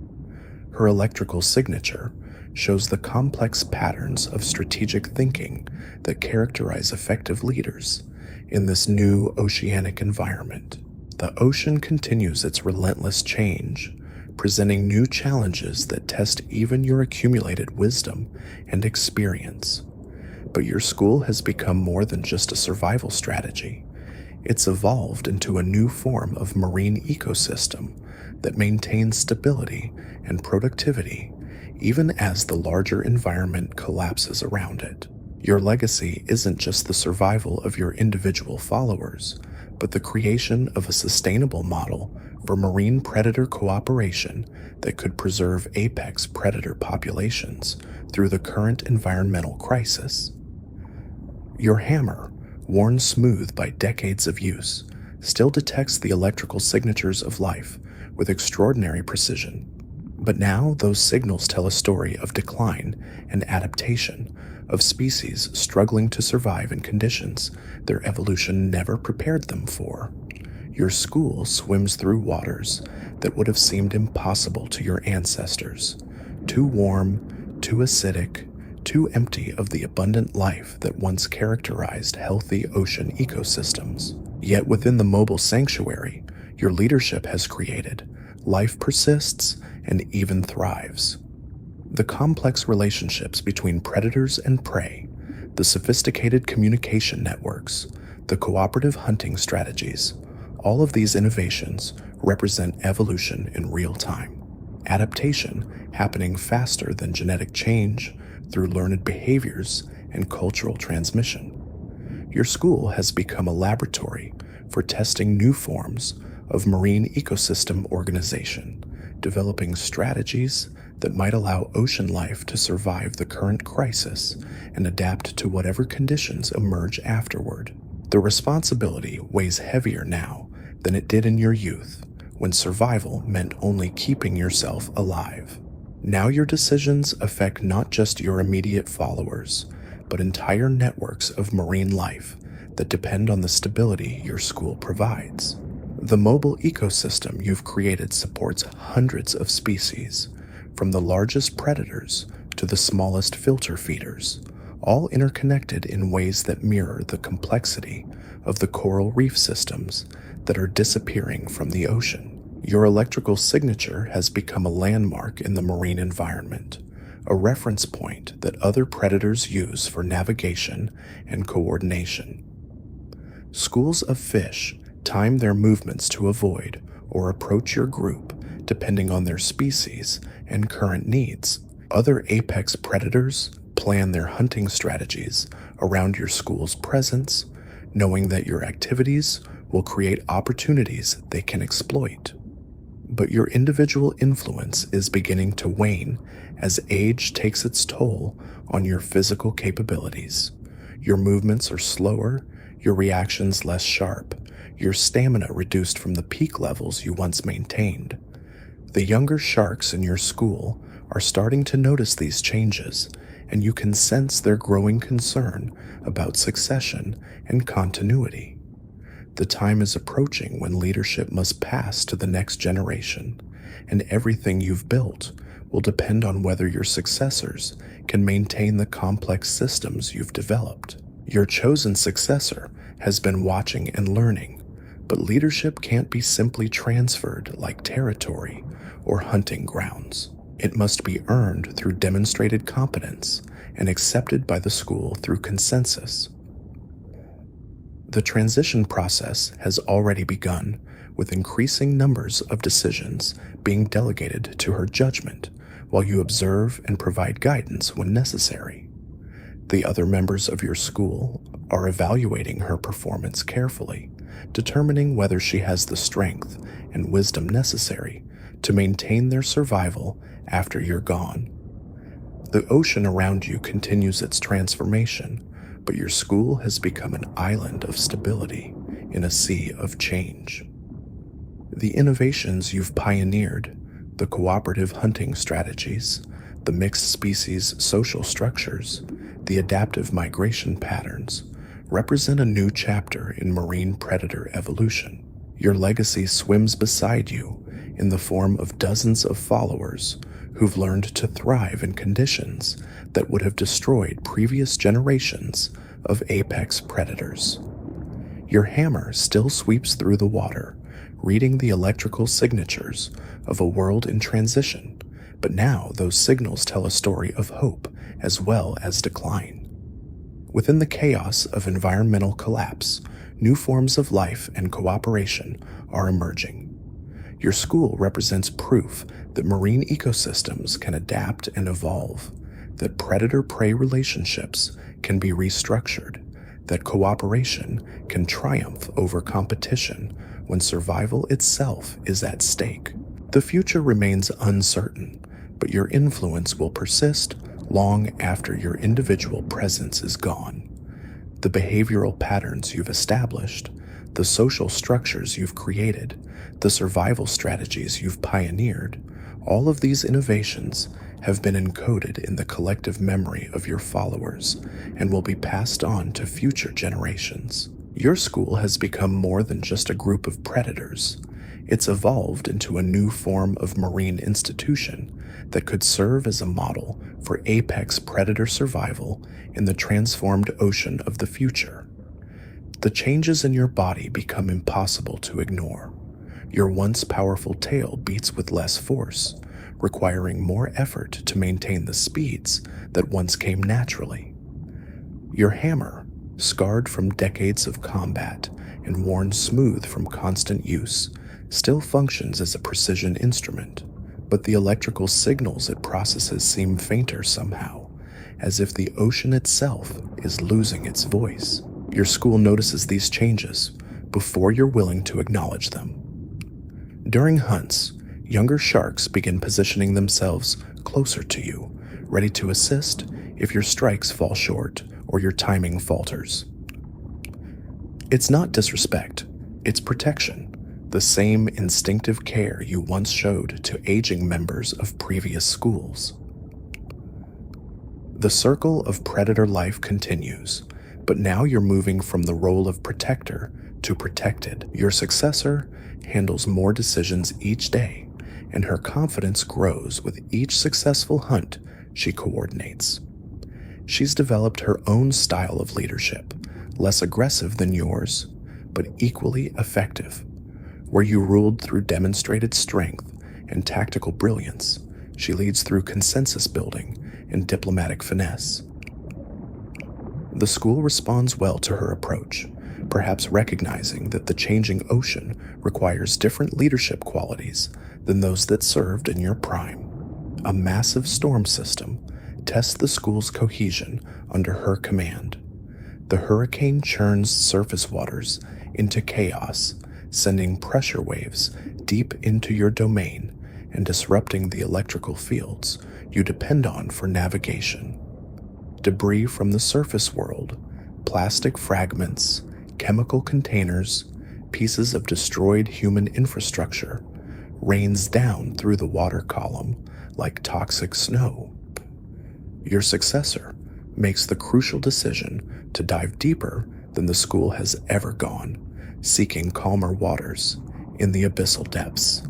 Her electrical signature shows the complex patterns of strategic thinking that characterize effective leaders in this new oceanic environment. The ocean continues its relentless change, presenting new challenges that test even your accumulated wisdom and experience. But your school has become more than just a survival strategy. It's evolved into a new form of marine ecosystem that maintains stability and productivity even as the larger environment collapses around it. Your legacy isn't just the survival of your individual followers, but the creation of a sustainable model for marine predator cooperation that could preserve apex predator populations through the current environmental crisis. Your hammer, worn smooth by decades of use, still detects the electrical signatures of life with extraordinary precision. But now those signals tell a story of decline and adaptation, of species struggling to survive in conditions their evolution never prepared them for. Your school swims through waters that would have seemed impossible to your ancestors, too warm, too acidic, too empty of the abundant life that once characterized healthy ocean ecosystems. Yet within the mobile sanctuary your leadership has created, life persists and even thrives. The complex relationships between predators and prey, the sophisticated communication networks, the cooperative hunting strategies, all of these innovations represent evolution in real time. Adaptation happening faster than genetic change through learned behaviors and cultural transmission. Your school has become a laboratory for testing new forms of marine ecosystem organization, developing strategies that might allow ocean life to survive the current crisis and adapt to whatever conditions emerge afterward. The responsibility weighs heavier now than it did in your youth, when survival meant only keeping yourself alive. Now your decisions affect not just your immediate followers, but entire networks of marine life that depend on the stability your school provides. The mobile ecosystem you've created supports hundreds of species, from the largest predators to the smallest filter feeders, all interconnected in ways that mirror the complexity of the coral reef systems that are disappearing from the ocean. Your electrical signature has become a landmark in the marine environment, a reference point that other predators use for navigation and coordination. Schools of fish time their movements to avoid or approach your group depending on their species and current needs. Other apex predators plan their hunting strategies around your school's presence, knowing that your activities will create opportunities they can exploit. But your individual influence is beginning to wane as age takes its toll on your physical capabilities. Your movements are slower, your reactions less sharp, your stamina reduced from the peak levels you once maintained. The younger sharks in your school are starting to notice these changes, and you can sense their growing concern about succession and continuity. The time is approaching when leadership must pass to the next generation, and everything you've built will depend on whether your successors can maintain the complex systems you've developed. Your chosen successor has been watching and learning, but leadership can't be simply transferred like territory or hunting grounds. It must be earned through demonstrated competence and accepted by the school through consensus. The transition process has already begun, with increasing numbers of decisions being delegated to her judgment, while you observe and provide guidance when necessary. The other members of your school are evaluating her performance carefully, determining whether she has the strength and wisdom necessary to maintain their survival after you're gone. The ocean around you continues its transformation, but your school has become an island of stability in a sea of change. The innovations you've pioneered, the cooperative hunting strategies, the mixed species social structures, the adaptive migration patterns, represent a new chapter in marine predator evolution. Your legacy swims beside you in the form of dozens of followers who've learned to thrive in conditions that would have destroyed previous generations of apex predators. Your hammer still sweeps through the water, reading the electrical signatures of a world in transition, but now those signals tell a story of hope as well as decline. Within the chaos of environmental collapse, new forms of life and cooperation are emerging. Your school represents proof that marine ecosystems can adapt and evolve, that predator-prey relationships can be restructured, that cooperation can triumph over competition when survival itself is at stake. The future remains uncertain, but your influence will persist long after your individual presence is gone. The behavioral patterns you've established, the social structures you've created, the survival strategies you've pioneered, all of these innovations have been encoded in the collective memory of your followers and will be passed on to future generations. Your school has become more than just a group of predators. It's evolved into a new form of marine institution that could serve as a model for apex predator survival in the transformed ocean of the future. The changes in your body become impossible to ignore. Your once powerful tail beats with less force, requiring more effort to maintain the speeds that once came naturally. Your hammer, scarred from decades of combat and worn smooth from constant use, still functions as a precision instrument, but the electrical signals it processes seem fainter somehow, as if the ocean itself is losing its voice. Your school notices these changes before you're willing to acknowledge them. During hunts, younger sharks begin positioning themselves closer to you, ready to assist if your strikes fall short or your timing falters. It's not disrespect, it's protection, the same instinctive care you once showed to aging members of previous schools. The circle of predator life continues, but now you're moving from the role of protector to protected. Your successor handles more decisions each day, and her confidence grows with each successful hunt she coordinates. She's developed her own style of leadership, less aggressive than yours, but equally effective. Where you ruled through demonstrated strength and tactical brilliance, she leads through consensus building and diplomatic finesse. The school responds well to her approach, perhaps recognizing that the changing ocean requires different leadership qualities than those that served in your prime. A massive storm system tests the school's cohesion under her command. The hurricane churns surface waters into chaos, sending pressure waves deep into your domain and disrupting the electrical fields you depend on for navigation. Debris from the surface world, plastic fragments, chemical containers, pieces of destroyed human infrastructure, rains down through the water column like toxic snow. Your successor makes the crucial decision to dive deeper than the school has ever gone, seeking calmer waters in the abyssal depths.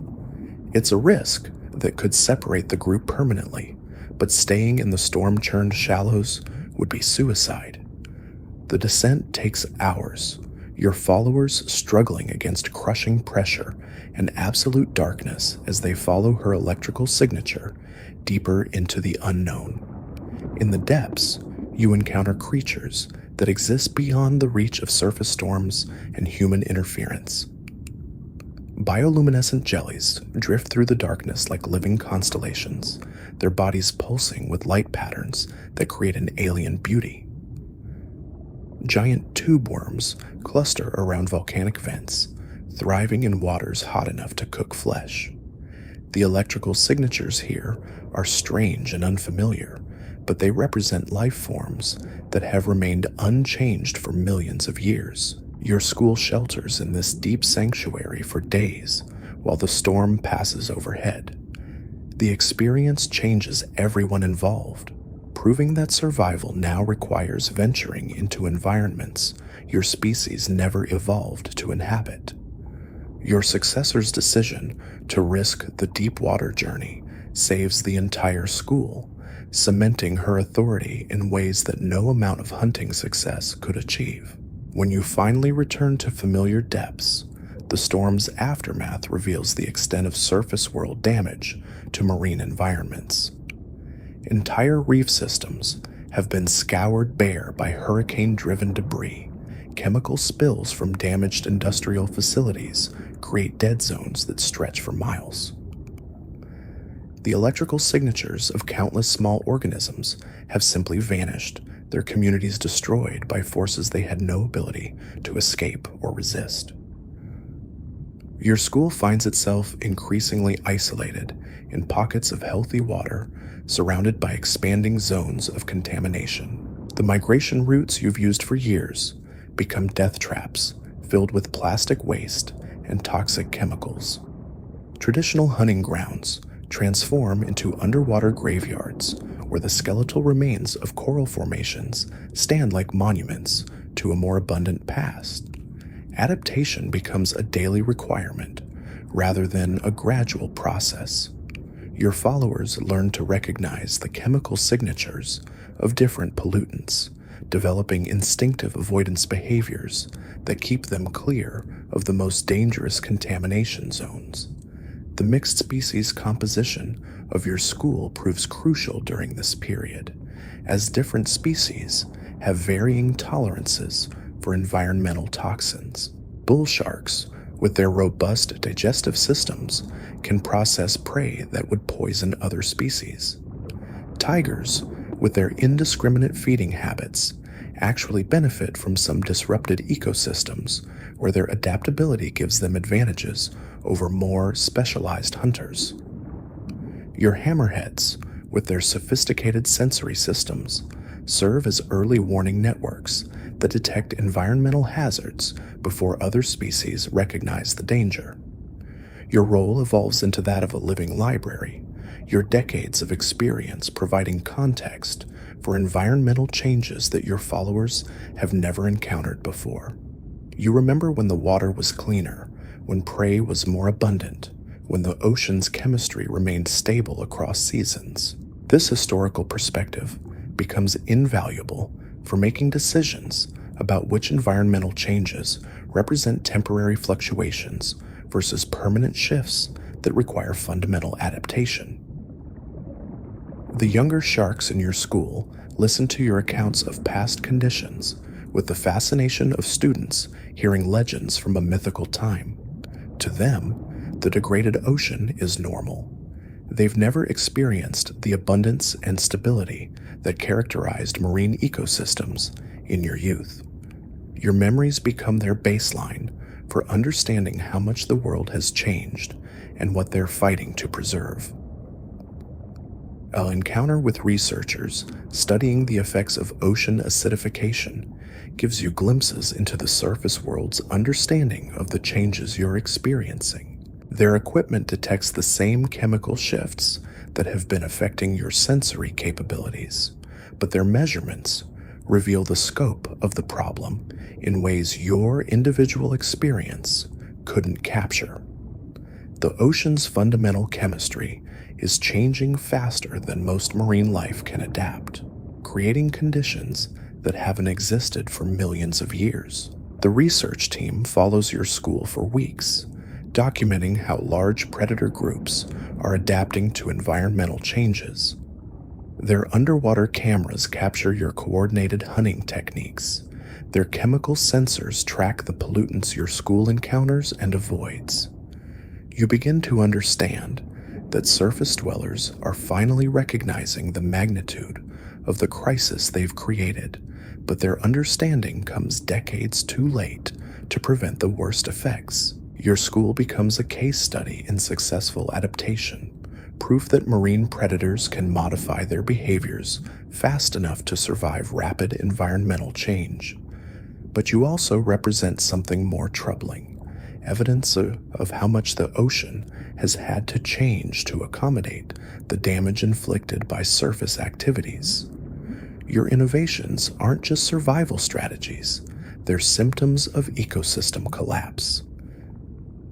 It's a risk that could separate the group permanently, but staying in the storm-churned shallows would be suicide. The descent takes hours, your followers struggling against crushing pressure and absolute darkness as they follow her electrical signature deeper into the unknown. In the depths, you encounter creatures that exist beyond the reach of surface storms and human interference. Bioluminescent jellies drift through the darkness like living constellations, their bodies pulsing with light patterns that create an alien beauty. Giant tube worms cluster around volcanic vents, thriving in waters hot enough to cook flesh. The electrical signatures here are strange and unfamiliar, but they represent life forms that have remained unchanged for millions of years. Your school shelters in this deep sanctuary for days while the storm passes overhead. The experience changes everyone involved, proving that survival now requires venturing into environments your species never evolved to inhabit. Your successor's decision to risk the deep water journey saves the entire school, cementing her authority in ways that no amount of hunting success could achieve. When you finally return to familiar depths, the storm's aftermath reveals the extent of surface world damage to marine environments. Entire reef systems have been scoured bare by hurricane-driven debris. Chemical spills from damaged industrial facilities create dead zones that stretch for miles. The electrical signatures of countless small organisms have simply vanished, their communities destroyed by forces they had no ability to escape or resist. Your school finds itself increasingly isolated in pockets of healthy water, surrounded by expanding zones of contamination. The migration routes you've used for years become death traps filled with plastic waste and toxic chemicals. Traditional hunting grounds transform into underwater graveyards where the skeletal remains of coral formations stand like monuments to a more abundant past. Adaptation becomes a daily requirement rather than a gradual process. Your followers learn to recognize the chemical signatures of different pollutants, developing instinctive avoidance behaviors that keep them clear of the most dangerous contamination zones. The mixed species composition of your school proves crucial during this period, as different species have varying tolerances for environmental toxins. Bull sharks, with their robust digestive systems, can process prey that would poison other species. Tigers, with their indiscriminate feeding habits, actually benefit from some disrupted ecosystems where their adaptability gives them advantages over more specialized hunters. Your hammerheads, with their sophisticated sensory systems, serve as early warning networks that detect environmental hazards before other species recognize the danger. Your role evolves into that of a living library, your decades of experience providing context for environmental changes that your followers have never encountered before. You remember when the water was cleaner, when prey was more abundant, when the ocean's chemistry remained stable across seasons. This historical perspective becomes invaluable for making decisions about which environmental changes represent temporary fluctuations versus permanent shifts that require fundamental adaptation. The younger sharks in your school listen to your accounts of past conditions with the fascination of students hearing legends from a mythical time. To them, the degraded ocean is normal. They've never experienced the abundance and stability that characterized marine ecosystems in your youth. Your memories become their baseline for understanding how much the world has changed and what they're fighting to preserve. An encounter with researchers studying the effects of ocean acidification gives you glimpses into the surface world's understanding of the changes you're experiencing. Their equipment detects the same chemical shifts that have been affecting your sensory capabilities, but their measurements reveal the scope of the problem in ways your individual experience couldn't capture. The ocean's fundamental chemistry is changing faster than most marine life can adapt, creating conditions that haven't existed for millions of years. The research team follows your school for weeks, documenting how large predator groups are adapting to environmental changes. Their underwater cameras capture your coordinated hunting techniques. Their chemical sensors track the pollutants your school encounters and avoids. You begin to understand that surface dwellers are finally recognizing the magnitude of the crisis they've created, but their understanding comes decades too late to prevent the worst effects. Your school becomes a case study in successful adaptation, proof that marine predators can modify their behaviors fast enough to survive rapid environmental change. But you also represent something more troubling, evidence of how much the ocean has had to change to accommodate the damage inflicted by surface activities. Your innovations aren't just survival strategies, they're symptoms of ecosystem collapse.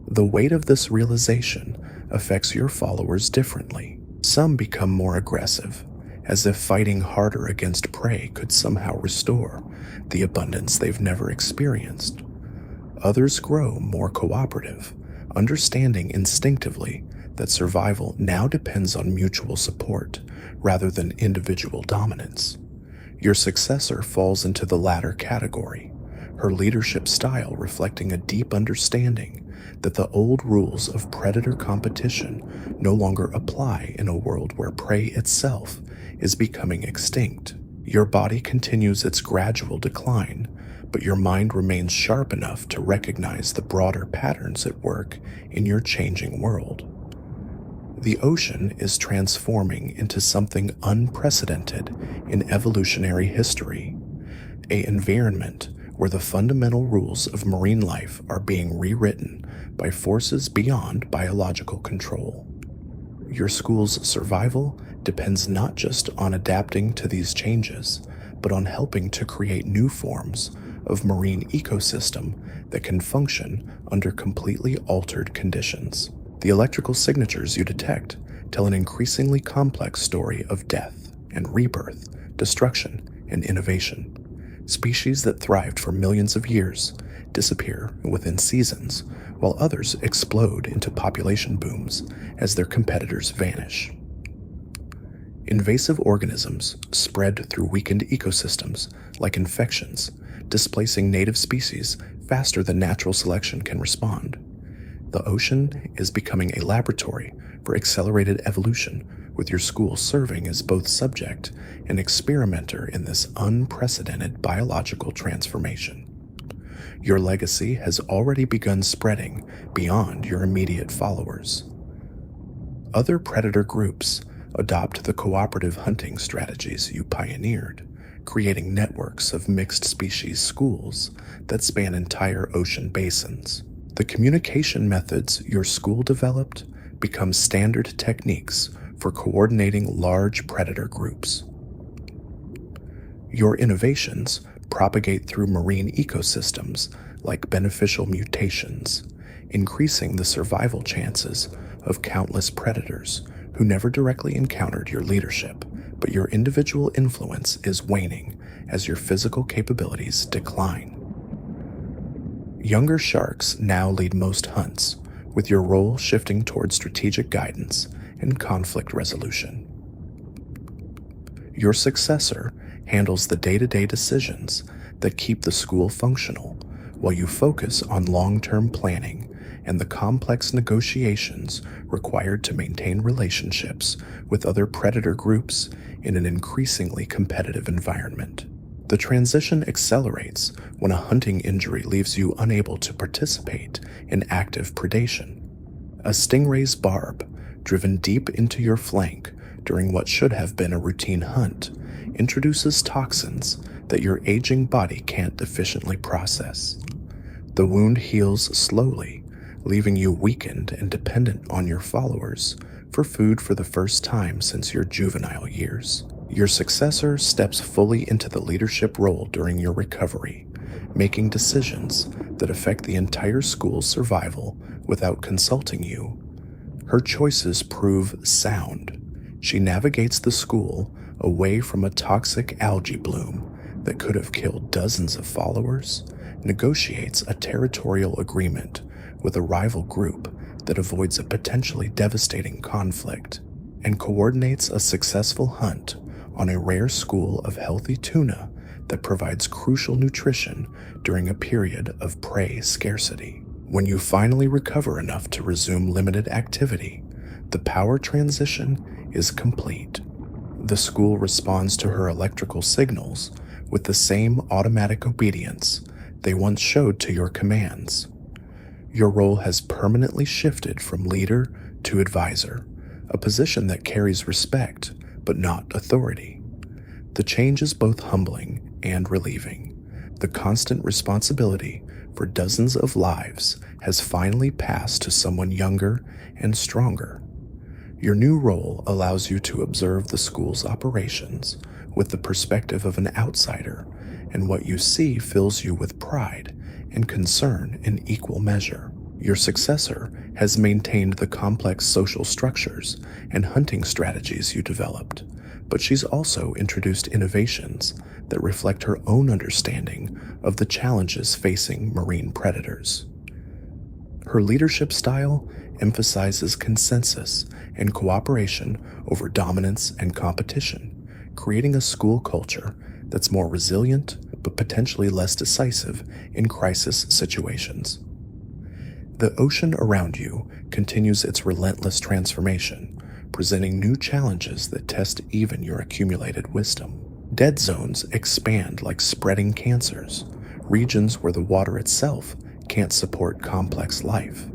The weight of this realization affects your followers differently. Some become more aggressive, as if fighting harder against prey could somehow restore the abundance they've never experienced. Others grow more cooperative, understanding instinctively that survival now depends on mutual support rather than individual dominance. Your successor falls into the latter category, her leadership style reflecting a deep understanding that the old rules of predator competition no longer apply in a world where prey itself is becoming extinct. Your body continues its gradual decline, but your mind remains sharp enough to recognize the broader patterns at work in your changing world. The ocean is transforming into something unprecedented in evolutionary history, an environment where the fundamental rules of marine life are being rewritten by forces beyond biological control. Your school's survival depends not just on adapting to these changes, but on helping to create new forms of marine ecosystem that can function under completely altered conditions. The electrical signatures you detect tell an increasingly complex story of death and rebirth, destruction and innovation. Species that thrived for millions of years disappear within seasons, while others explode into population booms as their competitors vanish. Invasive organisms spread through weakened ecosystems like infections, displacing native species faster than natural selection can respond. The ocean is becoming a laboratory for accelerated evolution, with your school serving as both subject and experimenter in this unprecedented biological transformation. Your legacy has already begun spreading beyond your immediate followers. Other predator groups adopt the cooperative hunting strategies you pioneered, creating networks of mixed species schools that span entire ocean basins. The communication methods your school developed become standard techniques for coordinating large predator groups. Your innovations propagate through marine ecosystems like beneficial mutations, increasing the survival chances of countless predators who never directly encountered your leadership, but your individual influence is waning as your physical capabilities decline. Younger sharks now lead most hunts, with your role shifting toward strategic guidance and conflict resolution. Your successor handles the day-to-day decisions that keep the school functional, while you focus on long-term planning and the complex negotiations required to maintain relationships with other predator groups in an increasingly competitive environment. The transition accelerates when a hunting injury leaves you unable to participate in active predation. A stingray's barb, driven deep into your flank during what should have been a routine hunt, introduces toxins that your aging body can't efficiently process. The wound heals slowly, leaving you weakened and dependent on your followers for food for the first time since your juvenile years. Your successor steps fully into the leadership role during your recovery, making decisions that affect the entire school's survival without consulting you. Her choices prove sound. She navigates the school away from a toxic algae bloom that could have killed dozens of followers, negotiates a territorial agreement with a rival group that avoids a potentially devastating conflict, and coordinates a successful hunt on a rare school of healthy tuna that provides crucial nutrition during a period of prey scarcity. When you finally recover enough to resume limited activity, the power transition is complete. The school responds to her electrical signals with the same automatic obedience they once showed to your commands. Your role has permanently shifted from leader to advisor, a position that carries respect but not authority. The change is both humbling and relieving. The constant responsibility for dozens of lives has finally passed to someone younger and stronger. Your new role allows you to observe the school's operations with the perspective of an outsider, and what you see fills you with pride and concern in equal measure. Your successor has maintained the complex social structures and hunting strategies you developed, but she's also introduced innovations that reflect her own understanding of the challenges facing marine predators. Her leadership style emphasizes consensus and cooperation over dominance and competition, creating a school culture that's more resilient but potentially less decisive in crisis situations. The ocean around you continues its relentless transformation, presenting new challenges that test even your accumulated wisdom. Dead zones expand like spreading cancers, regions where the water itself can't support complex life.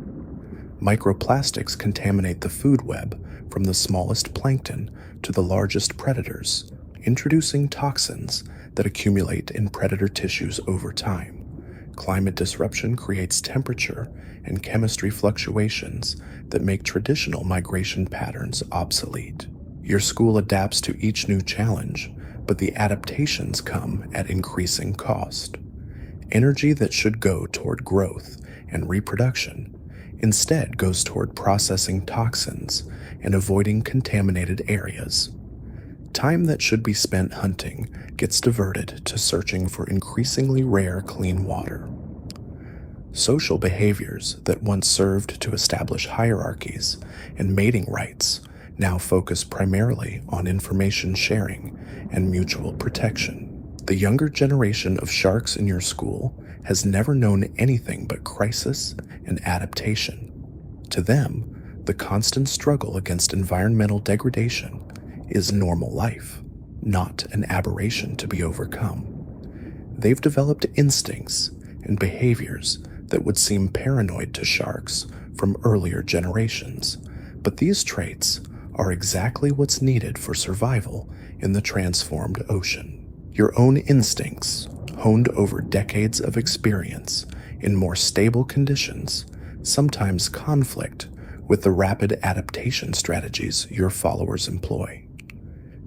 Microplastics contaminate the food web from the smallest plankton to the largest predators, introducing toxins that accumulate in predator tissues over time. Climate disruption creates temperature and chemistry fluctuations that make traditional migration patterns obsolete. Your school adapts to each new challenge, but the adaptations come at increasing cost. Energy that should go toward growth and reproduction instead goes toward processing toxins and avoiding contaminated areas. Time that should be spent hunting gets diverted to searching for increasingly rare clean water. Social behaviors that once served to establish hierarchies and mating rights now focus primarily on information sharing and mutual protection. The younger generation of sharks in your school has never known anything but crisis and adaptation. To them, the constant struggle against environmental degradation is normal life, not an aberration to be overcome. They've developed instincts and behaviors that would seem paranoid to sharks from earlier generations, but these traits are exactly what's needed for survival in the transformed ocean. Your own instincts, honed over decades of experience in more stable conditions, sometimes conflict with the rapid adaptation strategies your followers employ.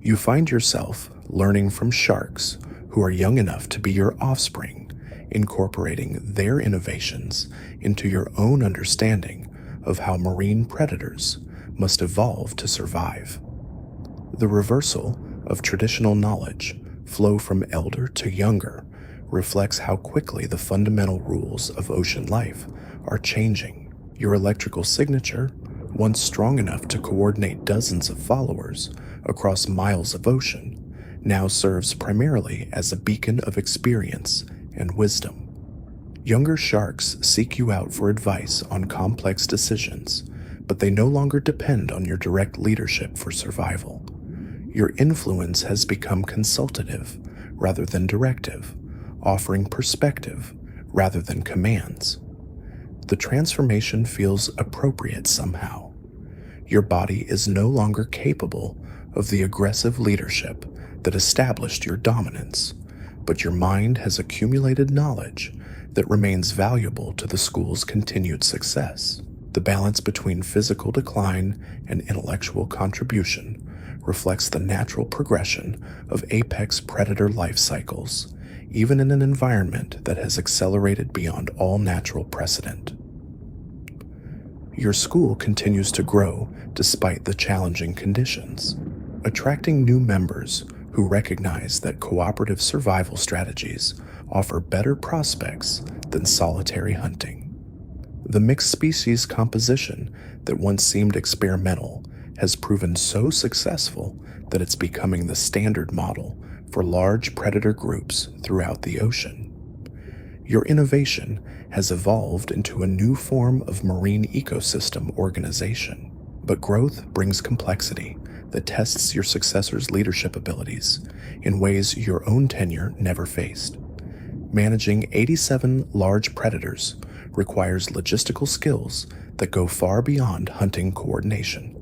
You find yourself learning from sharks who are young enough to be your offspring incorporating their innovations into your own understanding of how marine predators must evolve to survive. The reversal of traditional knowledge, flow from elder to younger, reflects how quickly the fundamental rules of ocean life are changing. Your electrical signature, once strong enough to coordinate dozens of followers across miles of ocean, now serves primarily as a beacon of experience and wisdom. Younger sharks seek you out for advice on complex decisions, but they no longer depend on your direct leadership for survival. Your influence has become consultative rather than directive, offering perspective rather than commands. The transformation feels appropriate somehow. Your body is no longer capable of the aggressive leadership that established your dominance, but your mind has accumulated knowledge that remains valuable to the school's continued success. The balance between physical decline and intellectual contribution reflects the natural progression of apex predator life cycles, even in an environment that has accelerated beyond all natural precedent. Your school continues to grow despite the challenging conditions, attracting new members who recognize that cooperative survival strategies offer better prospects than solitary hunting. The mixed species composition that once seemed experimental has proven so successful that it's becoming the standard model for large predator groups throughout the ocean. Your innovation has evolved into a new form of marine ecosystem organization, but growth brings complexity that tests your successor's leadership abilities in ways your own tenure never faced. Managing 87 large predators requires logistical skills that go far beyond hunting coordination.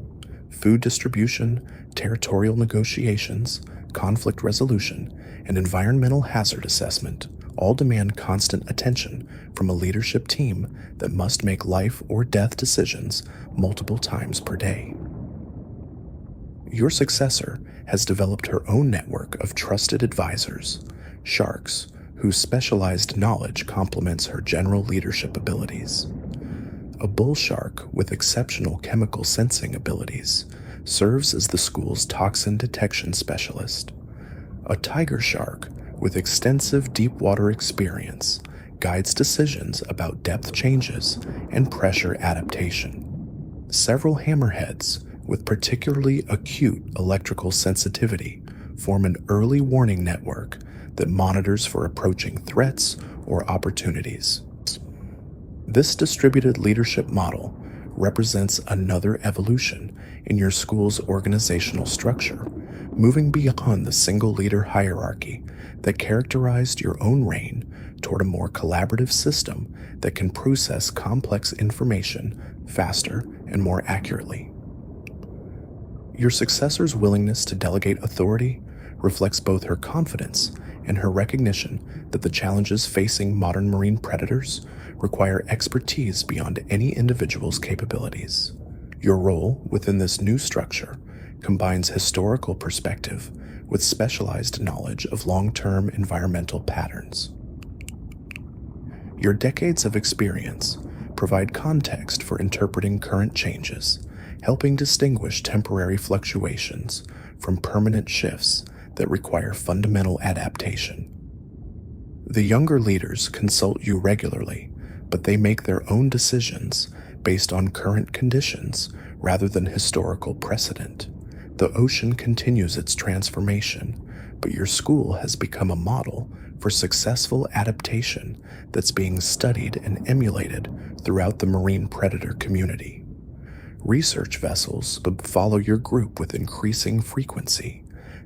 Food distribution, territorial negotiations, conflict resolution, and environmental hazard assessment all demand constant attention from a leadership team that must make life or death decisions multiple times per day. Your successor has developed her own network of trusted advisors, sharks, whose specialized knowledge complements her general leadership abilities. A bull shark with exceptional chemical sensing abilities serves as the school's toxin detection specialist. A tiger shark with extensive deep water experience guides decisions about depth changes and pressure adaptation. Several hammerheads with particularly acute electrical sensitivity form an early warning network that monitors for approaching threats or opportunities. This distributed leadership model represents another evolution in your school's organizational structure, moving beyond the single leader hierarchy that characterized your own reign toward a more collaborative system that can process complex information faster and more accurately. Your successor's willingness to delegate authority reflects both her confidence and her recognition that the challenges facing modern marine predators require expertise beyond any individual's capabilities. Your role within this new structure combines historical perspective with specialized knowledge of long-term environmental patterns. Your decades of experience provide context for interpreting current changes, helping distinguish temporary fluctuations from permanent shifts that require fundamental adaptation. The younger leaders consult you regularly, but they make their own decisions based on current conditions rather than historical precedent. The ocean continues its transformation, but your school has become a model for successful adaptation that's being studied and emulated throughout the marine predator community. Research vessels follow your group with increasing frequency,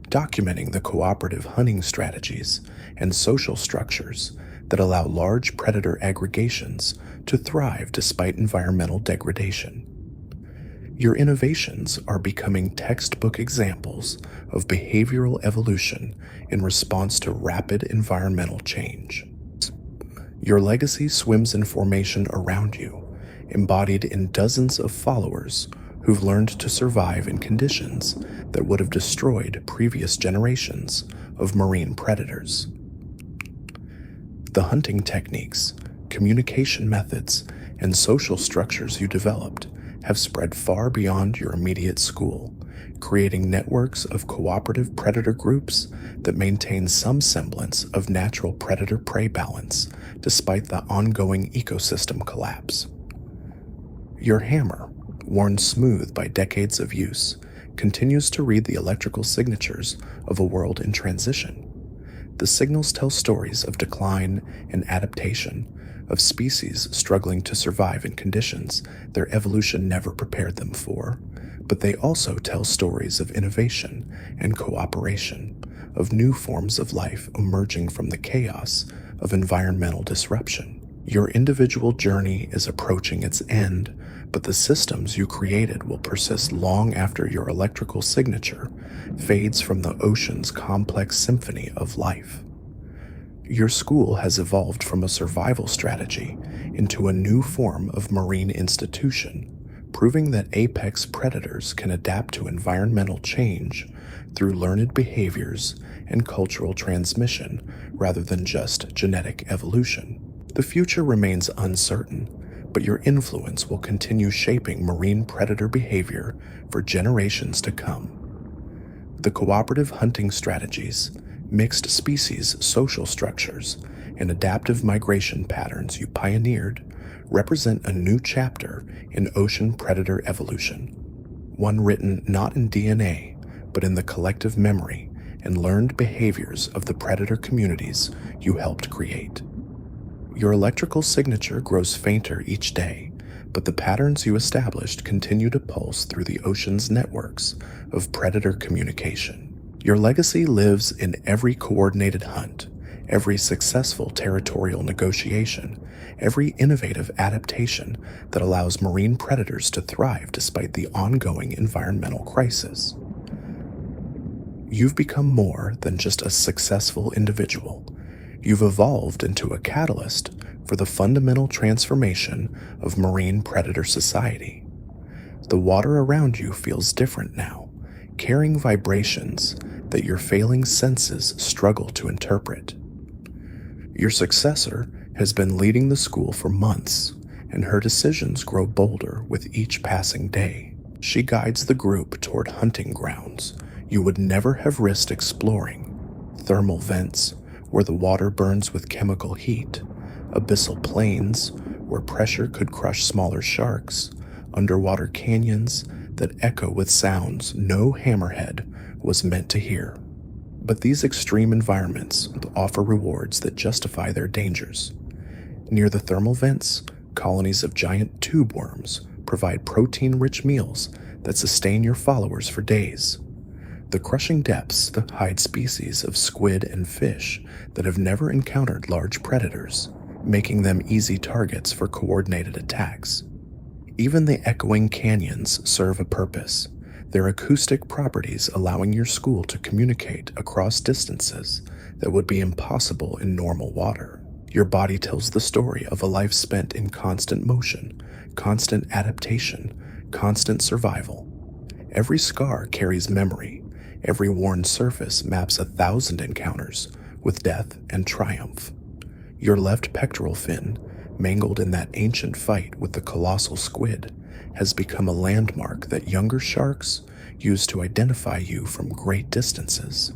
documenting the cooperative hunting strategies and social structures that allow large predator aggregations to thrive despite environmental degradation. Your innovations are becoming textbook examples of behavioral evolution in response to rapid environmental change. Your legacy swims in formation around you, embodied in dozens of followers who've learned to survive in conditions that would have destroyed previous generations of marine predators. The hunting techniques, communication methods, and social structures you developed have spread far beyond your immediate school, creating networks of cooperative predator groups that maintain some semblance of natural predator-prey balance despite the ongoing ecosystem collapse. Your hammer, worn smooth by decades of use, continues to read the electrical signatures of a world in transition. The signals tell stories of decline and adaptation, of species struggling to survive in conditions their evolution never prepared them for, but they also tell stories of innovation and cooperation, of new forms of life emerging from the chaos of environmental disruption. Your individual journey is approaching its end, but the systems you created will persist long after your electrical signature fades from the ocean's complex symphony of life. Your school has evolved from a survival strategy into a new form of marine institution, proving that apex predators can adapt to environmental change through learned behaviors and cultural transmission rather than just genetic evolution. The future remains uncertain, but your influence will continue shaping marine predator behavior for generations to come. The cooperative hunting strategies, mixed species social structures, and adaptive migration patterns you pioneered represent a new chapter in ocean predator evolution, one written not in DNA, but in the collective memory and learned behaviors of the predator communities you helped create. Your electrical signature grows fainter each day, but the patterns you established continue to pulse through the ocean's networks of predator communication. Your legacy lives in every coordinated hunt, every successful territorial negotiation, every innovative adaptation that allows marine predators to thrive despite the ongoing environmental crisis. You've become more than just a successful individual. You've evolved into a catalyst for the fundamental transformation of marine predator society. The water around you feels different now, carrying vibrations that your failing senses struggle to interpret. Your successor has been leading the school for months, and her decisions grow bolder with each passing day. She guides the group toward hunting grounds you would never have risked exploring, thermal vents where the water burns with chemical heat, abyssal plains where pressure could crush smaller sharks, underwater canyons that echo with sounds no hammerhead was meant to hear. But these extreme environments offer rewards that justify their dangers. Near the thermal vents, colonies of giant tube worms provide protein-rich meals that sustain your followers for days. The crushing depths hide species of squid and fish that have never encountered large predators, making them easy targets for coordinated attacks. Even the echoing canyons serve a purpose, their acoustic properties allowing your school to communicate across distances that would be impossible in normal water. Your body tells the story of a life spent in constant motion, constant adaptation, constant survival. Every scar carries memory. Every worn surface maps 1,000 encounters with death and triumph. Your left pectoral fin, mangled in that ancient fight with the colossal squid, has become a landmark that younger sharks use to identify you from great distances.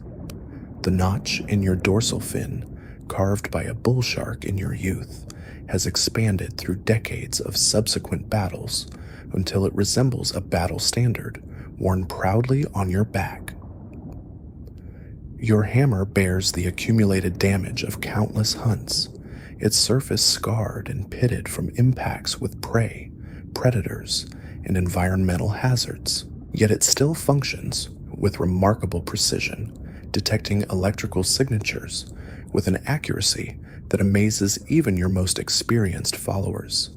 The notch in your dorsal fin, carved by a bull shark in your youth, has expanded through decades of subsequent battles until it resembles a battle standard worn proudly on your back. Your hammer bears the accumulated damage of countless hunts, its surface scarred and pitted from impacts with prey, predators, and environmental hazards. Yet it still functions with remarkable precision, detecting electrical signatures with an accuracy that amazes even your most experienced followers.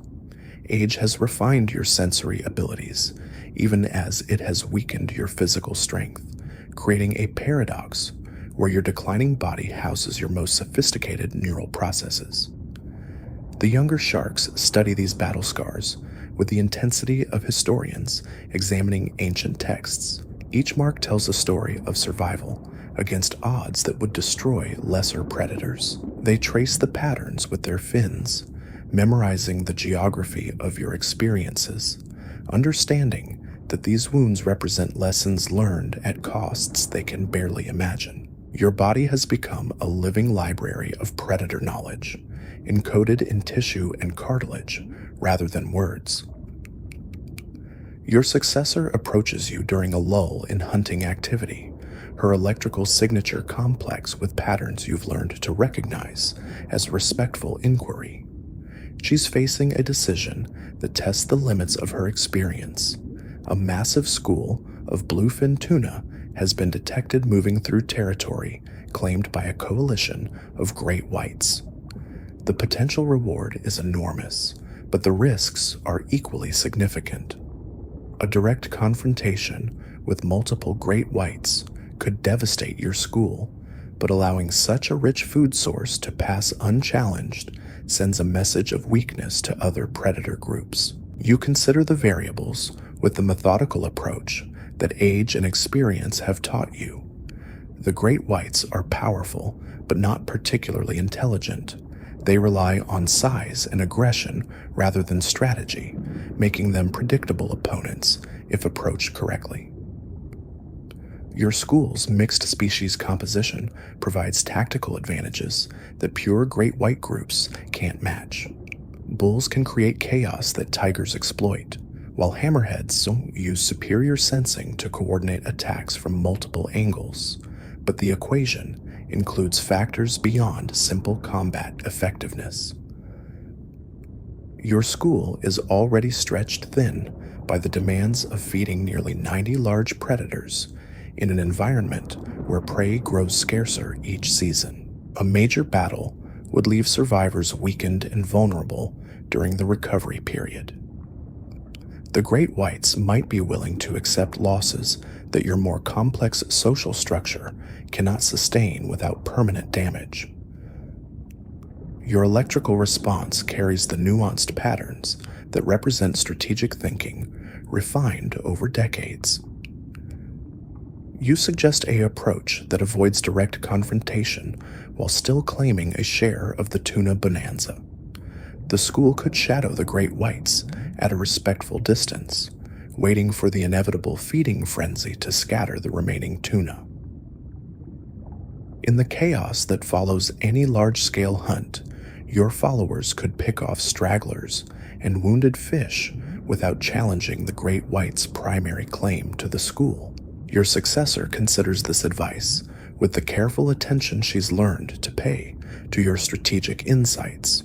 Age has refined your sensory abilities, even as it has weakened your physical strength, creating a paradox where your declining body houses your most sophisticated neural processes. The younger sharks study these battle scars with the intensity of historians examining ancient texts, Each mark tells a story of survival against odds that would destroy lesser predators. They trace the patterns with their fins, memorizing the geography of your experiences, understanding that these wounds represent lessons learned at costs they can barely imagine. Your body has become a living library of predator knowledge, encoded in tissue and cartilage rather than words. Your successor approaches you during a lull in hunting activity, her electrical signature complex with patterns you've learned to recognize as respectful inquiry. She's facing a decision that tests the limits of her experience. A massive school of bluefin tuna has been detected moving through territory claimed by a coalition of great whites. The potential reward is enormous, but the risks are equally significant. A direct confrontation with multiple great whites could devastate your school, but allowing such a rich food source to pass unchallenged sends a message of weakness to other predator groups. You consider the variables with the methodical approach that age and experience have taught you. The great whites are powerful, but not particularly intelligent. They rely on size and aggression rather than strategy, making them predictable opponents if approached correctly. Your school's mixed species composition provides tactical advantages that pure great white groups can't match. Bulls can create chaos that tigers exploit, while hammerheads use superior sensing to coordinate attacks from multiple angles. But the equation includes factors beyond simple combat effectiveness. Your school is already stretched thin by the demands of feeding nearly 90 large predators in an environment where prey grows scarcer each season. A major battle would leave survivors weakened and vulnerable during the recovery period. The great whites might be willing to accept losses that your more complex social structure cannot sustain without permanent damage. Your electrical response carries the nuanced patterns that represent strategic thinking, refined over decades. You suggest an approach that avoids direct confrontation while still claiming a share of the tuna bonanza. The school could shadow the great whites at a respectful distance, waiting for the inevitable feeding frenzy to scatter the remaining tuna. In the chaos that follows any large-scale hunt, your followers could pick off stragglers and wounded fish without challenging the great white's primary claim to the school. Your successor considers this advice with the careful attention she's learned to pay to your strategic insights.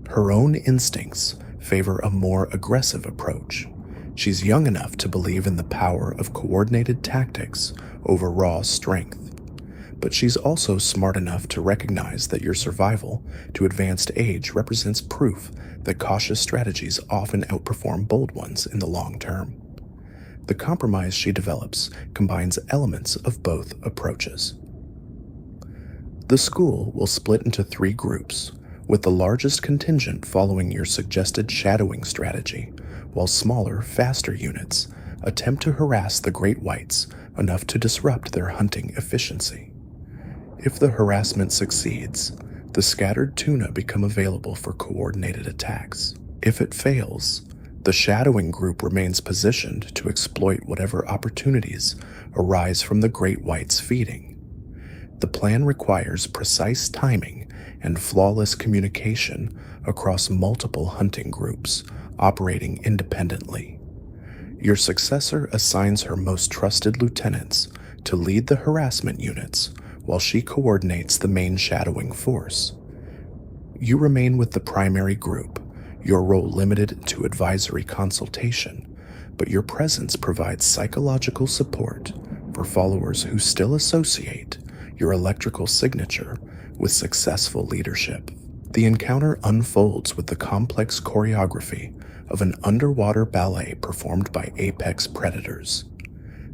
Her own instincts favor a more aggressive approach. She's young enough to believe in the power of coordinated tactics over raw strength. But she's also smart enough to recognize that your survival to advanced age represents proof that cautious strategies often outperform bold ones in the long term. The compromise she develops combines elements of both approaches. The school will split into 3 groups, with the largest contingent following your suggested shadowing strategy, while smaller, faster units attempt to harass the great whites enough to disrupt their hunting efficiency. If the harassment succeeds, the scattered tuna become available for coordinated attacks. If it fails, the shadowing group remains positioned to exploit whatever opportunities arise from the great whites feeding. The plan requires precise timing and flawless communication across multiple hunting groups operating independently. Your successor assigns her most trusted lieutenants to lead the harassment units while she coordinates the main shadowing force. You remain with the primary group, your role limited to advisory consultation, but your presence provides psychological support for followers who still associate your electrical signature with successful leadership. The encounter unfolds with the complex choreography of an underwater ballet performed by apex predators.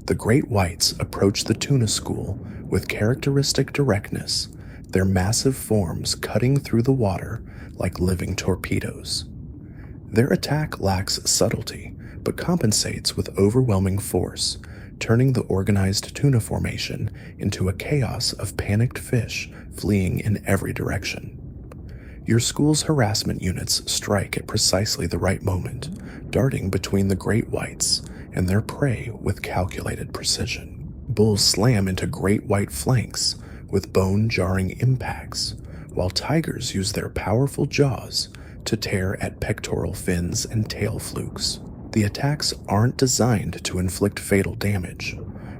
The great whites approach the tuna school with characteristic directness, their massive forms cutting through the water like living torpedoes. Their attack lacks subtlety, but compensates with overwhelming force, turning the organized tuna formation into a chaos of panicked fish fleeing in every direction. Your school's harassment units strike at precisely the right moment, darting between the great whites and their prey with calculated precision. Bulls slam into great white flanks with bone-jarring impacts, while tigers use their powerful jaws to tear at pectoral fins and tail flukes. The attacks aren't designed to inflict fatal damage.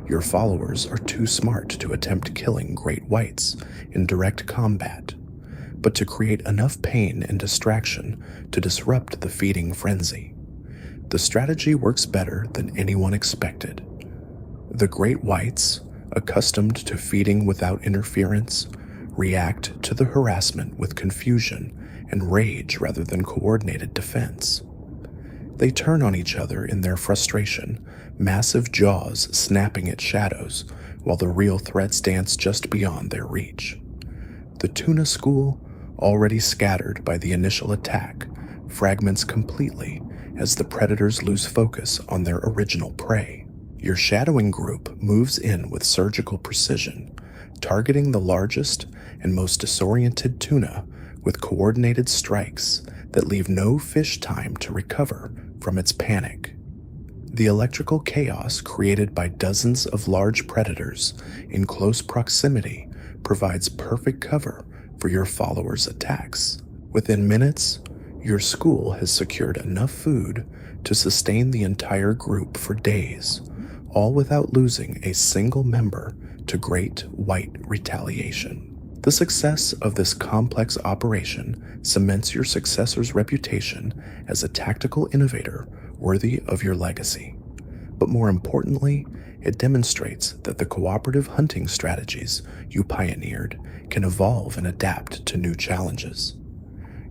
Your followers are too smart to attempt killing great whites in direct combat, but to create enough pain and distraction to disrupt the feeding frenzy. The strategy works better than anyone expected. The great whites, accustomed to feeding without interference, react to the harassment with confusion and rage rather than coordinated defense. They turn on each other in their frustration, massive jaws snapping at shadows while the real threats dance just beyond their reach. The tuna school, already scattered by the initial attack, fragments completely as the predators lose focus on their original prey. Your shadowing group moves in with surgical precision, targeting the largest and most disoriented tuna with coordinated strikes that leave no fish time to recover from its panic. The electrical chaos created by dozens of large predators in close proximity provides perfect cover for your followers' attacks. Within minutes, your school has secured enough food to sustain the entire group for days, all without losing a single member to great white retaliation. The success of this complex operation cements your successor's reputation as a tactical innovator worthy of your legacy. But more importantly, it demonstrates that the cooperative hunting strategies you pioneered can evolve and adapt to new challenges.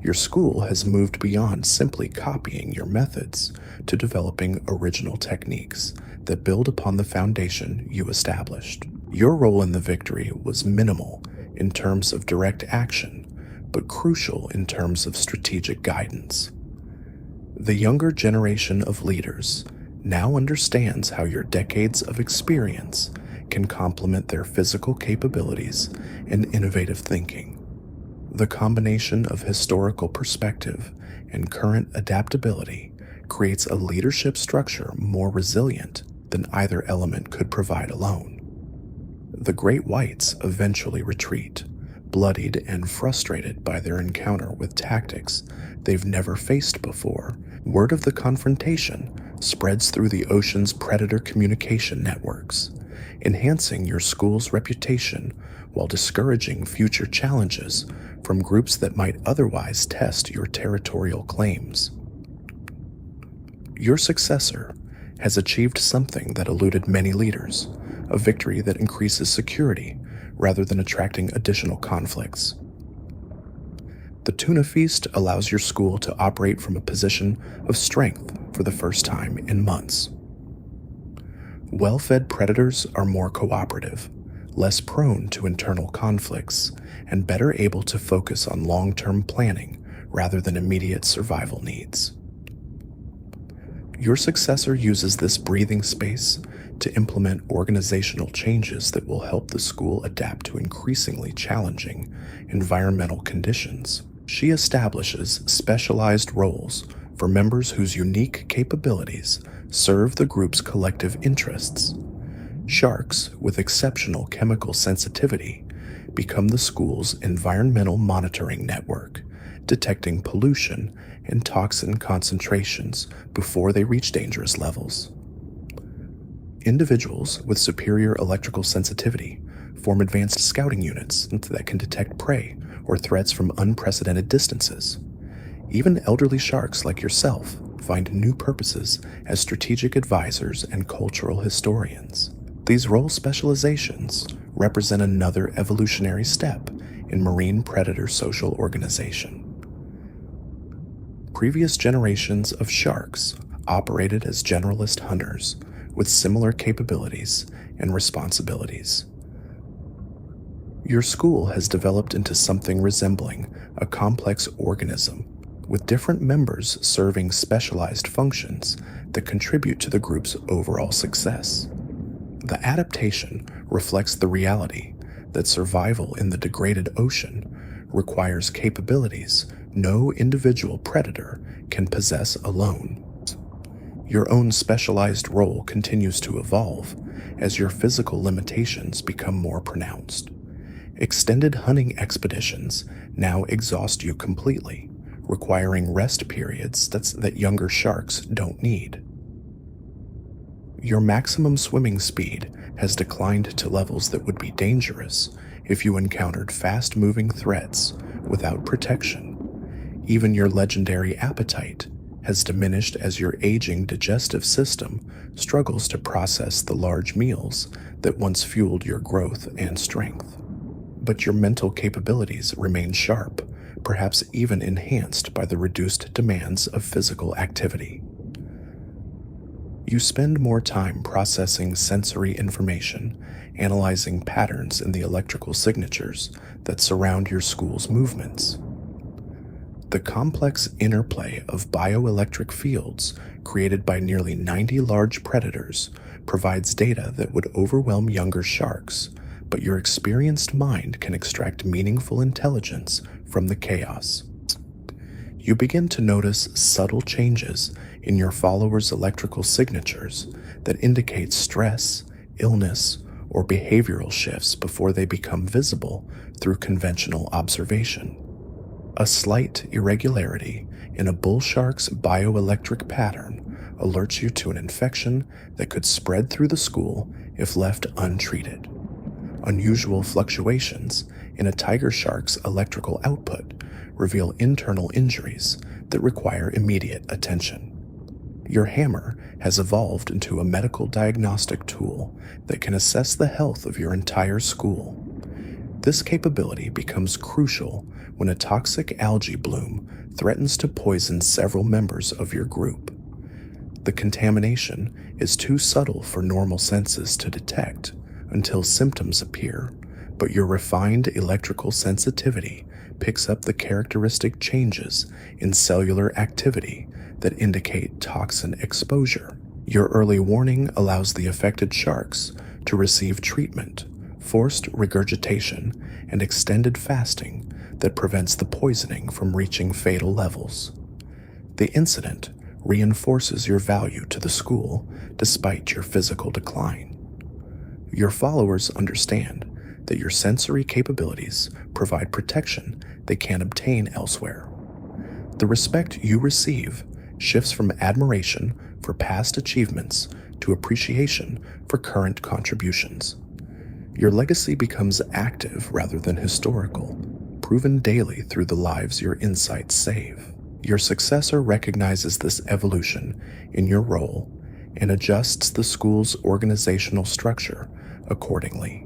Your school has moved beyond simply copying your methods to developing original techniques that build upon the foundation you established. Your role in the victory was minimal in terms of direct action, but crucial in terms of strategic guidance. The younger generation of leaders now understands how your decades of experience can complement their physical capabilities and innovative thinking. The combination of historical perspective and current adaptability creates a leadership structure more resilient than either element could provide alone. The great whites eventually retreat, bloodied and frustrated by their encounter with tactics they've never faced before. Word of the confrontation spreads through the ocean's predator communication networks, enhancing your school's reputation while discouraging future challenges from groups that might otherwise test your territorial claims. Your successor has achieved something that eluded many leaders, a victory that increases security rather than attracting additional conflicts. The tuna feast allows your school to operate from a position of strength for the first time in months. Well-fed predators are more cooperative, less prone to internal conflicts, and better able to focus on long-term planning rather than immediate survival needs. Your successor uses this breathing space to implement organizational changes that will help the school adapt to increasingly challenging environmental conditions. She establishes specialized roles for members whose unique capabilities serve the group's collective interests. Sharks with exceptional chemical sensitivity become the school's environmental monitoring network, detecting pollution and toxin concentrations before they reach dangerous levels. Individuals with superior electrical sensitivity form advanced scouting units that can detect prey or threats from unprecedented distances. Even elderly sharks like yourself find new purposes as strategic advisors and cultural historians. These role specializations represent another evolutionary step in marine predator social organization. Previous generations of sharks operated as generalist hunters with similar capabilities and responsibilities. Your school has developed into something resembling a complex organism with different members serving specialized functions that contribute to the group's overall success. The adaptation reflects the reality that survival in the degraded ocean requires capabilities no individual predator can possess alone. Your own specialized role continues to evolve as your physical limitations become more pronounced. Extended hunting expeditions now exhaust you completely, requiring rest periods that younger sharks don't need. Your maximum swimming speed has declined to levels that would be dangerous if you encountered fast-moving threats without protection. Even your legendary appetite has diminished as your aging digestive system struggles to process the large meals that once fueled your growth and strength. But your mental capabilities remain sharp, perhaps even enhanced by the reduced demands of physical activity. You spend more time processing sensory information, analyzing patterns in the electrical signatures that surround your school's movements. The complex interplay of bioelectric fields created by nearly 90 large predators provides data that would overwhelm younger sharks, but your experienced mind can extract meaningful intelligence from the chaos. You begin to notice subtle changes in your followers' electrical signatures that indicate stress, illness, or behavioral shifts before they become visible through conventional observation. A slight irregularity in a bull shark's bioelectric pattern alerts you to an infection that could spread through the school if left untreated. Unusual fluctuations in a tiger shark's electrical output reveal internal injuries that require immediate attention. Your hammer has evolved into a medical diagnostic tool that can assess the health of your entire school. This capability becomes crucial when a toxic algae bloom threatens to poison several members of your group. The contamination is too subtle for normal senses to detect until symptoms appear, but your refined electrical sensitivity picks up the characteristic changes in cellular activity that indicate toxin exposure. Your early warning allows the affected sharks to receive treatment, forced regurgitation, and extended fasting that prevents the poisoning from reaching fatal levels. The incident reinforces your value to the school despite your physical decline. Your followers understand that your sensory capabilities provide protection they can't obtain elsewhere. The respect you receive shifts from admiration for past achievements to appreciation for current contributions. Your legacy becomes active rather than historical, proven daily through the lives your insights save. Your successor recognizes this evolution in your role and adjusts the school's organizational structure accordingly.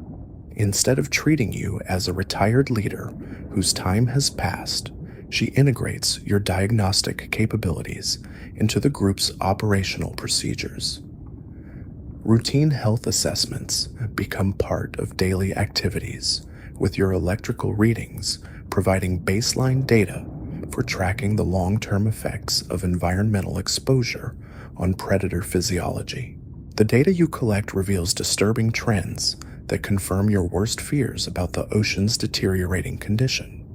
Instead of treating you as a retired leader whose time has passed, she integrates your diagnostic capabilities into the group's operational procedures. Routine health assessments become part of daily activities, with your electrical readings providing baseline data for tracking the long-term effects of environmental exposure on predator physiology. The data you collect reveals disturbing trends that confirm your worst fears about the ocean's deteriorating condition.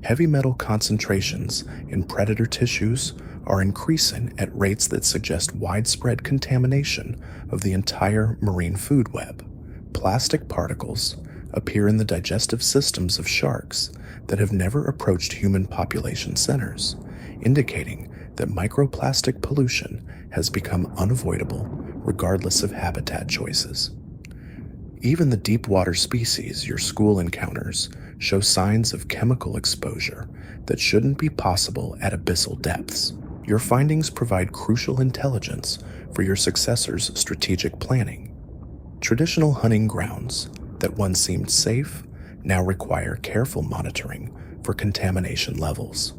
Heavy metal concentrations in predator tissues are increasing at rates that suggest widespread contamination of the entire marine food web. Plastic particles appear in the digestive systems of sharks that have never approached human population centers, indicating that microplastic pollution has become unavoidable regardless of habitat choices. Even the deep water species your school encounters show signs of chemical exposure that shouldn't be possible at abyssal depths. Your findings provide crucial intelligence for your successor's strategic planning. Traditional hunting grounds that once seemed safe now require careful monitoring for contamination levels.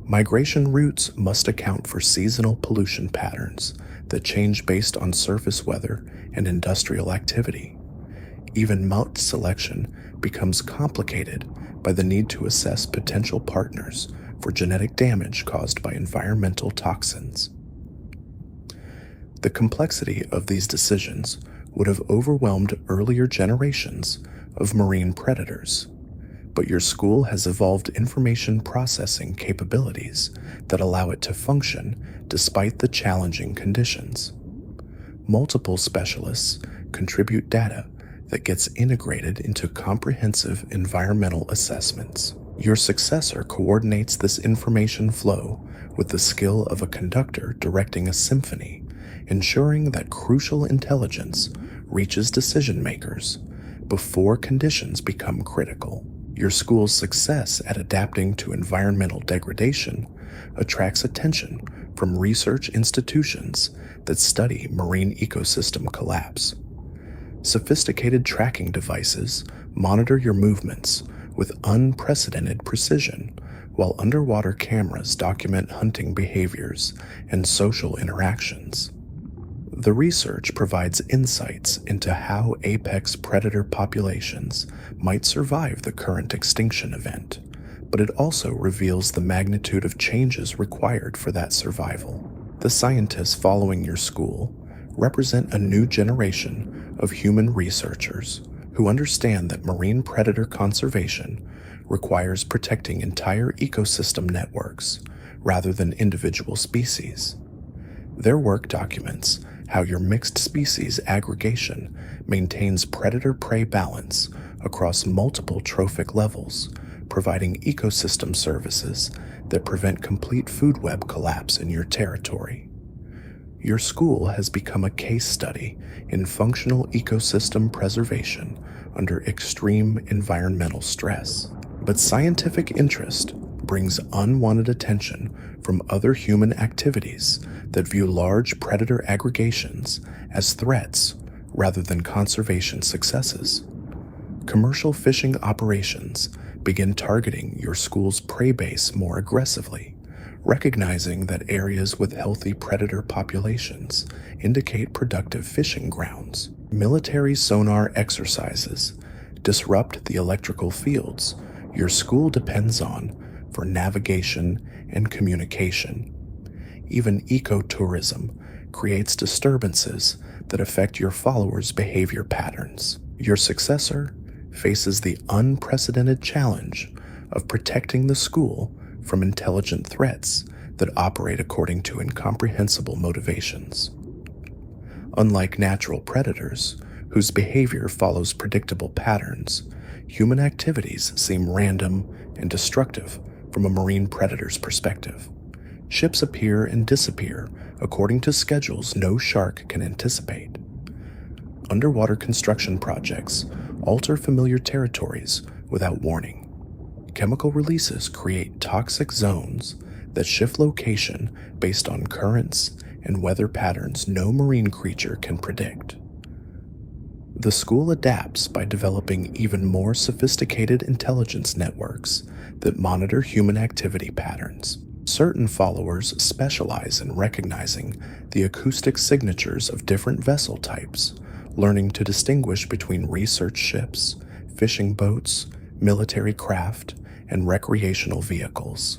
Migration routes must account for seasonal pollution patterns that change based on surface weather and industrial activity. Even moult selection becomes complicated by the need to assess potential partners for genetic damage caused by environmental toxins. The complexity of these decisions would have overwhelmed earlier generations of marine predators, but your school has evolved information processing capabilities that allow it to function despite the challenging conditions. Multiple specialists contribute data that gets integrated into comprehensive environmental assessments. Your successor coordinates this information flow with the skill of a conductor directing a symphony, ensuring that crucial intelligence reaches decision makers before conditions become critical. Your school's success at adapting to environmental degradation attracts attention from research institutions that study marine ecosystem collapse. Sophisticated tracking devices monitor your movements with unprecedented precision, while underwater cameras document hunting behaviors and social interactions. The research provides insights into how apex predator populations might survive the current extinction event, but it also reveals the magnitude of changes required for that survival. The scientists following your school represent a new generation of human researchers who understand that marine predator conservation requires protecting entire ecosystem networks rather than individual species. Their work documents how your mixed species aggregation maintains predator-prey balance across multiple trophic levels, providing ecosystem services that prevent complete food web collapse in your territory. Your school has become a case study in functional ecosystem preservation under extreme environmental stress. But scientific interest brings unwanted attention from other human activities that view large predator aggregations as threats rather than conservation successes. Commercial fishing operations begin targeting your school's prey base more aggressively, recognizing that areas with healthy predator populations indicate productive fishing grounds. Military sonar exercises disrupt the electrical fields your school depends on for navigation and communication. Even ecotourism creates disturbances that affect your followers' behavior patterns. Your successor faces the unprecedented challenge of protecting the school from intelligent threats that operate according to incomprehensible motivations. Unlike natural predators, whose behavior follows predictable patterns, human activities seem random and destructive from a marine predator's perspective. Ships appear and disappear according to schedules no shark can anticipate. Underwater construction projects alter familiar territories without warning. Chemical releases create toxic zones that shift location based on currents and weather patterns no marine creature can predict. The school adapts by developing even more sophisticated intelligence networks that monitor human activity patterns. Certain followers specialize in recognizing the acoustic signatures of different vessel types, learning to distinguish between research ships, fishing boats, military craft, and recreational vehicles.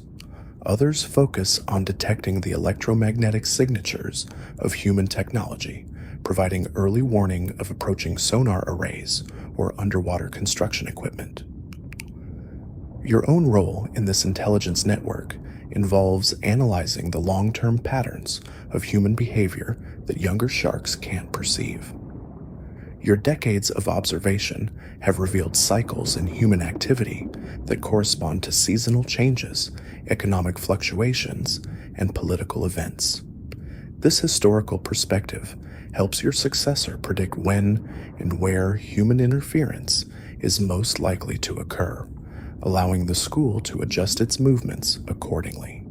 Others focus on detecting the electromagnetic signatures of human technology, providing early warning of approaching sonar arrays or underwater construction equipment. Your own role in this intelligence network involves analyzing the long-term patterns of human behavior that younger sharks can't perceive. Your decades of observation have revealed cycles in human activity that correspond to seasonal changes, economic fluctuations, and political events. This historical perspective helps your successor predict when and where human interference is most likely to occur, allowing the school to adjust its movements accordingly.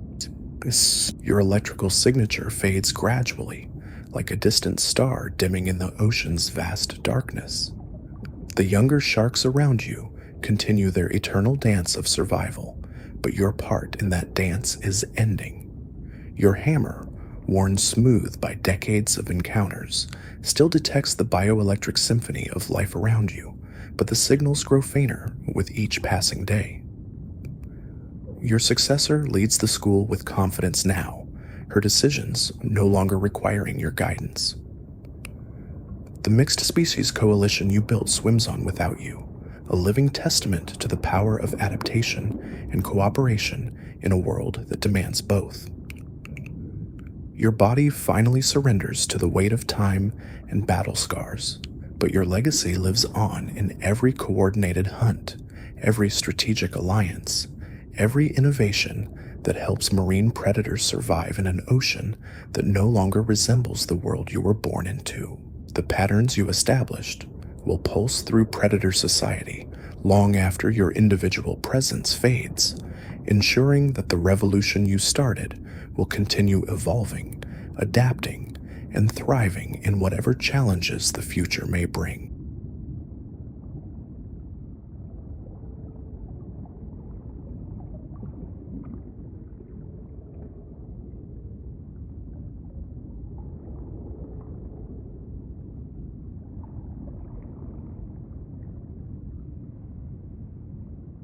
Your electrical signature fades gradually, like a distant star dimming in the ocean's vast darkness. The younger sharks around you continue their eternal dance of survival, but your part in that dance is ending. Your hammer, worn smooth by decades of encounters, still detects the bioelectric symphony of life around you, but the signals grow fainter with each passing day. Your successor leads the school with confidence now, her decisions no longer requiring your guidance. The mixed species coalition you built swims on without you, a living testament to the power of adaptation and cooperation in a world that demands both. Your body finally surrenders to the weight of time and battle scars, but your legacy lives on in every coordinated hunt, every strategic alliance, every innovation that helps marine predators survive in an ocean that no longer resembles the world you were born into. The patterns you established will pulse through predator society long after your individual presence fades, ensuring that the revolution you started will continue evolving, adapting, and thriving in whatever challenges the future may bring.